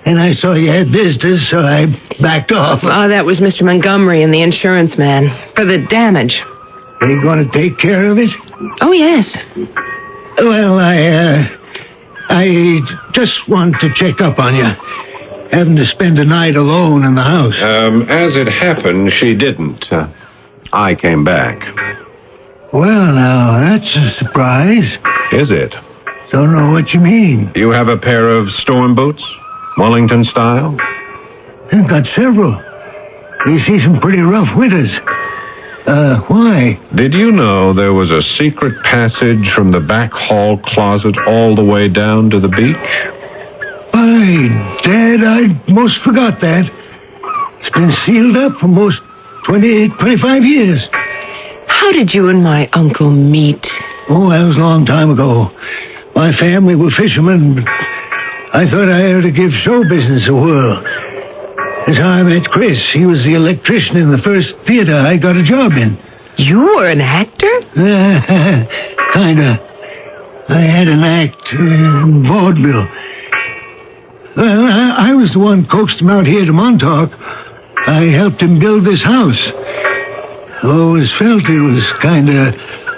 and I saw you had visitors, so I backed off. Oh, that was Mr. Montgomery and the insurance man for the damage. Are you going to take care of it? Oh, yes. Well, I just want to check up on you. Having to spend a night alone in the house. As it happened, she didn't. I came back. Well, now, that's a surprise. Is it? Don't know what you mean. You have a pair of storm boots? Wellington style? I've got several. We see some pretty rough winters. Why? Did you know there was a secret passage from the back hall closet all the way down to the beach? Why, Dad, I most forgot that. It's been sealed up for most 25 years. How did you and my uncle meet? Oh, that was a long time ago. My family were fishermen, but I thought I ought to give show business a whirl. That's how I met Chris. He was the electrician in the first theater I got a job in. You were an actor? Kinda. I had an act in vaudeville. Well, I was the one coaxed him out here to Montauk. I helped him build this house. I always felt it was kinda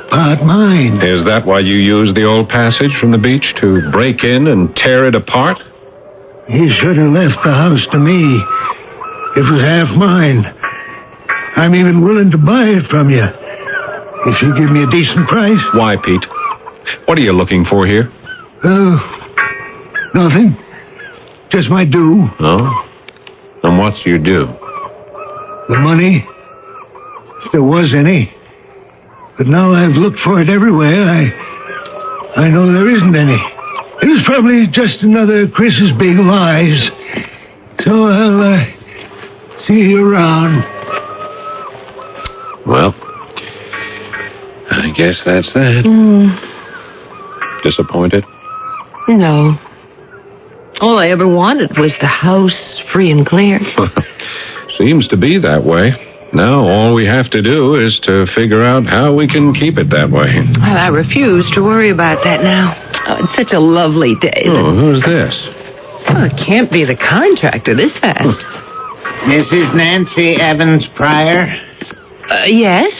part mine. Is that why you used the old passage from the beach to break in and tear it apart? You should have left the house to me. It was half mine. I'm even willing to buy it from you. If you give me a decent price. Why, Pete? What are you looking for here? Nothing. Just my due. Oh? And what's your due? The money. If there was any. But now I've looked for it everywhere. I know there isn't any. It was probably just another Chris's big lies. So I'll see you around. Well, I guess that's that. Disappointed? No. All I ever wanted was the house free and clear. Seems to be that way. Now all we have to do is to figure out how we can keep it that way. Well, I refuse to worry about that now. Oh, it's such a lovely day. Oh, who's this? Oh, it can't be the contractor this fast. Mrs. Nancy Evans Pryor? Yes?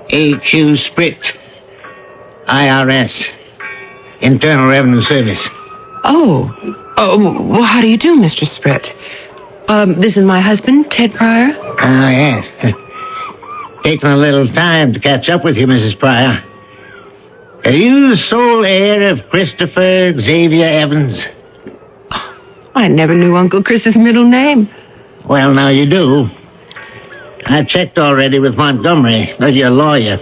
H.U. Sprit. IRS. Internal Revenue Service. Oh, well, how do you do, Mr. Sprit? This is my husband, Ted Pryor. Ah, yes. Taking a little time to catch up with you, Mrs. Pryor. Are you the sole heir of Christopher Xavier Evans? I never knew Uncle Chris's middle name. Well, now you do. I checked already with Montgomery, your lawyer.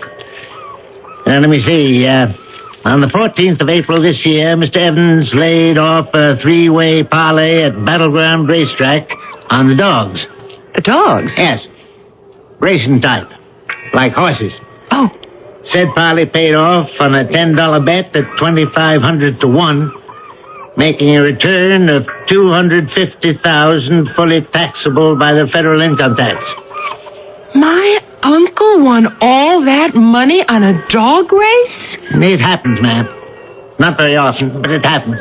Let me see. On the 14th of April this year, Mr. Evans laid off a three-way parlay at Battleground Racetrack On the dogs. The dogs? Yes. Racing type. Like horses. Oh. Said Polly paid off on a $10 bet at 2,500 to 1, making a return of $250,000 fully taxable by the federal income tax. My uncle won all that money on a dog race? It happens, man. Not very often, but it happens.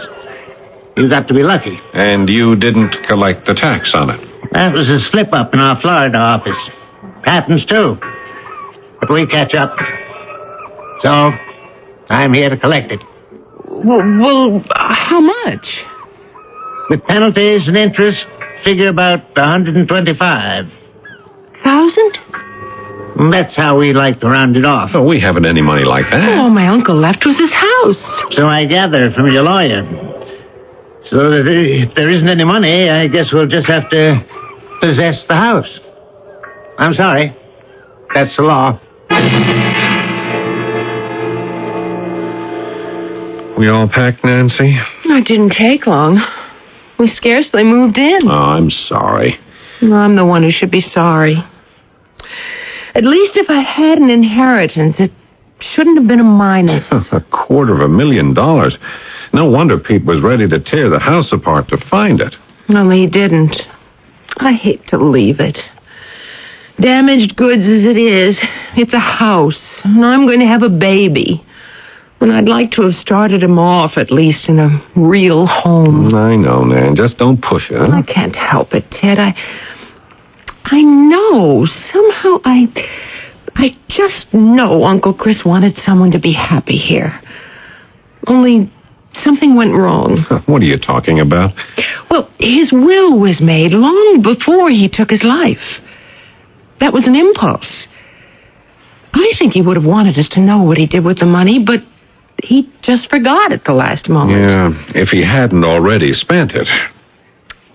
You got to be lucky. And you didn't collect the tax on it? That was a slip-up in our Florida office. Happens, too. But we catch up. So, I'm here to collect it. Well, how much? With penalties and interest, figure about $125,000. That's how we like to round it off. Oh, we haven't any money like that. All my uncle left was his house. So I gather from your lawyer. So that if there isn't any money, I guess we'll just have to possess the house. I'm sorry. That's the law. We all packed, Nancy? It didn't take long. We scarcely moved in. Oh, I'm sorry. I'm the one who should be sorry. At least if I had an inheritance, it shouldn't have been a minus. $250,000. No wonder Pete was ready to tear the house apart to find it. Only he didn't. I hate to leave it. Damaged goods as it is, it's a house, and I'm going to have a baby. And I'd like to have started him off, at least, in a real home. I know, Nan. Just don't push it. I can't help it, Ted. I know. Somehow I just know Uncle Chris wanted someone to be happy here. Only something went wrong. What are you talking about? Well, his will was made long before he took his life. That was an impulse. I think he would have wanted us to know what he did with the money, but he just forgot at the last moment. Yeah, if he hadn't already spent it.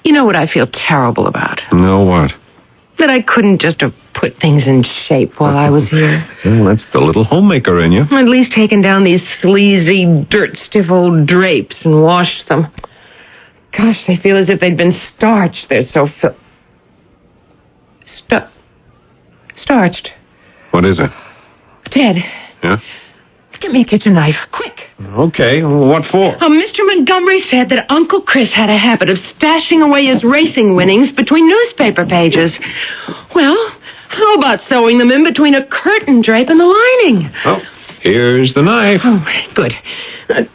You know what I feel terrible about? No, what? That I couldn't just have put things in shape while I was here. Well, that's the little homemaker in you. At least taken down these sleazy, dirt-stiff old drapes and washed them. Gosh, they feel as if they'd been starched. They're so starched. What is it? Ted. Yeah? Get me a kitchen knife, quick. Okay, what for? Mr. Montgomery said that Uncle Chris had a habit of stashing away his racing winnings between newspaper pages. Well, how about sewing them in between a curtain drape and the lining? Oh, here's the knife. Oh, good.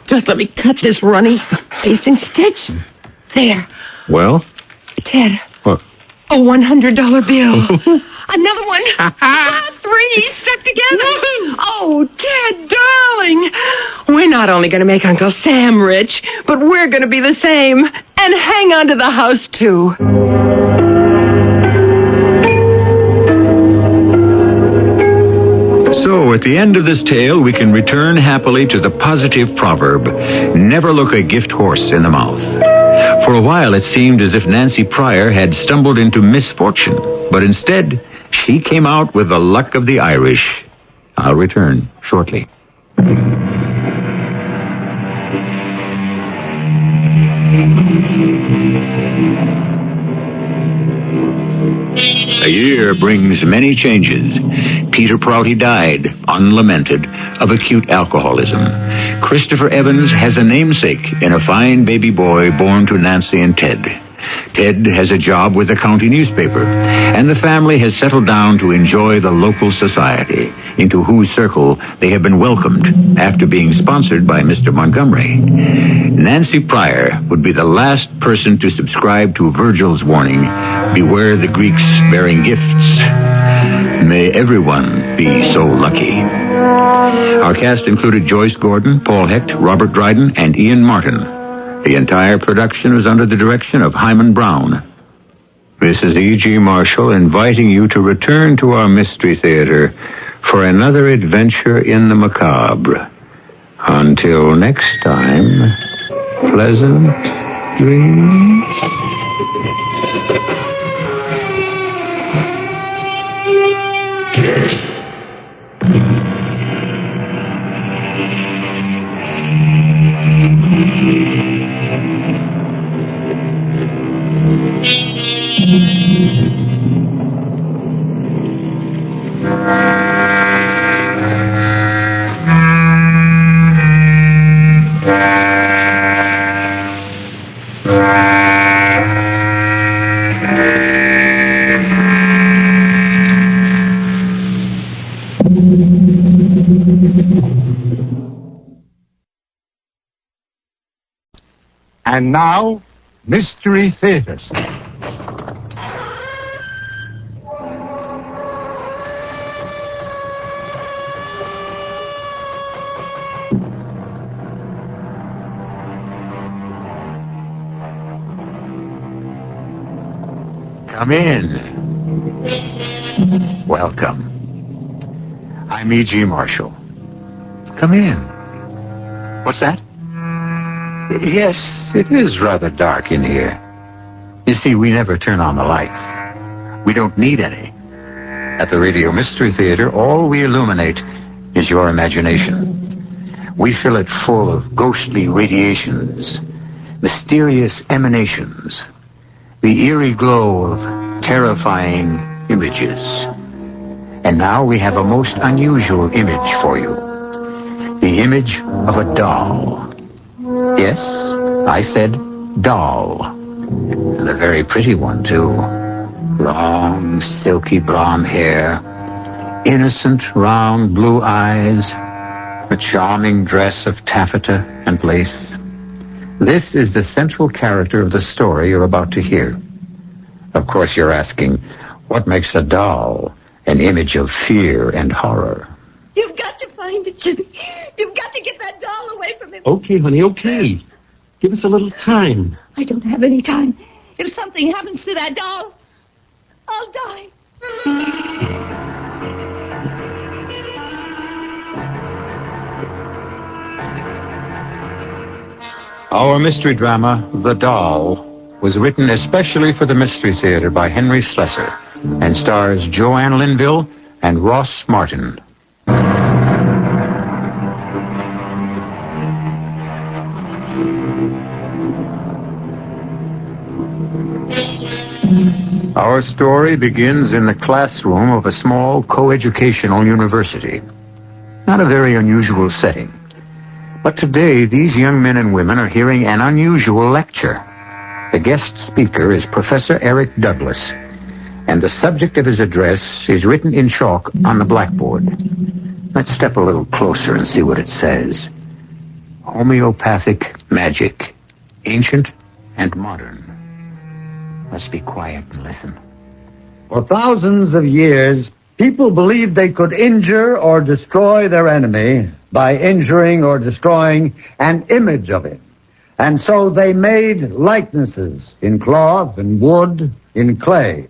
Just let me cut this runny pasting stitch. There. Well? Ted. What? A $100 bill. Another one. 3 stuck together. Oh, Ted, darling. We're not only going to make Uncle Sam rich, but we're going to be the same and hang on to the house, too. So, at the end of this tale, we can return happily to the positive proverb, never look a gift horse in the mouth. For a while, it seemed as if Nancy Pryor had stumbled into misfortune, but instead, she came out with the luck of the Irish. I'll return shortly. A year brings many changes. Peter Prouty died, unlamented, of acute alcoholism. Christopher Evans has a namesake in a fine baby boy born to Nancy and Ted. Ted has a job with the county newspaper, and the family has settled down to enjoy the local society, into whose circle they have been welcomed after being sponsored by Mr. Montgomery. Nancy Pryor would be the last person to subscribe to Virgil's warning, beware the Greeks bearing gifts. May everyone be so lucky. Our cast included Joyce Gordon, Paul Hecht, Robert Dryden, and Ian Martin. The entire production was under the direction of Hyman Brown. This is E.G. Marshall inviting you to return to our Mystery Theater for another adventure in the macabre. Until next time, pleasant dreams. And now, Mystery Theater. Come in. Welcome. I'm E.G. Marshall. Come in. What's that? Yes, it is rather dark in here. You see, we never turn on the lights. We don't need any. At the Radio Mystery Theater, all we illuminate is your imagination. We fill it full of ghostly radiations, mysterious emanations, the eerie glow of terrifying images. And now we have a most unusual image for you. The image of a doll. Yes, I said doll. And a very pretty one, too. Long, silky blonde hair, innocent, round blue eyes, a charming dress of taffeta and lace. This is the central character of the story you're about to hear. Of course, you're asking, what makes a doll an image of fear and horror? You've got to find it, Jimmy. You've got to get that doll away from him. Okay, honey, okay. Give us a little time. I don't have any time. If something happens to that doll, I'll die. Our mystery drama, The Doll, was written especially for the Mystery Theater by Henry Slessor and stars Joanne Linville and Ross Martin. Our story begins in the classroom of a small coeducational university. Not a very unusual setting. But today, these young men and women are hearing an unusual lecture. The guest speaker is Professor Eric Douglas, and the subject of his address is written in chalk on the blackboard. Let's step a little closer and see what it says. Homeopathic magic, ancient and modern. Let's be quiet and listen. For thousands of years, people believed they could injure or destroy their enemy by injuring or destroying an image of him. And so they made likenesses in cloth, in wood, in clay.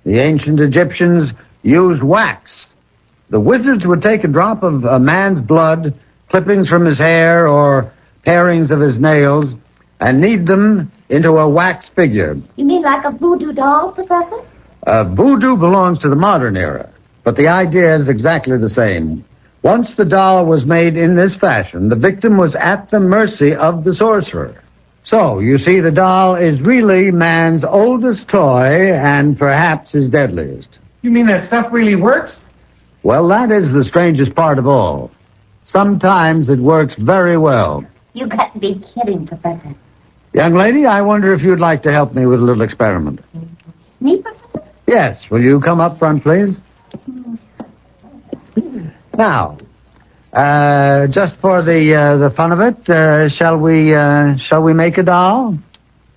The ancient Egyptians used wax. The wizards would take a drop of a man's blood, clippings from his hair, or parings of his nails, and knead them into a wax figure. You mean like a voodoo doll, Professor? Voodoo belongs to the modern era, but the idea is exactly the same. Once the doll was made in this fashion, the victim was at the mercy of the sorcerer. So, you see, the doll is really man's oldest toy and perhaps his deadliest. You mean that stuff really works? Well, that is the strangest part of all. Sometimes it works very well. You got to be kidding, Professor. Young lady, I wonder if you'd like to help me with a little experiment. Me, Professor? Yes, will you come up front, please? Now, just for the fun of it, shall we make a doll?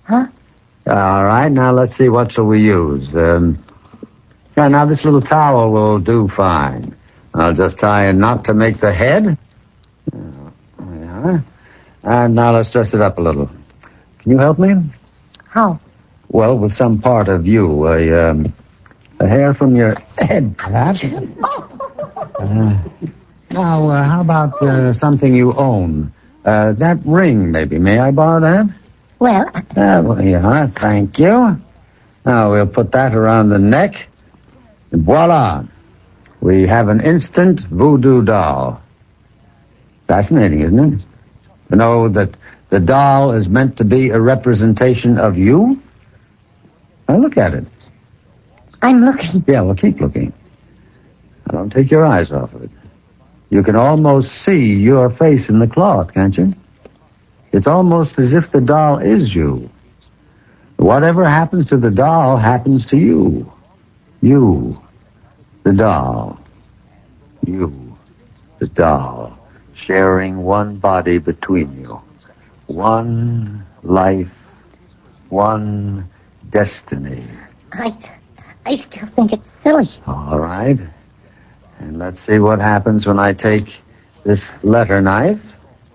Huh? All right, now let's see, what shall we use? Now this little towel will do fine. I'll just tie a knot to make the head. There we are. And now let's dress it up a little. Can you help me? How? Well, with some part of you, a hair from your head, perhaps. Now, how about something you own? That ring, maybe. May I borrow that? Well... yeah, thank you. Now, we'll put that around the neck. And voila. We have an instant voodoo doll. Fascinating, isn't it? To know that the doll is meant to be a representation of you? Now, look at it. I'm looking. Yeah, well, keep looking. Now, don't take your eyes off of it. You can almost see your face in the cloth, can't you? It's almost as if the doll is you. Whatever happens to the doll happens to you. You, the doll. You, the doll, sharing one body between you. One life, one destiny. I still think it's silly. All right. And let's see what happens when I take this letter knife.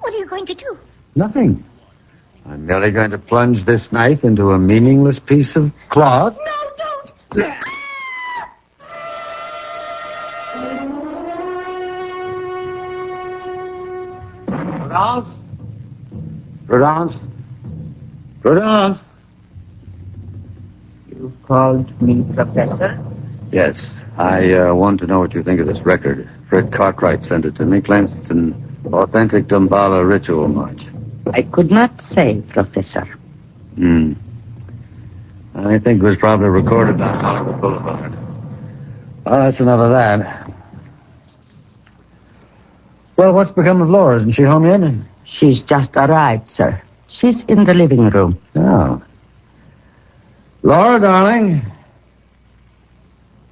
What are you going to do? Nothing. I'm merely going to plunge this knife into a meaningless piece of cloth. No, don't! Prudence? Prudence? You called me, Professor? Yes. I want to know what you think of this record. Fred Cartwright sent it to me. Claims it's an authentic Damballa ritual march. I could not say, Professor. I think it was probably recorded on Hollywood Boulevard. Well, that's enough of that. Well, what's become of Laura? Isn't she home yet? She's just arrived, sir. She's in the living room. Oh. Laura, darling.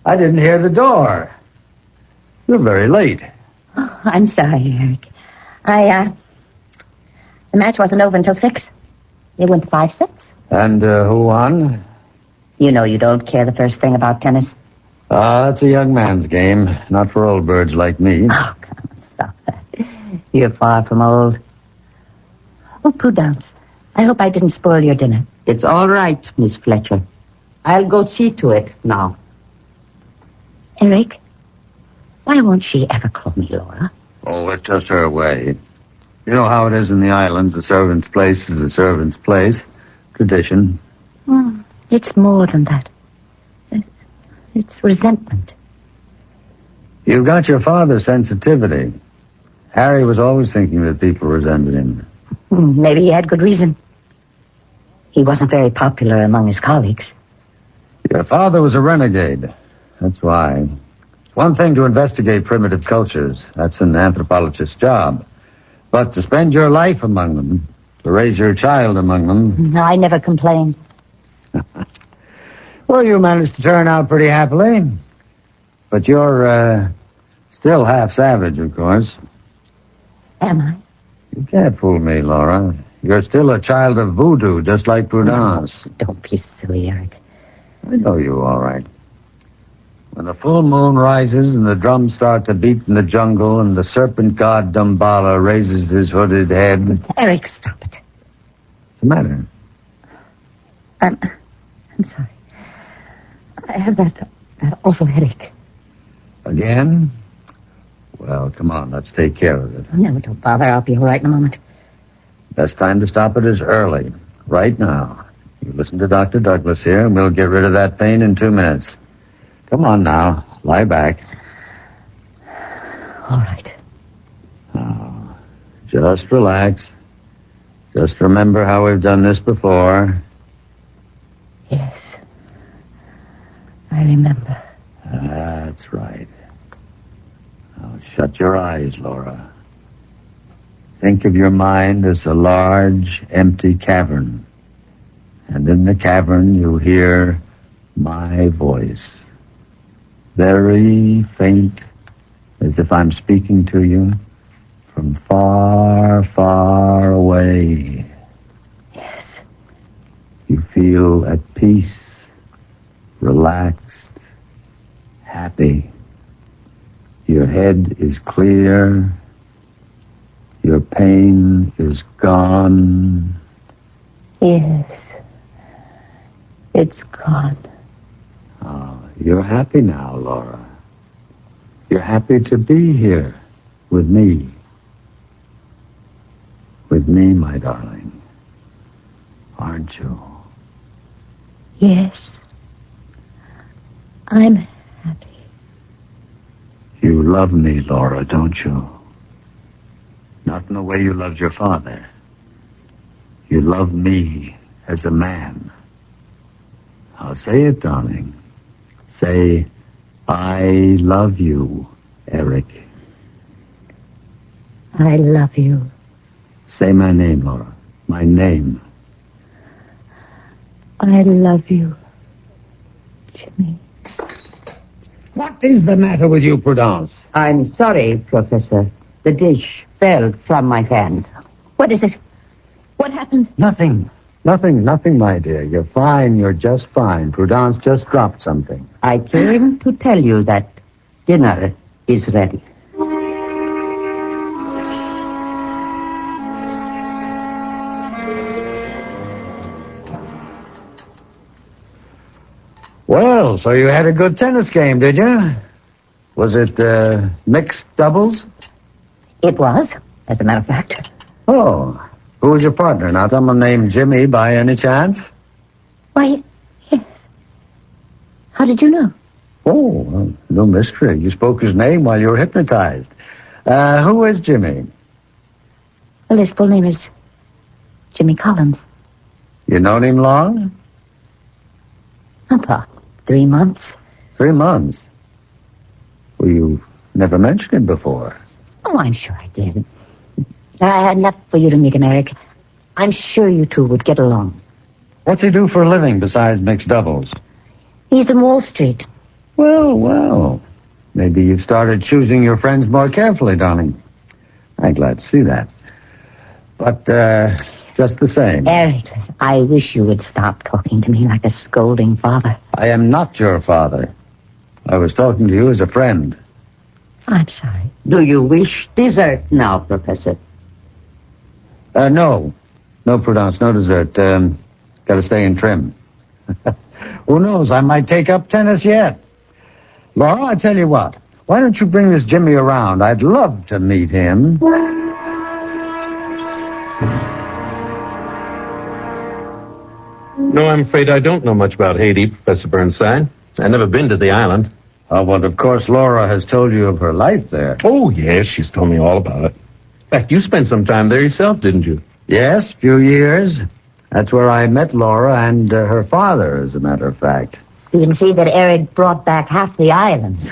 I didn't hear the door. You're very late. Oh, I'm sorry, Eric. The match wasn't over until 6. It went 5 sets. And who won? You know you don't care the first thing about tennis. That's a young man's game, not for old birds like me. Oh, come on, stop that. You're far from old. Oh, Prudence, I hope I didn't spoil your dinner. It's all right, Miss Fletcher. I'll go see to it now. Eric, why won't she ever call me Laura? Oh, it's just her way. You know how it is in the islands. A servant's place is a servant's place. Tradition. Oh, it's more than that. It's resentment. You've got your father's sensitivity. Harry was always thinking that people resented him. Maybe he had good reason. He wasn't very popular among his colleagues. Your father was a renegade. That's why. It's one thing to investigate primitive cultures. That's an anthropologist's job. But to spend your life among them, to raise your child among them... No, I never complained. Well, you managed to turn out pretty happily. But you're, still half savage, of course. Am I? You can't fool me, Laura. You're still a child of voodoo, just like Prudence. No, don't be silly, Eric. I know you, all right. When the full moon rises and the drums start to beat in the jungle and the serpent god Damballa raises his hooded head... Eric, stop it. What's the matter? I'm sorry. I have that awful headache. Again? Well, come on, let's take care of it. No, don't bother. I'll be all right in a moment. Best time to stop it is early. Right now. You listen to Dr. Douglas here, and we'll get rid of that pain in 2 minutes. Come on now. Lie back. All right. Oh, just relax. Just remember how we've done this before. Yes. I remember. That's right. Now, shut your eyes, Laura. Think of your mind as a large, empty cavern. And in the cavern, you hear my voice. Very faint, as if I'm speaking to you from far, far away. Yes. You feel at peace, relaxed, happy. Your head is clear. Your pain is gone. Yes. It's gone. Oh, you're happy now, Laura. You're happy to be here with me. With me, my darling. Aren't you? Yes. I'm happy. You love me, Laura, don't you? Not in the way you loved your father. You love me as a man. I'll say it, darling. Say, I love you, Eric. I love you. Say my name, Laura. My name. I love you, Jimmy. What is the matter with you, Prudence? I'm sorry, Professor. The dish fell from my hand. What is it? What happened? Nothing. Nothing, my dear. You're fine. You're just fine. Prudence just dropped something. I came to tell you that dinner is ready. Well, so you had a good tennis game, did you? Was it mixed doubles? It was, as a matter of fact. Oh, who was your partner? Not someone named Jimmy by any chance? Why, yes. How did you know? Oh, well, no mystery. You spoke his name while you were hypnotized. Who is Jimmy? Well, his full name is Jimmy Collins. You known him long? About 3 months. 3 months? Well, you never mentioned him before. Oh, I'm sure I did. I had enough for you to meet him, Eric. I'm sure you two would get along. What's he do for a living besides mixed doubles? He's in Wall Street. Well. Maybe you've started choosing your friends more carefully, darling. I'm glad to see that. But, just the same. Eric, I wish you would stop talking to me like a scolding father. I am not your father. I was talking to you as a friend. I'm sorry. Do you wish dessert now, Professor? No. No, Prudence, no dessert. Gotta stay in trim. Who knows, I might take up tennis yet. Laura, I tell you what. Why don't you bring this Jimmy around? I'd love to meet him. No, I'm afraid I don't know much about Haiti, Professor Burnside. I've never been to the island. Oh, well, of course, Laura has told you of her life there. Oh, yes, she's told me all about it. In fact, you spent some time there yourself, didn't you? Yes, few years. That's where I met Laura and her father, as a matter of fact. You can see that Eric brought back half the islands.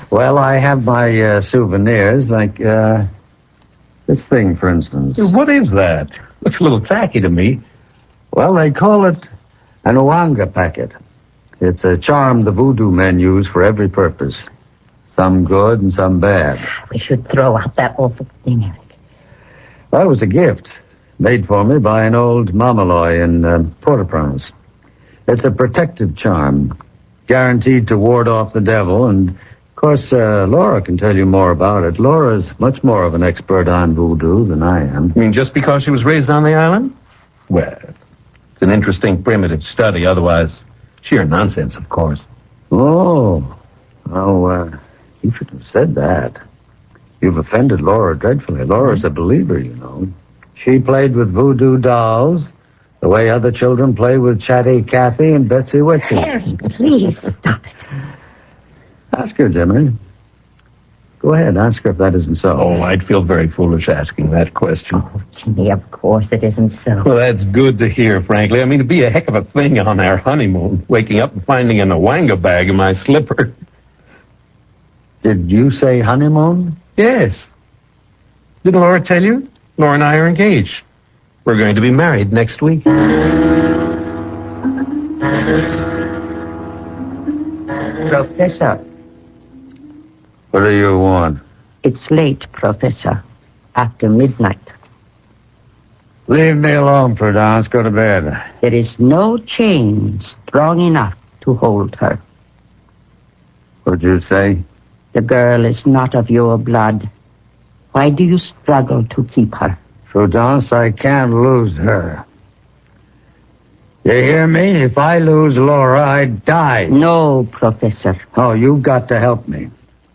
Well, I have my souvenirs, like this thing, for instance. What is that? Looks a little tacky to me. Well, they call it an Ouanga packet. It's a charm the voodoo men use for every purpose. Some good and some bad. We should throw out that awful thing, Eric. Well, it was a gift made for me by an old Mamaloy in Port-au-Prince. It's a protective charm, guaranteed to ward off the devil, and, of course, Laura can tell you more about it. Laura's much more of an expert on voodoo than I am. You mean just because she was raised on the island? Well, it's an interesting primitive study, otherwise sheer nonsense, of course. Oh, you shouldn't have said that. You've offended Laura dreadfully. Laura's a believer, you know. She played with voodoo dolls the way other children play with Chatty Cathy and Betsy Witsy. Harry, please stop it. Ask her, Jimmy. Go ahead, ask her if that isn't so. Oh, I'd feel very foolish asking that question. Oh, Jimmy, of course it isn't so. Well, that's good to hear, frankly. I mean, it'd be a heck of a thing on our honeymoon, waking up and finding an Ouanga bag in my slipper. Did you say honeymoon? Yes. Didn't Laura tell you? Laura and I are engaged. We're going to be married next week. Professor. What do you want? It's late, Professor. After midnight. Leave me alone, Prudence. Go to bed. There is no chain strong enough to hold her. What'd you say? The girl is not of your blood. Why do you struggle to keep her? Prudence, I can't lose her. You hear me? If I lose Laura, I die. No, Professor. Oh, you've got to help me.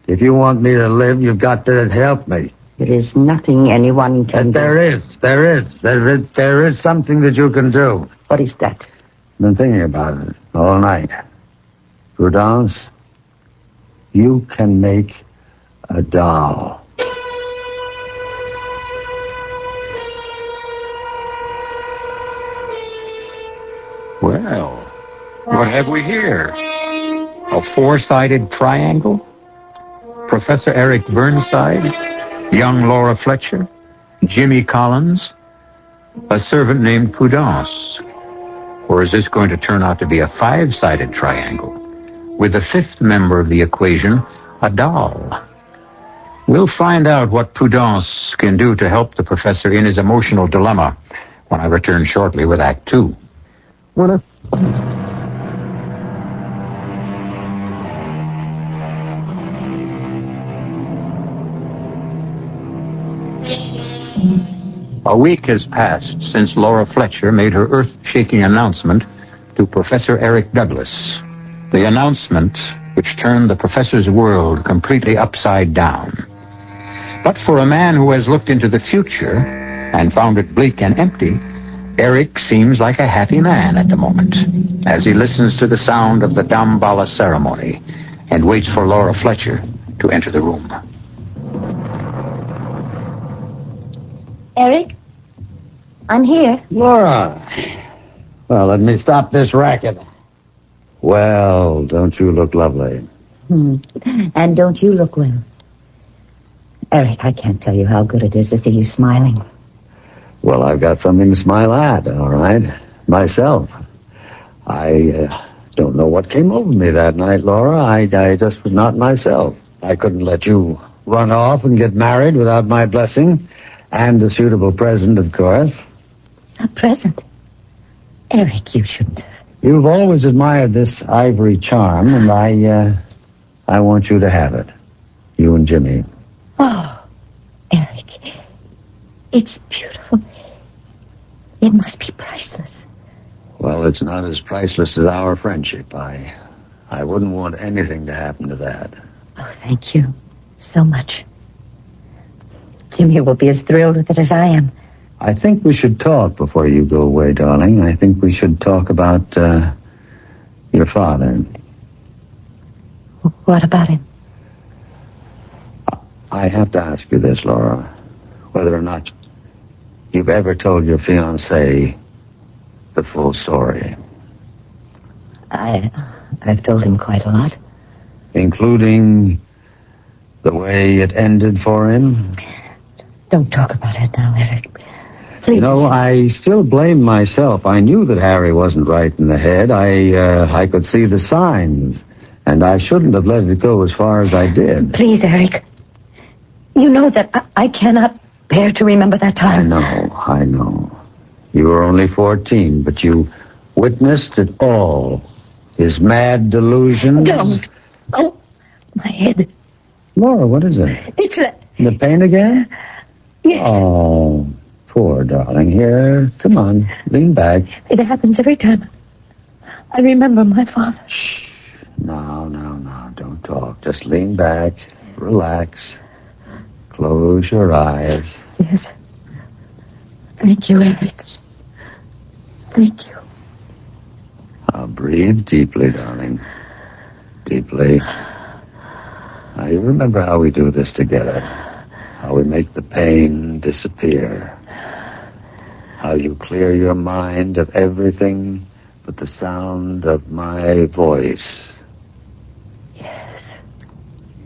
If you want me to live, you've got to help me. There is nothing anyone can do. There is something that you can do. What is that? I've been thinking about it all night. Prudence, you can make a doll. Well, what have we here? A four-sided triangle? Professor Eric Burnside, young Laura Fletcher, Jimmy Collins, a servant named Prudence. Or is this going to turn out to be a five-sided triangle, with the fifth member of the equation, a doll? We'll find out what Prudence can do to help the professor in his emotional dilemma when I return shortly with Act Two. A week has passed since Laura Fletcher made her earth-shaking announcement to Professor Eric Douglas. The announcement which turned the professor's world completely upside down. But for a man who has looked into the future and found it bleak and empty, Eric seems like a happy man at the moment as he listens to the sound of the Damballa ceremony and waits for Laura Fletcher to enter the room. Eric? I'm here. Laura. Well, let me stop this racket. Well, don't you look lovely? And don't you look well? Eric, I can't tell you how good it is to see you smiling. Well, I've got something to smile at, all right? Myself. I don't know what came over me that night, Laura. I just was not myself. I couldn't let you run off and get married without my blessing. And a suitable present, of course. A present? Eric, you shouldn't have. You've always admired this ivory charm, and I want you to have it. You and Jimmy. Oh, Eric. It's beautiful. It must be priceless. Well, it's not as priceless as our friendship. I wouldn't want anything to happen to that. Oh, thank you so much. Jimmy will be as thrilled with it as I am. I think we should talk before you go away, darling. I think we should talk about your father. What about him? I have to ask you this, Laura. Whether or not you've ever told your fiancé the full story. I've told him quite a lot. Including the way it ended for him? Don't talk about it now, Eric. Please. You know, I still blame myself. I knew that Harry wasn't right in the head. I could see the signs, and I shouldn't have let it go as far as I did. Please, Eric. You know that I cannot bear to remember that time. I know. You were only 14, but you witnessed it all. His mad delusions. Don't. Oh, my head. Laura, what is it? It's the pain again? Yes. Oh, poor darling. Here, come on, lean back. It happens every time I remember my father. Shh. No, don't talk. Just lean back, relax, close your eyes. Yes. Thank you, Eric. Thank you. Now breathe deeply, darling. Deeply. Now, you remember how we do this together. How we make the pain disappear. How you clear your mind of everything but the sound of my voice. Yes.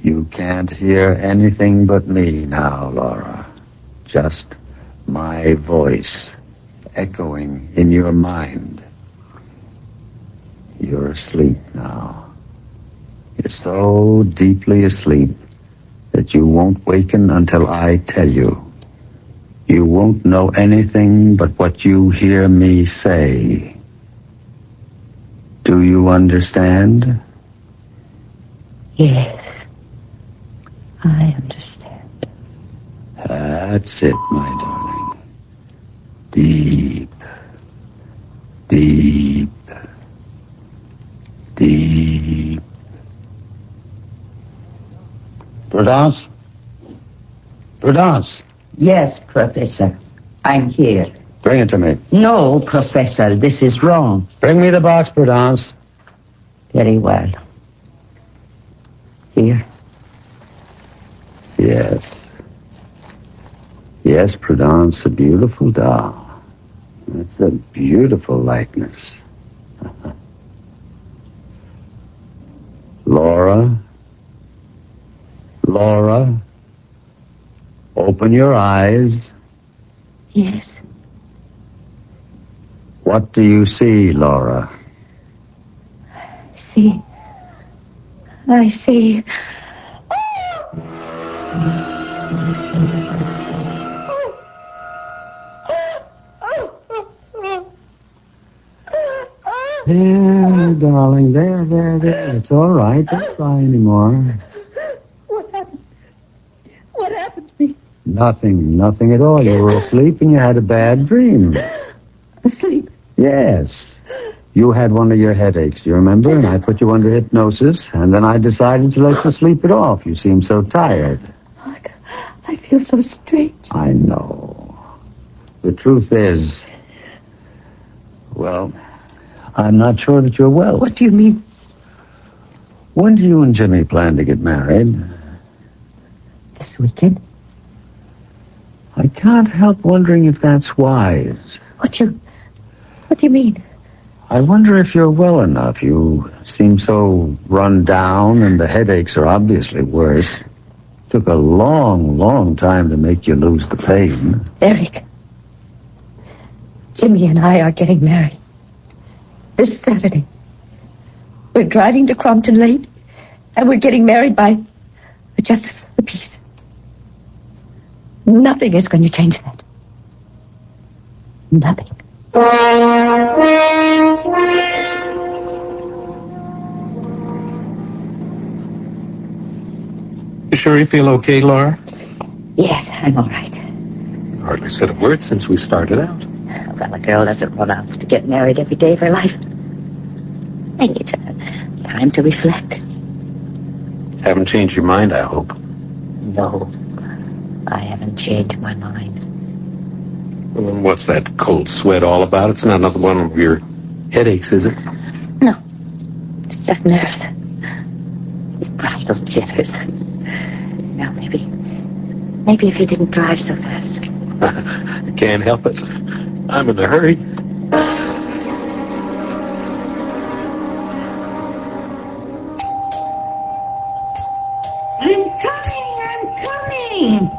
You can't hear anything but me now, Laura. Just my voice echoing in your mind. You're asleep now. You're so deeply asleep that you won't waken until I tell you. You won't know anything but what you hear me say. Do you understand? Yes. I understand. That's it, my darling. Deep. Deep. Deep. Prudence? Prudence? Yes, Professor. I'm here. Bring it to me. No, Professor, this is wrong. Bring me the box, Prudence. Very well. Here. Yes. Yes, Prudence, a beautiful doll. That's a beautiful likeness. Laura? Laura? Open your eyes. Yes. What do you see, Laura? I see. There, darling, there. It's all right. Don't cry anymore. What happened? What happened to me? Nothing at all. You were asleep and you had a bad dream. Asleep? Yes. You had one of your headaches, you remember? And I put you under hypnosis, and then I decided to let you sleep it off. You seemed so tired. I feel so strange. I know. The truth is, well, I'm not sure that you're well. What do you mean? When do you and Jimmy plan to get married? This weekend? I can't help wondering if that's wise. What do you mean? I wonder if you're well enough. You seem so run down, and the headaches are obviously worse. Took a long time to make you lose the pain. Eric, Jimmy and I are getting married. This Saturday. We're driving to Crompton late, and we're getting married by the Justice of the Peace. Nothing is going to change that. Nothing. You sure you feel okay, Laura? Yes, I'm all right. Hardly said a word since we started out. Well, a girl doesn't run off to get married every day of her life. I think it's time to reflect. Haven't changed your mind, I hope. No, I haven't changed my mind. Well, then what's that cold sweat all about? It's not another one of your headaches, is it? No, it's just nerves. These bridal jitters. Now, maybe if you didn't drive so fast. I can't help it. I'm in a hurry. I'm coming.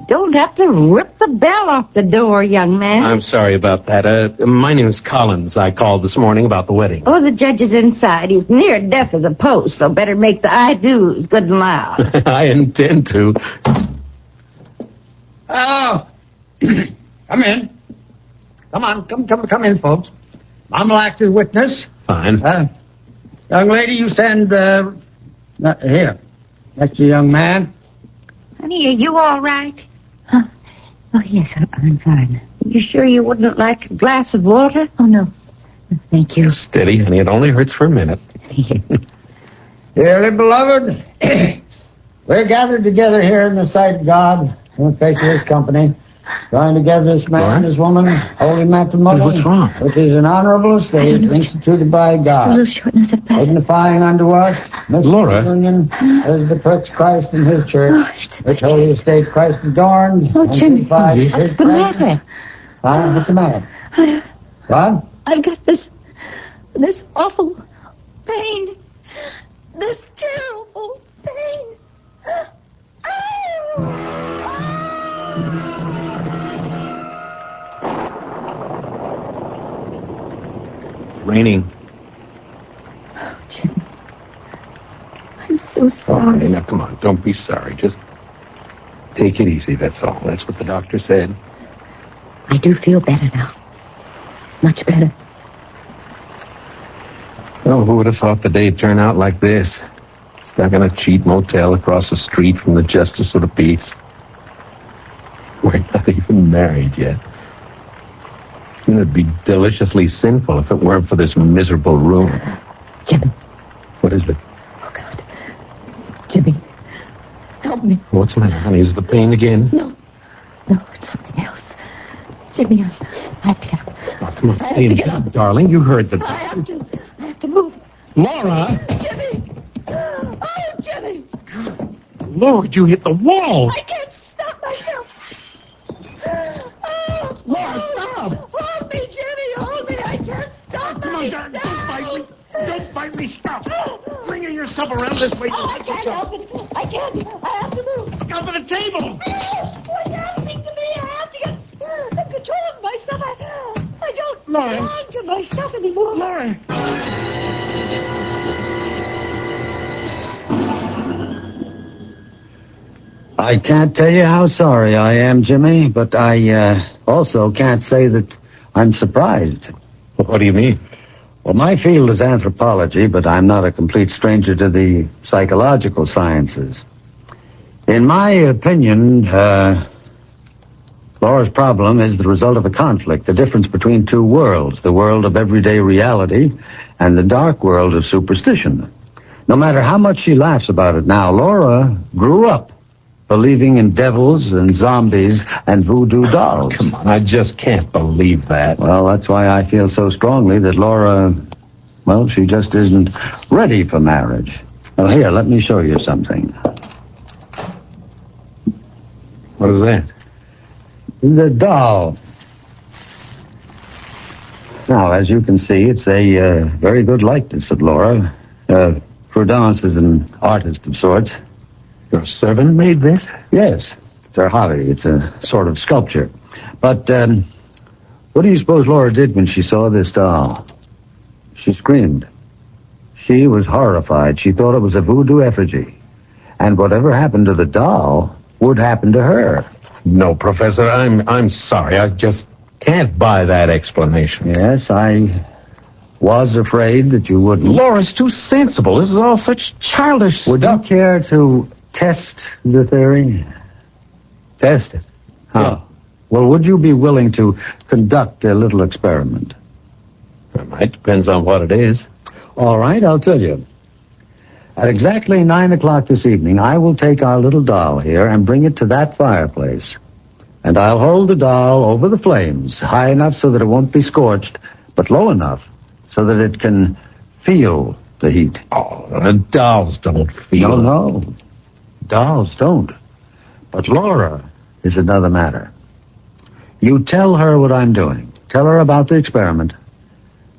Don't have to rip the bell off the door, young man. I'm sorry about that. My name is Collins. I called this morning about the wedding. Oh, the judge is inside. He's near deaf as a post, so better make the I-do's good and loud. I intend to. Oh, come in. Come on, come in, folks. I'm will act as witness. Fine. Young lady, you stand here, next to young man. Honey, are you all right? Oh, yes, I'm fine. You sure you wouldn't like a glass of water? Oh, no. Thank you. Steady, honey. It only hurts for a minute. Dearly beloved, we're gathered together here in the sight of God, in the face of His company, joined together this man and this woman, holy matrimony, What's wrong? which is an honorable estate instituted by A God, little shortness of breath. signifying unto us, Laura. union as betwixt Christ and His church, which holy estate Christ adorned, Oh, and Jimmy, sanctified with What's His the presence. matter? What's the matter? What? I've got this awful pain. This terrible pain. It's raining. I'm so sorry. Okay, now come on. Don't be sorry. Just take it easy, that's all. That's what the doctor said. I do feel better now. Much better. Well, who would have thought the day'd turn out like this? Stuck in a cheap motel across the street from the Justice of the Peace. We're not even married yet. It'd be deliciously sinful if it weren't for this miserable room. Jimmy. What is it? Oh, God. Jimmy. Help me. What's the matter, honey? Is the pain again? No, it's something else. Jimmy, I have to get up. Oh, come on. I have to get up. Darling, you heard the... I have to move. Laura! Jimmy! Oh, Jimmy! Lord, you hit the wall! I can't stop myself. Oh, Laura, stop! Hold me, Jimmy! Hold me! I can't stop myself! Don't fight me! Don't fight me! Stop! Bringing yourself around this way. Oh, I can't help it. I can't. I have to move. Look out for the table! What's happening to me? I have to get some control of myself. I don't belong to myself anymore. Laura! I can't tell you how sorry I am, Jimmy, but I also can't say that I'm surprised. What do you mean? Well, my field is anthropology, but I'm not a complete stranger to the psychological sciences. In my opinion, Laura's problem is the result of a conflict, the difference between two worlds, the world of everyday reality and the dark world of superstition. No matter how much she laughs about it now, Laura grew up believing in devils and zombies and voodoo dolls. Come on, I just can't believe that. Well, that's why I feel so strongly that Laura, well, she just isn't ready for marriage. Well, here, let me show you something. What is that? The doll. Now, as you can see, it's a very good likeness of Laura. Prudence is an artist of sorts. Your servant made this? Yes. It's her hobby. It's a sort of sculpture. But, what do you suppose Laura did when she saw this doll? She screamed. She was horrified. She thought it was a voodoo effigy. And whatever happened to the doll would happen to her. No, Professor, I'm sorry. I just can't buy that explanation. Yes, I was afraid that you wouldn't. Laura's too sensible. This is all such childish Would stuff. you care to test the theory? Test it? How? Yeah. Well, would you be willing to conduct a little experiment? It depends on what it is. All right, I'll tell you. At exactly 9 o'clock this evening, I will take our little doll here and bring it to that fireplace. And I'll hold the doll over the flames, high enough so that it won't be scorched, but low enough so that it can feel the heat. Oh, the dolls don't feel. No. Dolls don't. But Laura is another matter. You tell her what I'm doing. Tell her about the experiment.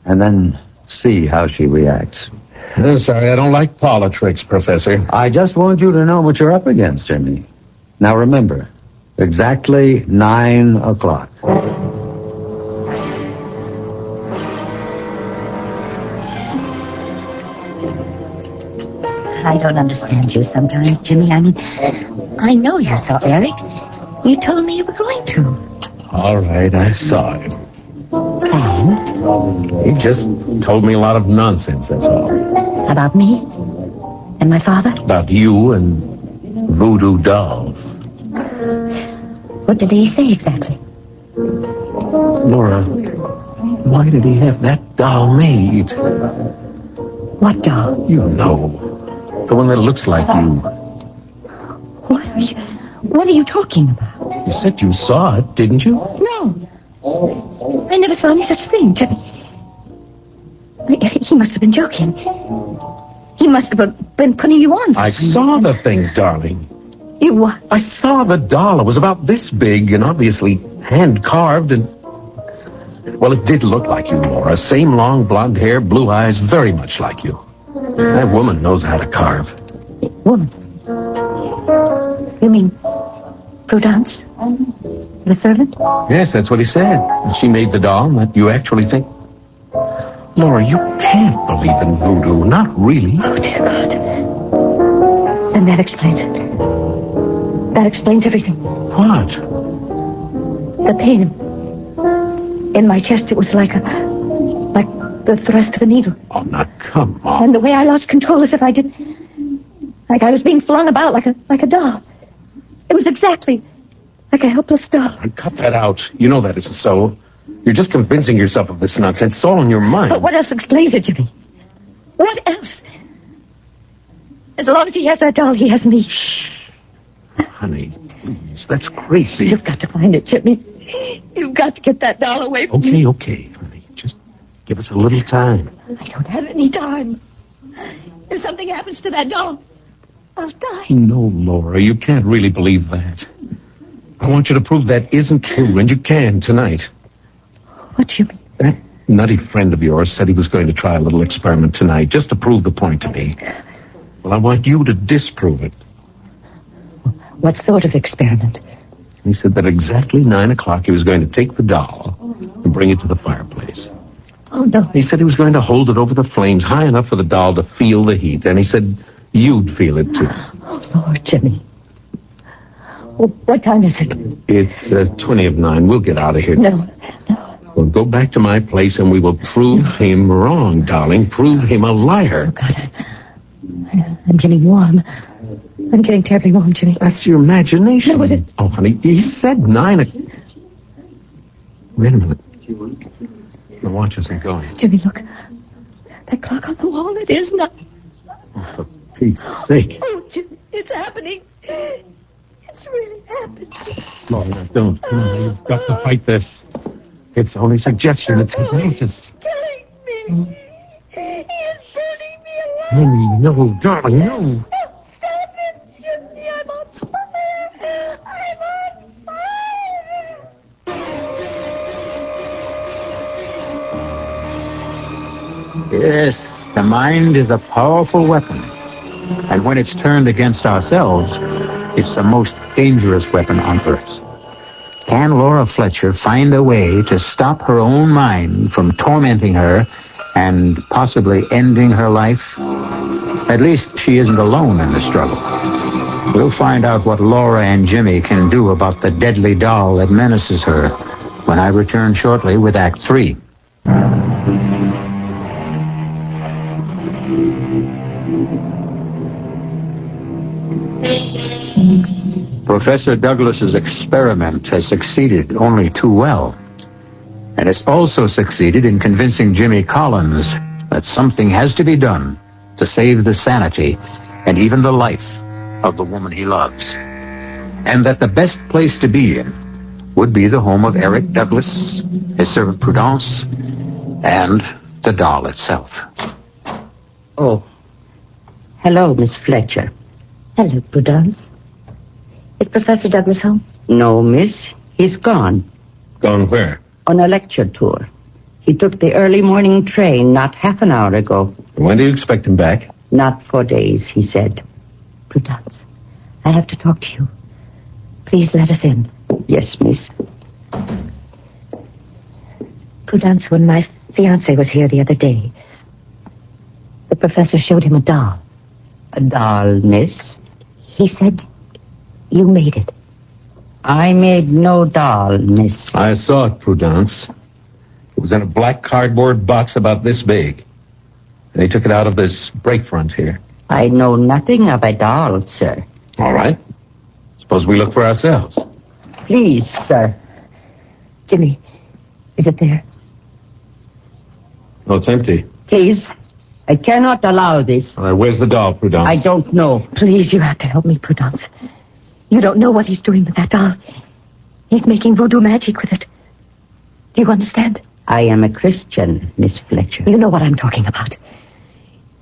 And then see how she reacts. I'm sorry, I don't like parlor tricks, Professor. I just want you to know what you're up against, Jimmy. Now remember, exactly 9 o'clock. I don't understand you sometimes, Jimmy. I mean, I know you saw Eric. You told me you were going to. All right, I saw him. And? He just told me a lot of nonsense, that's all. About me? And my father? About you and voodoo dolls. What did he say exactly? Laura, why did he have that doll made? What doll? You know. The one that looks like you. What are you talking about? You said you saw it, didn't you? No. I never saw any such thing, Jimmy. He must have been joking. He must have been putting you on. I saw the thing, darling. You what? I saw the doll. It was about this big and obviously hand-carved and... Well, it did look like you, Laura. Same long blonde hair, blue eyes, very much like you. That woman knows how to carve. Woman? You mean Prudence? The servant? Yes, that's what he said. She made the doll, and that you actually think... Laura, you can't believe in voodoo. Not really. Oh, dear God. Then that explains it. That explains everything. What? The pain in my chest, it was like the thrust of a needle. Oh, now, come on. And the way I lost control as if I did... Like I was being flung about like a doll. It was exactly like a helpless doll. Cut that out. You know that isn't so. You're just convincing yourself of this nonsense. It's all in your mind. But what else explains it, Jimmy? What else? As long as he has that doll, he has me. Shh. Honey, please. That's crazy. You've got to find it, Jimmy. You've got to get that doll away from me. Okay, honey. Just give us a little time. I don't have any time. If something happens to that doll, I'll die. No, Laura, you can't really believe that. I want you to prove that isn't true, and you can tonight. What do you mean? That nutty friend of yours said he was going to try a little experiment tonight, just to prove the point to me. Well, I want you to disprove it. What sort of experiment? He said that exactly 9 o'clock he was going to take the doll and bring it to the fireplace. Oh, no. He said he was going to hold it over the flames high enough for the doll to feel the heat, and he said you'd feel it, too. Oh, Lord, Jimmy. Well, what time is it? It's 20 of 9. We'll get out of here. No. We'll go back to my place and we will prove him wrong, darling. Prove him a liar. Oh, God. I'm getting warm. I'm getting terribly warm, Jimmy. That's your imagination. No, it... Oh, honey, he said 9 o'clock. Wait a minute. The watch isn't going. Jimmy, look. That clock on the wall, it is not... Oh, for Pete's sake. Oh, Jimmy, it's happening. It's really happening. No, don't. No, you've got to fight this. It's only suggestion. It's hypnosis. Killing me. He is burning me alive. Henry, no, darling, no. Stop it, Jimmy. I'm on fire. I'm on fire. Yes, the mind is a powerful weapon. And when it's turned against ourselves, it's the most dangerous weapon on earth. Can Laura Fletcher find a way to stop her own mind from tormenting her and possibly ending her life? At least she isn't alone in the struggle. We'll find out what Laura and Jimmy can do about the deadly doll that menaces her when I return shortly with Act 3. Professor Douglas's experiment has succeeded only too well. And it's also succeeded in convincing Jimmy Collins that something has to be done to save the sanity and even the life of the woman he loves. And that the best place to be in would be the home of Eric Douglas, his servant Prudence, and the doll itself. Oh. Hello, Miss Fletcher. Hello, Prudence. Is Professor Douglas home? No, miss. He's gone. Gone where? On a lecture tour. He took the early morning train not half an hour ago. When do you expect him back? Not for days, he said. Prudence, I have to talk to you. Please let us in. Yes, miss. Prudence, when my fiancé was here the other day, the professor showed him a doll. A doll, miss? He said you made it. I made no doll, miss. I saw it, Prudence. It was in a black cardboard box about this big. And he took it out of this break front here. I know nothing of a doll, sir. All right. Suppose we look for ourselves. Please, sir. Jimmy, is it there? Oh, it's empty. Please. I cannot allow this. All right, where's the doll, Prudence? I don't know. Please, you have to help me, Prudence. You don't know what he's doing with that doll. He's making voodoo magic with it. Do you understand? I am a Christian, Miss Fletcher. You know what I'm talking about.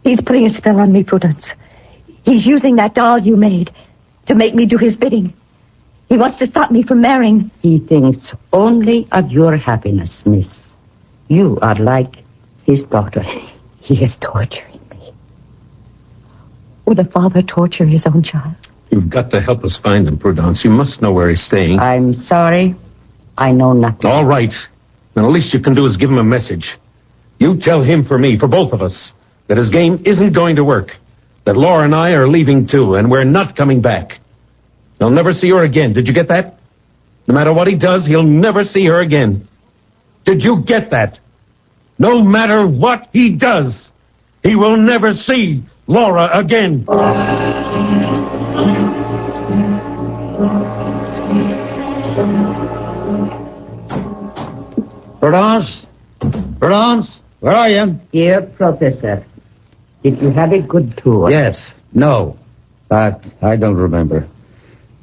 He's putting a spell on me, Prudence. He's using that doll you made to make me do his bidding. He wants to stop me from marrying. He thinks only of your happiness, miss. You are like his daughter. He is torturing me. Would a father torture his own child? You've got to help us find him, Prudence. You must know where he's staying. I'm sorry. I know nothing. All right. Then the least you can do is give him a message. You tell him for me, for both of us, that his game isn't going to work. That Laura and I are leaving too, and we're not coming back. He'll never see her again. Did you get that? No matter what he does, he'll never see her again. Did you get that? No matter what he does, he will never see Laura again. Prudence? Prudence? Where are you? Dear Professor, did you have a good tour? Yes. No. But I don't remember.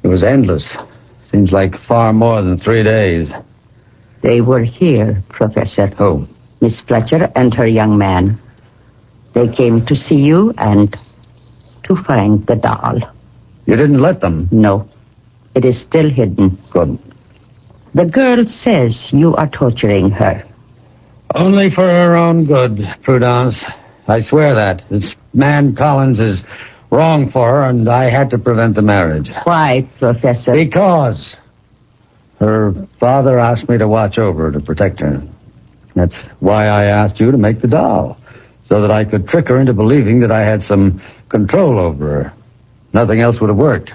It was endless. Seems like far more than 3 days. They were here, Professor. Who? Miss Fletcher and her young man. They came to see you and to find the doll. You didn't let them? No. It is still hidden. Good. The girl says you are torturing her. Only for her own good, Prudence. I swear that. This man Collins is wrong for her, and I had to prevent the marriage. Why, Professor? Because her father asked me to watch over her, to protect her. That's why I asked you to make the doll, so that I could trick her into believing that I had some control over her. Nothing else would have worked.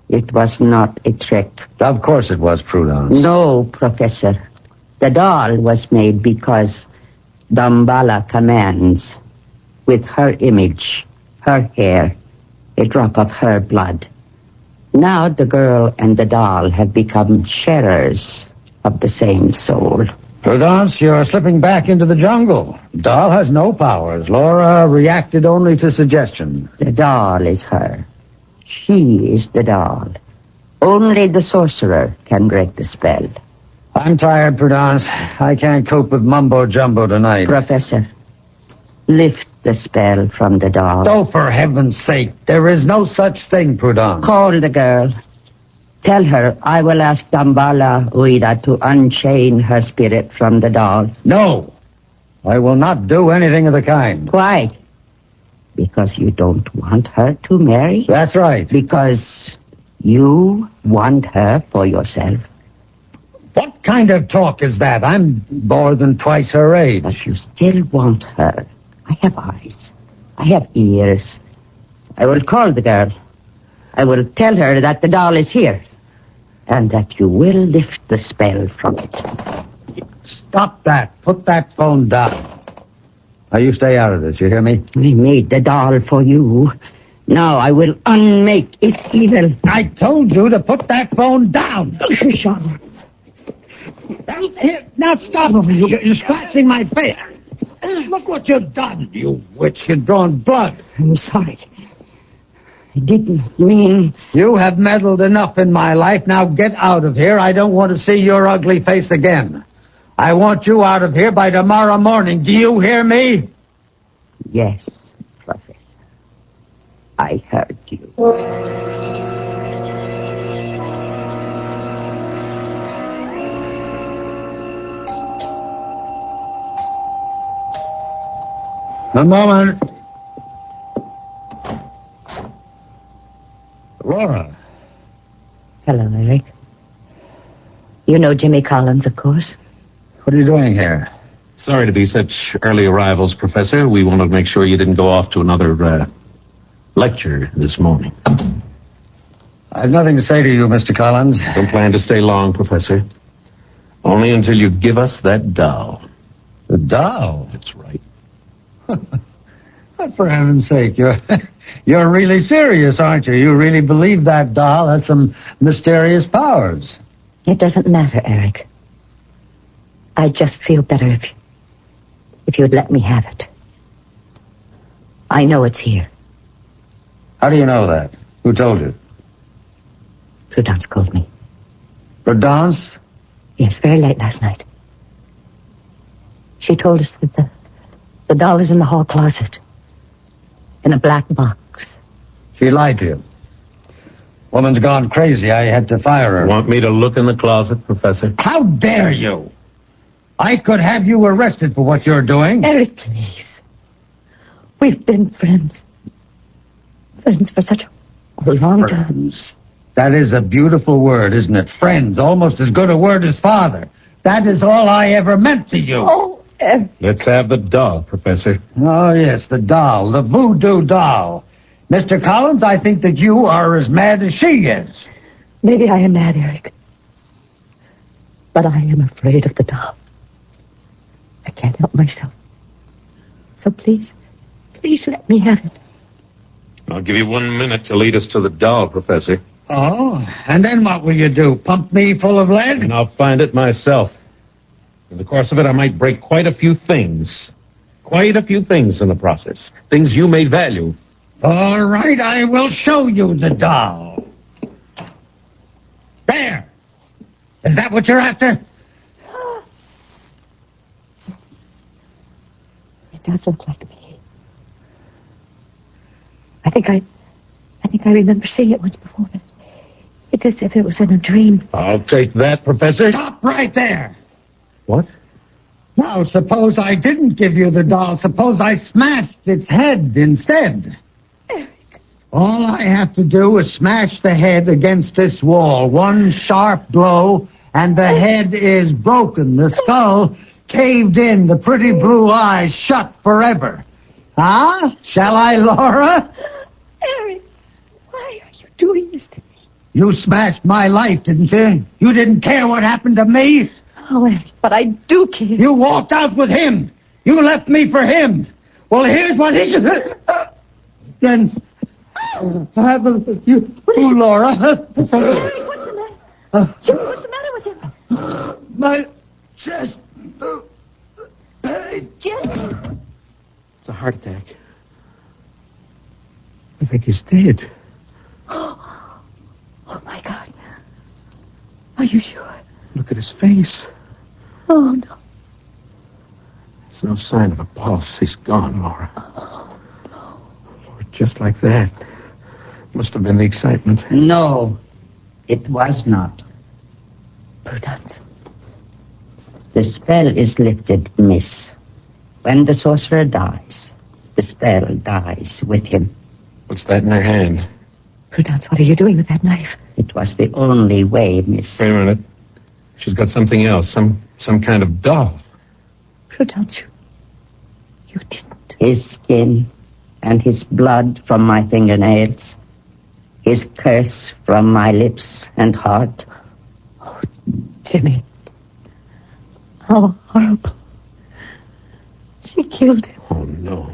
It was not a trick. Of course it was, Prudence. No, Professor. The doll was made because Dambala commands, with her image, her hair, a drop of her blood. Now the girl and the doll have become sharers of the same soul. Prudence, you're slipping back into the jungle. Doll has no powers. Laura reacted only to suggestion. The doll is her. She is the doll. Only the sorcerer can break the spell. I'm tired, Prudence. I can't cope with mumbo-jumbo tonight. Professor, lift the spell from the doll. Oh, for heaven's sake, there is no such thing, Prudence. Call the girl. Tell her I will ask Dambala Uida to unchain her spirit from the doll. No, I will not do anything of the kind. Why? Because you don't want her to marry? That's right. Because you want her for yourself? What kind of talk is that? I'm more than twice her age. But you still want her. I have eyes. I have ears. I will call the girl. I will tell her that the doll is here. And that you will lift the spell from it. Stop that. Put that phone down. Now you stay out of this, you hear me? I made the doll for you. Now I will unmake its evil. I told you to put that phone down. Sean. Now stop. You're scratching my face. Look what you've done, you witch. You've drawn blood. I'm sorry. I didn't mean... You have meddled enough in my life. Now get out of here. I don't want to see your ugly face again. I want you out of here by tomorrow morning. Do you hear me? Yes, Professor. I heard you. A moment. Laura. Hello, Eric. You know Jimmy Collins, of course. What are you doing here? Sorry to be such early arrivals, Professor. We wanted to make sure you didn't go off to another lecture this morning. I have nothing to say to you, Mr. Collins. Don't plan to stay long, Professor. Only until you give us that doll. The doll? That's right. For heaven's sake, you're really serious, aren't you? You really believe that doll has some mysterious powers. It doesn't matter, Eric. I'd just feel better if you'd let me have it. I know it's here. How do you know that? Who told you? Prudence called me. Prudence? Yes, very late last night. She told us that the doll is in the hall closet. In a black box. She lied to you. Woman's gone crazy. I had to fire her. Want me to look in the closet, Professor? How dare you? I could have you arrested for what you're doing. Eric, please. We've been friends. Friends for such a long time. That is a beautiful word, isn't it? Friends, almost as good a word as father. That is all I ever meant to you. Oh, Eric. Let's have the doll, Professor. Oh, yes, the doll, the voodoo doll. Mr. Collins, I think that you are as mad as she is. Maybe I am mad, Eric. But I am afraid of the doll. I can't help myself. So please let me have it. I'll give you 1 minute to lead us to the doll, Professor. Oh, and then what will you do? Pump me full of lead? And I'll find it myself. In the course of it, I might break quite a few things. Quite a few things in the process. Things you may value. All right, I will show you the doll. There. Is that what you're after? It does look like me. I think I remember seeing it once before, but it's as if it was in a dream. I'll take that, Professor. Stop right there. What? Now, suppose I didn't give you the doll. Suppose I smashed its head instead. Eric. All I have to do is smash the head against this wall. One sharp blow, and the head is broken. The skull caved in. The pretty blue eyes shut forever. Huh? Shall I, Laura? Eric, why are you doing this to me? You smashed my life, didn't you? You didn't care what happened to me? Oh, Eric, but I do care. You walked out with him. You left me for him. Well, here's what he... Then... You, Laura. Eric, what's the matter? Jimmy, what's the matter with him? My chest... Jimmy. It's a heart attack. I think he's dead. Oh, my God. Are you sure? Look at his face. Oh, no. There's no sign of a pulse. He's gone, Laura. Oh, no. Lord, just like that. Must have been the excitement. No, it was not. Prudence. The spell is lifted, miss. When the sorcerer dies, the spell dies with him. What's that in her hand? Prudence, what are you doing with that knife? It was the only way, miss. Wait a minute. She's got something else. Some kind of doll. Prudence, you didn't. His skin and his blood from my fingernails. His curse from my lips and heart. Oh, Jimmy. How horrible. She killed him. Oh, no,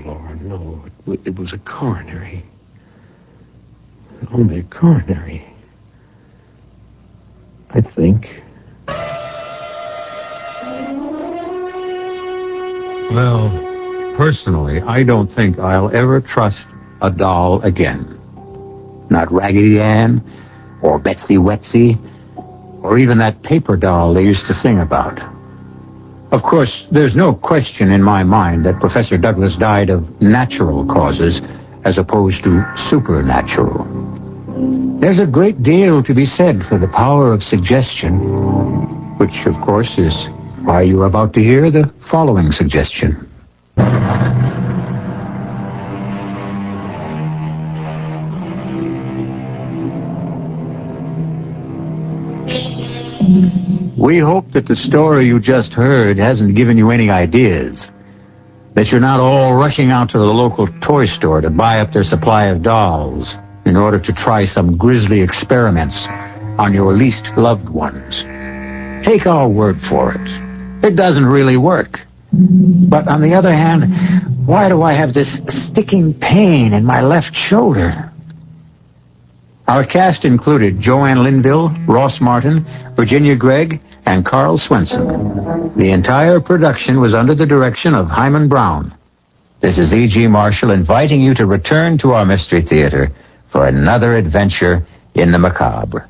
Laura, no. It was a coronary. Only a coronary. I think. Well, personally, I don't think I'll ever trust a doll again. Not Raggedy Ann, or Betsy Wetsy, or even that paper doll they used to sing about. Of course, there's no question in my mind that Professor Douglas died of natural causes as opposed to supernatural. There's a great deal to be said for the power of suggestion, which, of course, is why you're about to hear the following suggestion. We hope that the story you just heard hasn't given you any ideas. That you're not all rushing out to the local toy store to buy up their supply of dolls in order to try some grisly experiments on your least loved ones. Take our word for it. It doesn't really work. But on the other hand, why do I have this sticking pain in my left shoulder? Our cast included Joanne Linville, Ross Martin, Virginia Gregg, and Carl Swenson. The entire production was under the direction of Hyman Brown. This is E.G. Marshall inviting you to return to our Mystery Theater for another adventure in the macabre.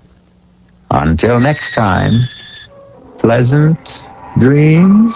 Until next time, pleasant dreams.